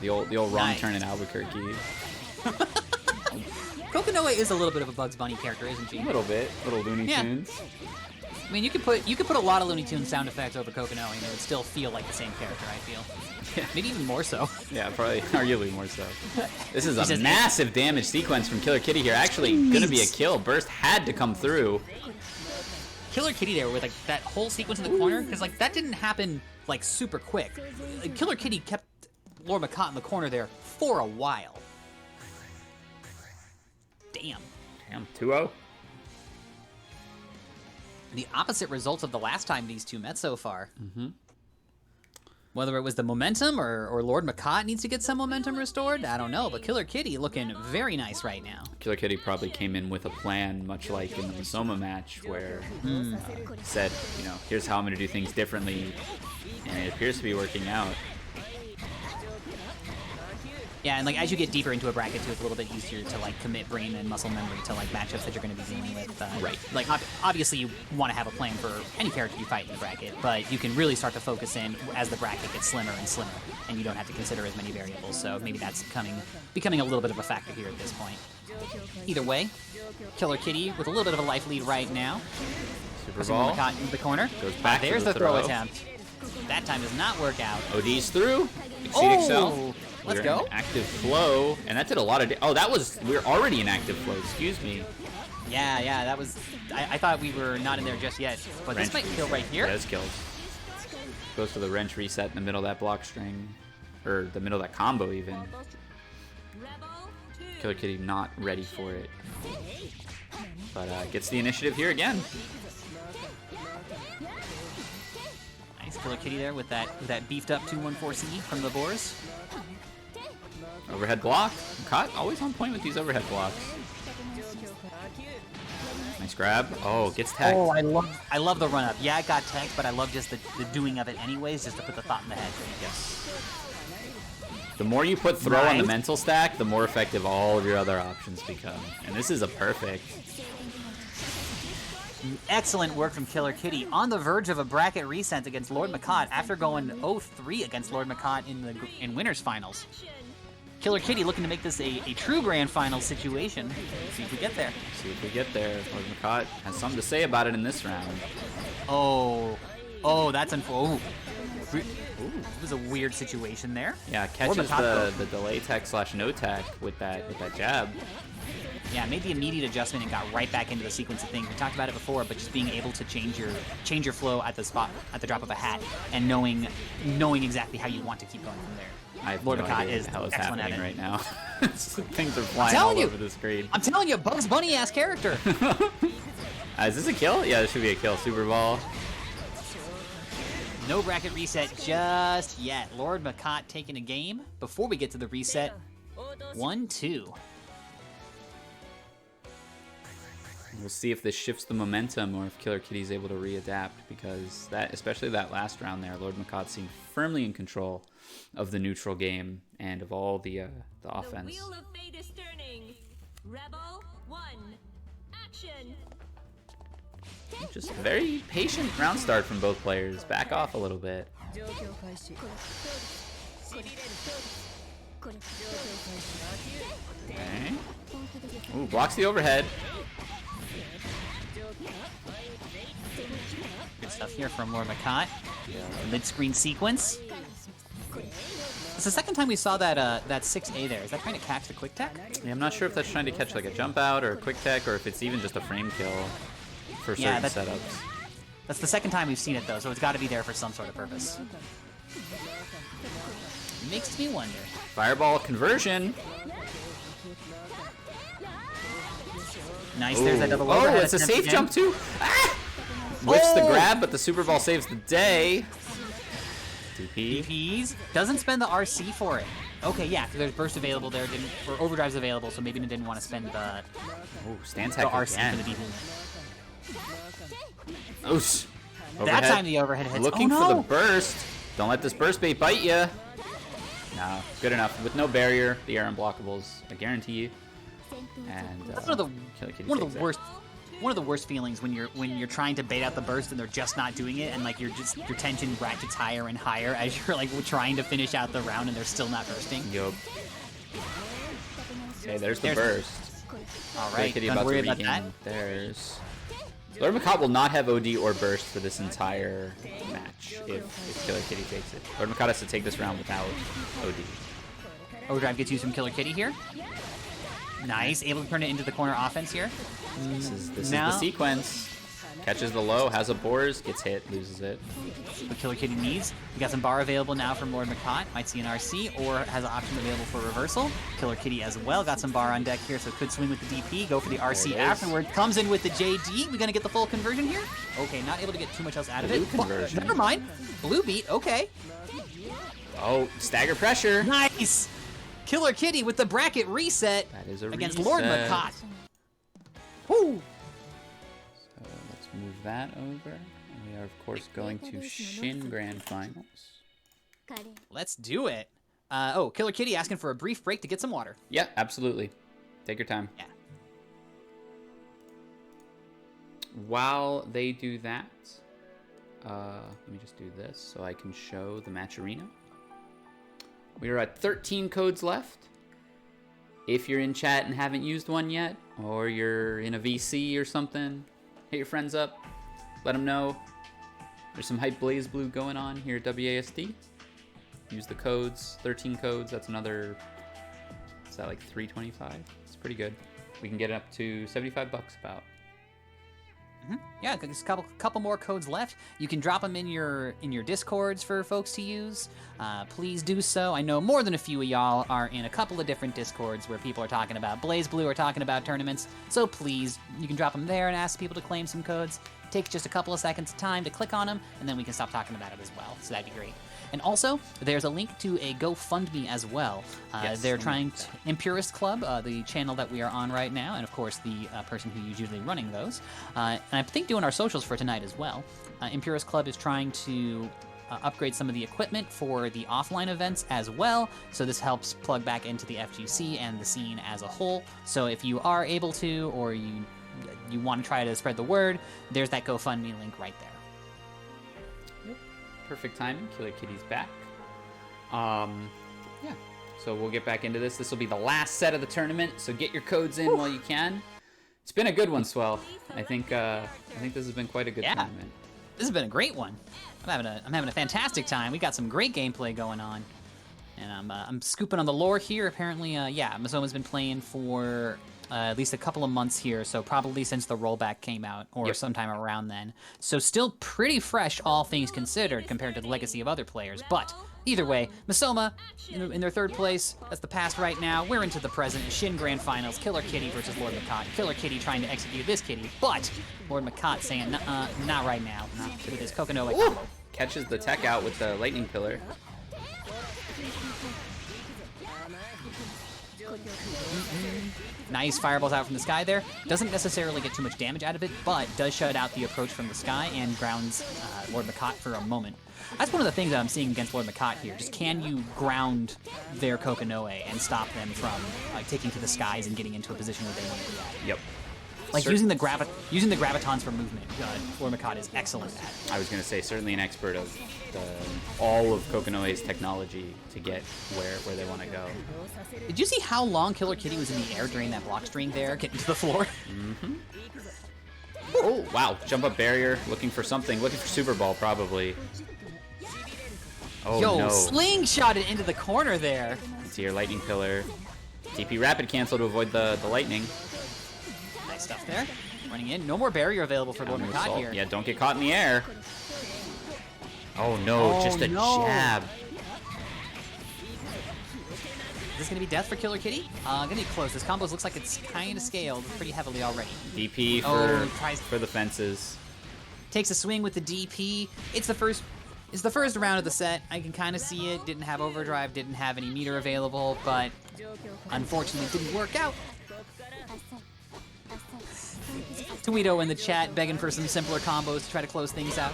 The old wrong Nice. turn in Albuquerque. Kokonoe is a little bit of a Bugs Bunny character, isn't she? A little bit. Little Looney Yeah. Tunes. I mean, you could put a lot of Looney Tunes sound effects over Kokonoe, and it would still feel like the same character. I feel. Yeah. Maybe even more so. Yeah, probably arguably more so. This is a says- massive damage sequence from Killer Kitty here. Actually, gonna be a kill. Burst had to come through. Killer Kitty there with like that whole sequence in the corner, because like that didn't happen like super quick. Like, Killer Kitty kept Lord Makkat in the corner there for a while. Damn. Damn, 2-0. The opposite result of the last time these two met so far. Mm-hmm. Whether it was the momentum or Lord Makkat needs to get some momentum restored, I don't know. But Killer Kitty looking very nice right now. Killer Kitty probably came in with a plan, much like in the Masoma match, where said, you know, here's how I'm going to do things differently, and it appears to be working out. Yeah, and like as you get deeper into a bracket too, it's a little bit easier to like commit brain and muscle memory to like matchups that you're going to be dealing with. Right. Like obviously you want to have a plan for any character you fight in the bracket, but you can really start to focus in as the bracket gets slimmer and slimmer, and you don't have to consider as many variables. So maybe that's becoming a little bit of a factor here at this point. Either way, Killer Kitty with a little bit of a life lead right now. Super ball. Makkat into the corner. Goes back to There's the the throw throw. attempt. That time does not work out. OD's through. Exceed Excel. Oh, let's We're go. in active flow, and that did a lot of. We're already in active flow. Excuse me. Yeah, that was. I thought we were not in there just yet, but this might kill right here. Yeah, this kills. Goes to the wrench reset in the middle of that block string, or the middle of that combo even. Killer Kitty not ready for it, but gets the initiative here again. Nice Killer Kitty there with that beefed up 2-1-4C from the Boars. Overhead block. Caught always on point with these overhead blocks. Nice grab. Oh, gets tagged. Oh, I love the run up. Yeah, it got tagged, but I love just the doing of it anyways, just to put the thought in the head. Yes. The more you put throw on the mental stack, the more effective all of your other options become. And this is a perfect. Excellent work from Killer Kitty on the verge of a bracket reset against Lord Makkat after going 0-3 against Lord Makkat in winners finals. Killer Kitty looking to make this a true grand final situation. See if we get there. See if we get there. Lord Makkat has something to say about it in this round. Oh, that's Ooh, it was a weird situation there. Yeah, catches the delay tech / no tech with that jab. Yeah, made the immediate adjustment and got right back into the sequence of things. We talked about it before, but just being able to change your flow at the spot, at the drop of a hat, and knowing exactly how you want to keep going from there. I have Lord no Makat idea is what the hell is excellent at happening it. right now. Things are flying telling all you. over the screen. I'm telling you, Bugs Bunny ass character. Is this a kill? Yeah, this should be a kill. Super Ball. No bracket reset just yet. Lord Makat taking a game. Before we get to the reset, 1-2. We'll see if this shifts the momentum or if Killer Kitty's able to readapt, because that, especially that last round there, Lord Makat seemed firmly in control of the neutral game and of all the offense. The wheel of fate is turning. Rebel 1. Action. Just very patient round start from both players. Back off a little bit. Okay. Ooh, blocks the overhead. Good stuff here from Lord Makat. Mid-screen sequence. It's the second time we saw that 6A there. Is that trying to catch the quick tech? Yeah, I'm not sure if that's trying to catch like a jump out or a quick tech, or if it's even just a frame kill for certain setups. That's the second time we've seen it though, so it's got to be there for some sort of purpose. Makes me wonder. Fireball conversion. Nice, Ooh. there's that double Oh, overhead it's a attempt safe again. jump too. Ah! Whiffs the Oh! grab, but the Super Ball saves the day. DP. DPs. Doesn't spend the RC for it. Okay, yeah, there's burst available there, or overdrive's available, so maybe they didn't want to spend the Ooh, stand the tech RC again. for the DP. Oosh. That Overhead. time the overhead hits. Looking oh, for no! the burst. Don't let this burst bait bite you. No, good enough. With no barrier, the air unblockables, I guarantee you. And That's one of Killer Kitty the takes it. worst feelings when you're trying to bait out the burst and they're just not doing it, and like your tension ratchets higher and higher as you're like trying to finish out the round and they're still not bursting. Yup. Okay, there's the burst. All Killer right, Kitty don't about worry to about that. regain theirs. Lord Makat will not have OD or burst for this entire match if Killer Kitty takes it. Lord Makat has to take this round without OD. Overdrive gets used from Killer Kitty here. Nice, able to turn it into the corner offense here. This is the sequence. Catches the low, has a Boars, gets hit, loses it. What Killer Kitty needs. We got some bar available now from Lord Makat. Might see an RC or has an option available for reversal. Killer Kitty as well got some bar on deck here, so could swing with the DP, go for the RC afterward. Comes in with the JD. We gonna get the full conversion here? Okay, not able to get too much else out of it. Blue conversion. Never mind. Blue beat, okay. Oh, stagger pressure. Nice! Killer Kitty with the bracket reset That is a against reset. Lord Makat. Woo! So let's move that over. And we are, of course, going to Shin Grand Finals. Let's do it. Oh, Killer Kitty asking for a brief break to get some water. Yeah, absolutely. Take your time. Yeah. While they do that, let me just do this so I can show the match arena. We are at 13 codes left. If you're in chat and haven't used one yet, or you're in a VC or something, hit your friends up, let them know. There's some hype Blaze Blue going on here at WASD. Use the codes, 13 codes, that's another, is that like 325? It's pretty good. We can get it up to 75 bucks about. Yeah, there's a couple more codes left. You can drop them in your Discords for folks to use. Please do so. I know more than a few of y'all are in a couple of different Discords where people are talking about Blaze Blue or talking about tournaments. So please, you can drop them there and ask people to claim some codes. It takes just a couple of seconds of time to click on them, and then we can stop talking about it as well. So that'd be great. And also, there's a link to a GoFundMe as well. Yes, They're trying to, Impurist Club, the channel that we are on right now, and of course the person who's usually running those, and I think doing our socials for tonight as well. Impurist Club is trying to upgrade some of the equipment for the offline events as well, so this helps plug back into the FGC and the scene as a whole. So if you are able to, or you want to try to spread the word, there's that GoFundMe link right there. Perfect timing. Killer Kitty's back. Yeah. So we'll get back into this. This will be the last set of the tournament, so get your codes in while you can. It's been a good one, Swell. I think this has been quite a good tournament. This has been a great one. I'm having a fantastic time. We got some great gameplay going on, and I'm scooping on the lore here. Apparently, Masoma's been playing for at least a couple of months here, so probably since the rollback came out, or sometime around then. So still pretty fresh, all things considered, compared to the legacy of other players. But either way, Masoma in their third place. That's the past right now. We're into the present. Shin Grand Finals. Killer Kitty versus Lord Makat. Killer Kitty trying to execute this Kitty, but Lord Makat saying, not right now. Not with his Kokonoe combo. Catches the tech out with the lightning pillar. Nice fireballs out from the sky there. Doesn't necessarily get too much damage out of it, but does shut out the approach from the sky and grounds Lord Makat for a moment. That's one of the things that I'm seeing against Lord Makat here. Just can you ground their Kokonoe and stop them from taking to the skies and getting into a position where they want to be at? Yep. Like using the gravitons for movement, Lord Makat is excellent at. I was going to say, certainly an expert of all of Kokonoe's technology to get where they want to go. Did you see how long Killer Kitty was in the air during that block string there, getting to the floor? Mm-hmm. Oh, wow. Jump up barrier, looking for something. Looking for Super Ball, probably. Oh, Yo, no. slingshot it into the corner there. See your lightning pillar. TP rapid cancel to avoid the lightning. Nice stuff there. Running in. No more barrier available for Lord Makat here. Yeah, don't get caught in the air. Oh no, just a jab. Is this going to be death for Killer Kitty? Going to be close. This combos looks like it's kind of scaled pretty heavily already. DP for the fences. Takes a swing with the DP. It's the first round of the set. I can kind of see it. Didn't have overdrive, didn't have any meter available, but unfortunately didn't work out. Tweedo in the chat begging for some simpler combos to try to close things out.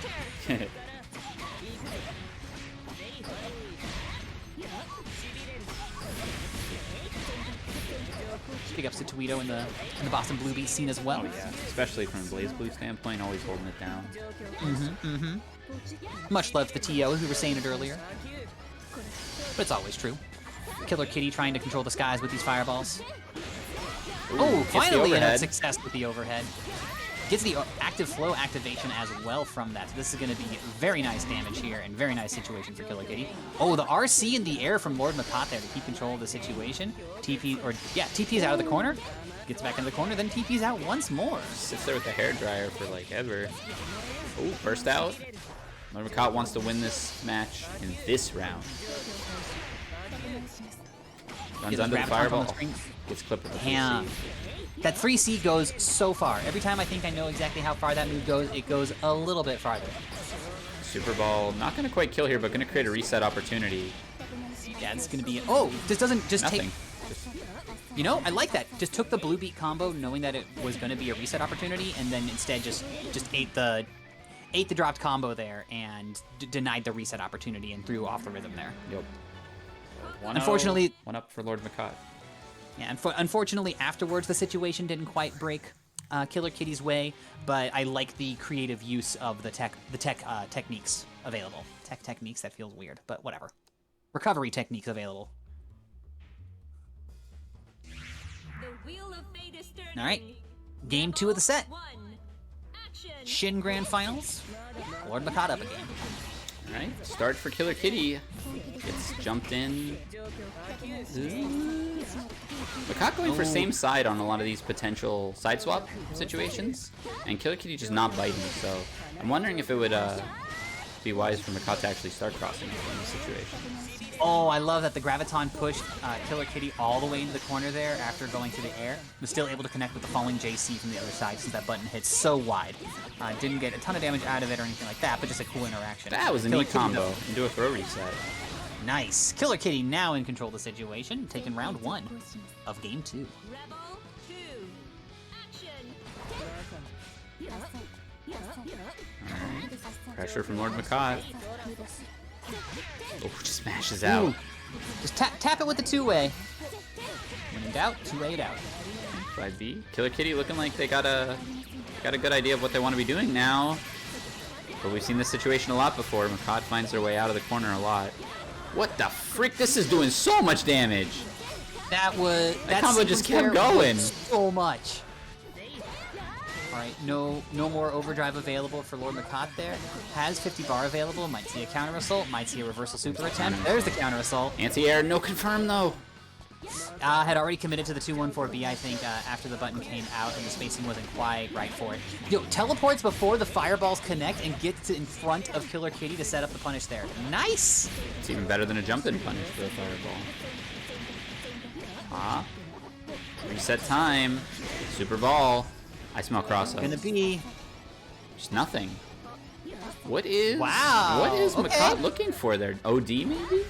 Big ups to Tweedo in the Boston Blue Beat scene as well. Oh yeah, especially from a Blaze Blue standpoint, always holding it down. Much love to the TO, who were saying it earlier. But it's always true. Killer Kitty trying to control the skies with these fireballs. Ooh, finally a success with the overhead. Gets the active flow activation as well from that. So this is going to be very nice damage here and very nice situation for Killer Kitty. Oh, the RC in the air from Lord Makat there to keep control of the situation. TP's out of the corner. Gets back in the corner, then TP's out once more. Sits there with the hairdryer for like ever. Oh, burst out. Lord Makat wants to win this match in this round. Runs under the fireball. Gets clipped with the 3C. That 3C goes so far. Every time I think I know exactly how far that move goes, it goes a little bit farther. Super Ball, not going to quite kill here, but going to create a reset opportunity. Yeah, it's going to be... Oh, this doesn't just Nothing. You know, I like that. Just took the blue beat combo knowing that it was going to be a reset opportunity, and then instead just ate the dropped combo there and denied the reset opportunity and threw off the rhythm there. Yep. Unfortunately... One up for Lord Makat. Yeah, unfortunately, afterwards, the situation didn't quite break Killer Kitty's way, but I like the creative use of the techniques available. Techniques, that feels weird, but whatever. Recovery techniques available. All right, game 2 of the set. Shin Grand Finals. Lord Makat up again. All right, start for Killer Kitty. Gets jumped in. Makat going for same side on a lot of these potential side swap situations, and Killer Kitty just not biting, so I'm wondering if it would be wise for Makat to actually start crossing in this situation. Oh, I love that the Graviton pushed Killer Kitty all the way into the corner there after going through the air. Was still able to connect with the falling JC from the other side since that button hits so wide. Didn't get a ton of damage out of it or anything like that, but just a cool interaction. That was a neat combo. Into a throw reset. Nice. Killer Kitty now in control of the situation, taking round 1 of game 2. Alright. Pressure from Lord Makat. Oh, just smashes out. Ooh. Just tap it with the 2-way. When in doubt, 2-way it out. 5B. Killer Kitty looking like they got a good idea of what they want to be doing now. But we've seen this situation a lot before. Makat finds their way out of the corner a lot. What the frick? This is doing so much damage. That combo just kept going. So much. All right, no more overdrive available for Lord Makat there. Has 50 bar available. Might see a counter assault. Might see a reversal super attempt. There's the counter assault. Anti-air, no confirm though. Had already committed to the 2-1-4B, I think, after the button came out and the spacing wasn't quite right for it. Yo, teleports before the fireballs connect and gets in front of Killer Kitty to set up the punish there. Nice! It's even better than a jump-in punish for a fireball. Reset time. Super ball. I smell cross-up. Gonna be... Just nothing. What is... Wow! What is Okay. Makat looking for there? OD, maybe?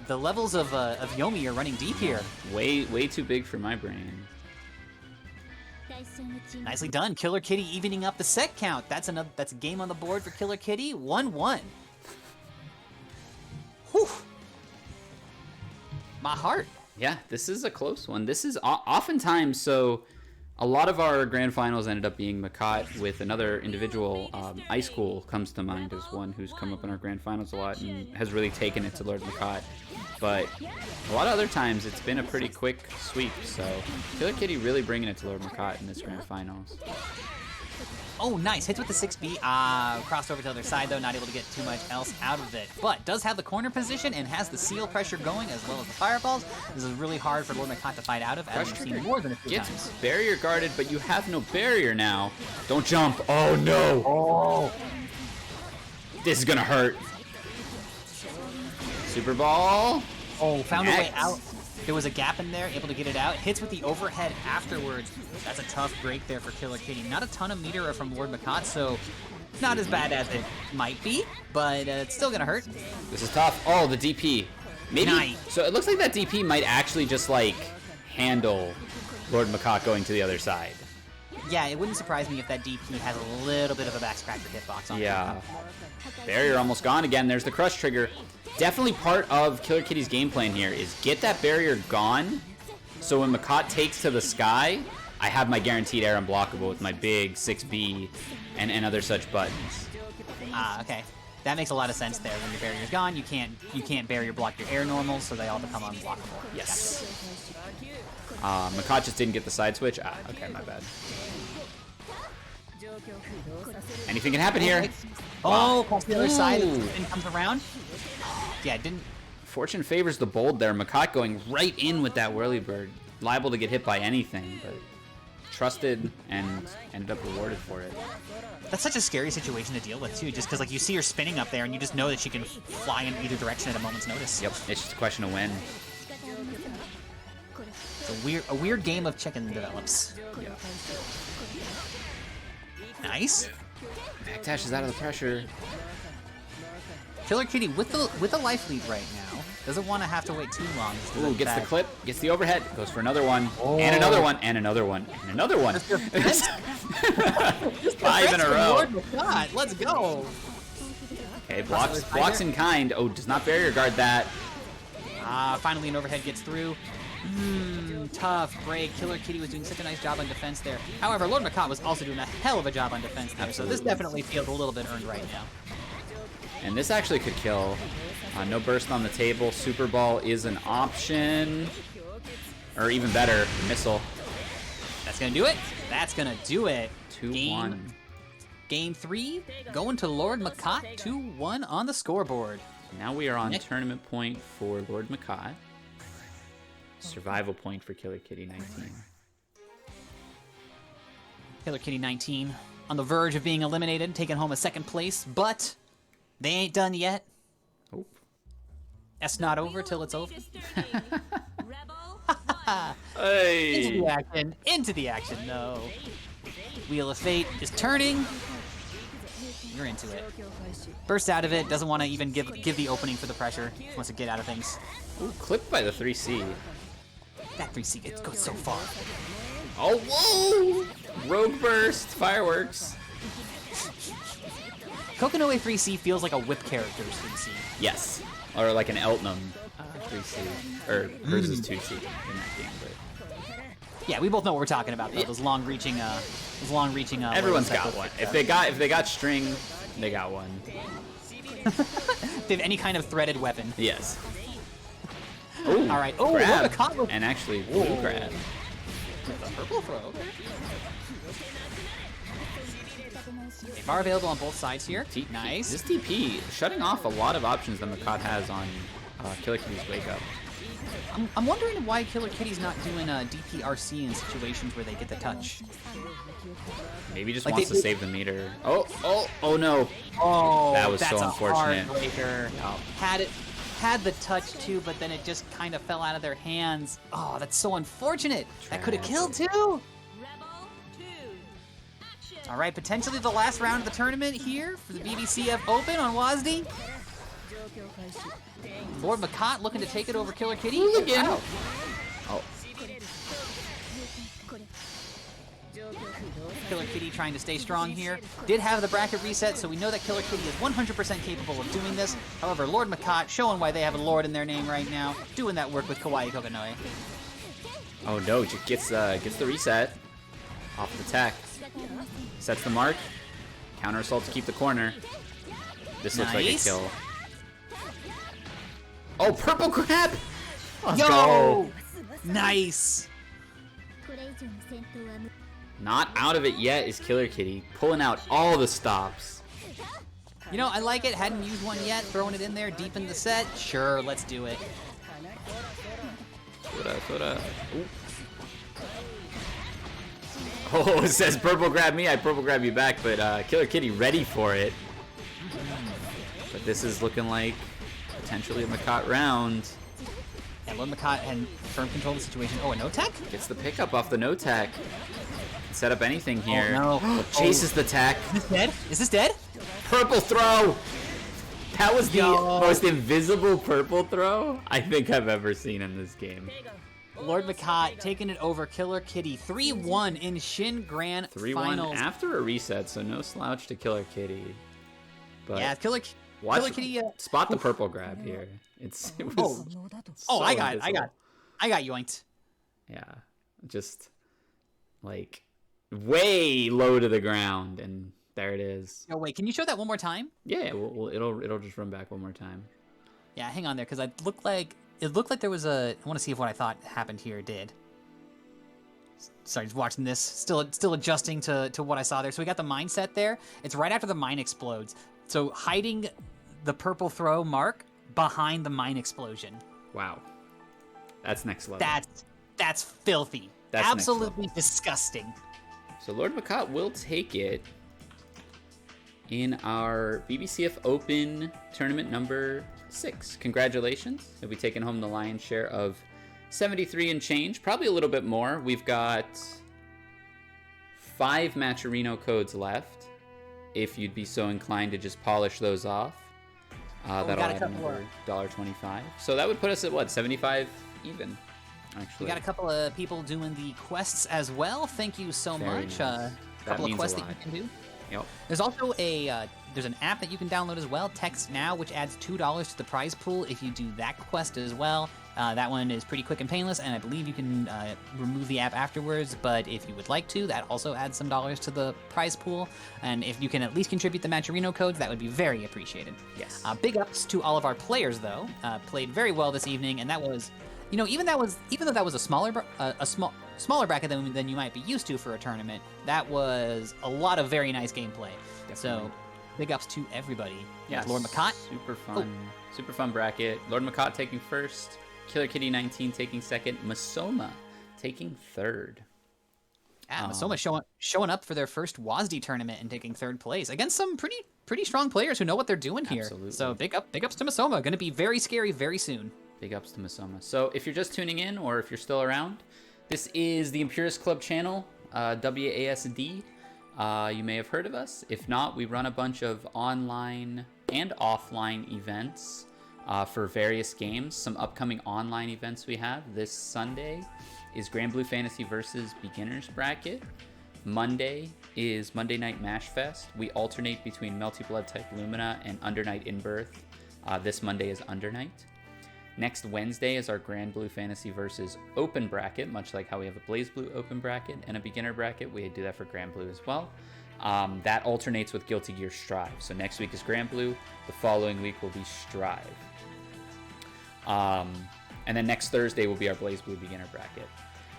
The levels of Yomi are running deep here. Way too big for my brain. Nicely done. Killer Kitty evening up the set count. That's a game on the board for Killer Kitty. 1-1. Whew. My heart. Yeah, this is a close one. This is oftentimes, so a lot of our grand finals ended up being Makat with another individual. Ice Cool comes to mind as one who's come up in our grand finals a lot and has really taken it to Lord Makat. But a lot of other times it's been a pretty quick sweep, so Killer Kitty really bringing it to Lord Makat in this grand finals. Oh, nice. Hits with the 6B. Crossed over to the other side, though. Not able to get too much else out of it. But does have the corner position and has the seal pressure going as well as the fireballs. This is really hard for Lord Makat to fight out of, as we've seen more than a few Gets times. barrier guarded, but you have no barrier now. Don't jump. Oh, no. Oh. This is going to hurt. Super ball. Oh, found a way Next. out. There was a gap in there, able to get it out. Hits with the overhead afterwards. That's a tough break there for Killer Kitty. Not a ton of meter from Lord Makat, so not as bad as it might be, but it's still gonna hurt. This is tough. Oh, the DP. Maybe. Nice. So it looks like that DP might actually just like handle Lord Makat going to the other side. Yeah, it wouldn't surprise me if that DP has a little bit of a back scratcher hitbox on it. Yeah. Barrier almost gone again. There's the crush trigger. Definitely part of Killer Kitty's game plan here is get that barrier gone, so when Makat takes to the sky, I have my guaranteed air unblockable with my big 6B and other such buttons. Okay. That makes a lot of sense there. When your barrier's gone, you can't barrier block your air normals, so they all become unblockable. Yes. Makat just didn't get the side switch. Okay, my bad. Anything can happen here. Oh, across the other side, Ooh. and comes around. Yeah, it didn't. Fortune favors the bold there. Makat going right in with that whirly bird. Liable to get hit by anything, but trusted and ended up rewarded for it. That's such a scary situation to deal with too, just because like you see her spinning up there, and you just know that she can fly in either direction at a moment's notice. Yep, it's just a question of when. It's a weird game of chicken develops. Yeah. Nice. Backdash is out of the pressure. Killer Kitty with the life lead right now. Doesn't want to have to wait too long. Ooh, gets the clip, gets the overhead, goes for another one, and another one, and another one, and another one. 5 in a row. God, let's go. Okay, blocks in kind. Oh, does not barrier guard that. Finally an overhead gets through. Tough break. Killer Kitty was doing such a nice job on defense there. However, Lord Makat was also doing a hell of a job on defense there, so this definitely feels a little bit earned right now. And this actually could kill. No burst on the table. Super Ball is an option. Or even better, missile. That's gonna do it. That's gonna do it. 2-1. Game 3, going to Lord Makat, 2-1 on the scoreboard. Now we are on tournament point for Lord Makat. Survival point for Killer Kitty 19. Killer Kitty 19 on the verge of being eliminated, taking home a second place, but they ain't done yet. Oh. It's not over till it's over. Hey. Into the action, no. Wheel of Fate is turning. You're into it. Bursts out of it, doesn't want to even give the opening for the pressure. Just wants to get out of things. Ooh, clipped by the 3C. That 3C goes so far. Oh, whoa! Rogue burst, fireworks. Kokonoe 3C feels like a whip character's 3C. Yes, or like an Eltnum 3C, or hers is 2C in that game. But yeah, we both know what we're talking about though. Those long-reaching. everyone's got one. If they got string, they got one. If they have any kind of threaded weapon. Yes. Ooh, all right. Oh, grab. Kokonoe. And actually, blue grab. The purple throw. Okay. Bar available on both sides here. Nice. This TP shutting off a lot of options that Makat has on Killer Kitty's wake up. I'm wondering why Killer Kitty's not doing a DPRC in situations where they get the touch. Maybe he just Like wants to they- save the meter. Oh no. Oh, That was that's so a unfortunate. heartbreaker. Had the touch too, but then it just kind of fell out of their hands. Oh, that's so unfortunate. That could have killed too. Rebel 2. Action. All right, potentially the last round of the tournament here for the BBCF Open on WASD. Lord Makot looking to take it over Killer Kitty. Wow. Oh, Killer Kitty trying to stay strong here. Did have the bracket reset, so we know that Killer Kitty is 100% capable of doing this. However, Lord Makot showing why they have a Lord in their name right now, doing that work with Kawaii Kokonoe. oh no, just gets the reset. Off the tech. Sets the mark. Counter assault to keep the corner. This looks like a Nice. kill. Oh, purple grab! Let's Yo! go! Nice! Not out of it yet is Killer Kitty, pulling out all the stops. You know, I like it. Hadn't used one yet. Throwing it in there deep in the set. Sure, let's do it. Soda. Ooh. Oh, it says purple grab me, I purple grab you back, but Killer Kitty ready for it. But this is looking like potentially a Makot round. And Lord Makot had firm control of the situation. Oh, a no-tech? Gets the pickup off the no-tech. Set up anything here. Oh, no. Chases the tech. Is this dead? Is this dead? Purple throw! That was the Yo. most invisible purple throw I think I've ever seen in this game. Lord Makot taking it over Killer Kitty. 3-1 in Shin Grand 3-1 Finals. after a reset, so no slouch to Killer Kitty. But Yeah, Killer watch, Kitty. spot the purple grab here. It was Oh, so I got invisible. yoinked. Yeah, just like way low to the ground, and there it is. Oh wait, can you show that one more time? Yeah, it'll just run back one more time. Yeah, hang on there, because it looked like there was a. I want to see if what I thought happened here did. Sorry, just watching this. Still adjusting to what I saw there. So we got the mine set there. It's right after the mine explodes. So hiding the purple throw mark behind the mine explosion. Wow, that's next level. That's filthy. That's next absolutely disgusting. So Lord Makot will take it in our BBCF Open tournament number 6. Congratulations. You'll be taking home the lion's share of 73 and change, probably a little bit more. We've got 5 Matcherino codes left, if you'd be so inclined to just polish those off. That'll got a add couple another $1.25. So that would put us at what, 75 even, actually. We got a couple of people doing the quests as well. Thank you so Very much. nice. A That couple of means a quests that lot. you can do. Yep. There's also there's an app that you can download as well, Text Now, which adds $2 to the prize pool if you do that quest as well. That one is pretty quick and painless, and I believe you can remove the app afterwards, but if you would like to, that also adds some dollars to the prize pool, and if you can at least contribute the Matcherino codes, that would be very appreciated. Yes. Big ups to all of our players, though. Played very well this evening, and that was, even though that was a smaller bracket than you might be used to for a tournament, that was a lot of very nice gameplay. So, big ups to everybody. Yes. Lord Makot. Super fun bracket. Lord Makot taking first. Killer Kitty 19 taking second. Masoma taking third. Masoma showing up for their first WASD tournament and taking third place against some pretty strong players who know what they're doing here. Absolutely. So big ups to Masoma. Going to be very scary very soon. Big ups to Masoma. So if you're just tuning in, or if you're still around, this is the Impurist Club channel, WASD. You may have heard of us. If not, we run a bunch of online and offline events for various games. Some upcoming online events we have. This Sunday is Grand Blue Fantasy versus Beginners Bracket. Monday is Monday Night Mash Fest. We alternate between Melty Blood type Lumina and Undernight in Birth. This Monday is Undernight. Next Wednesday is our Grand Blue Fantasy versus Open Bracket, much like how we have a Blaze Blue Open Bracket and a Beginner Bracket. We do that for Grand Blue as well. That alternates with Guilty Gear Strive. So next week is Grand Blue. The following week will be Strive. And then next Thursday will be our Blaze Blue Beginner Bracket.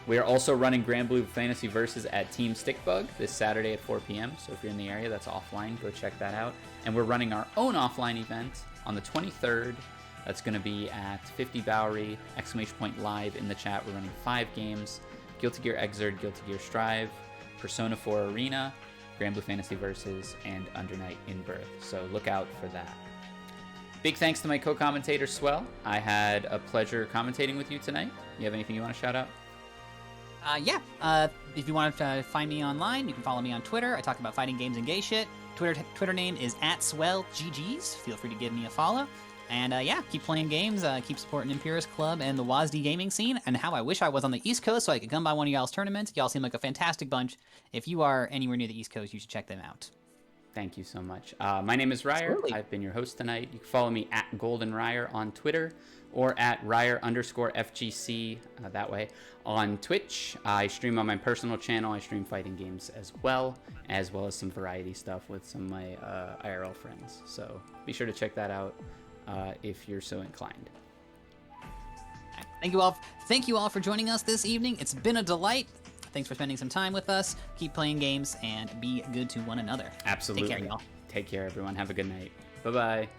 We are also running Grand Blue Fantasy Versus at Team Stickbug this Saturday at 4 p.m. So if you're in the area, that's offline. Go check that out. And we're running our own offline event on the 23rd That's going to be at 50 Bowery, !live in the chat. We're running 5 games: Guilty Gear Xrd, Guilty Gear Strive, Persona 4 Arena, Grand Blue Fantasy Versus, and Under Night in Birth. So look out for that. Big thanks to my co-commentator, Swell. I had a pleasure commentating with you tonight. You have anything you want to shout out? If you want to find me online, you can follow me on Twitter. I talk about fighting games and gay shit. Twitter name is @SwellGGs. Feel free to give me a follow. And keep playing games, keep supporting Imperius Club and the WASD gaming scene. And how I wish I was on the East Coast so I could come by one of y'all's tournaments. Y'all seem like a fantastic bunch. If you are anywhere near the East Coast, you should check them out. Thank you so much. My name is Ryer. Absolutely. I've been your host tonight. You can follow me @GoldenRyer on Twitter or @Ryer_FGC that way. On Twitch, I stream on my personal channel. I stream fighting games as well as some variety stuff with some of my IRL friends. So be sure to check that out if you're so inclined. Thank you all for joining us this evening. It's been a delight. Thanks for spending some time with us. Keep playing games and be good to one another. Absolutely. Take care, y'all. Take care, everyone. Have a good night. Bye-bye.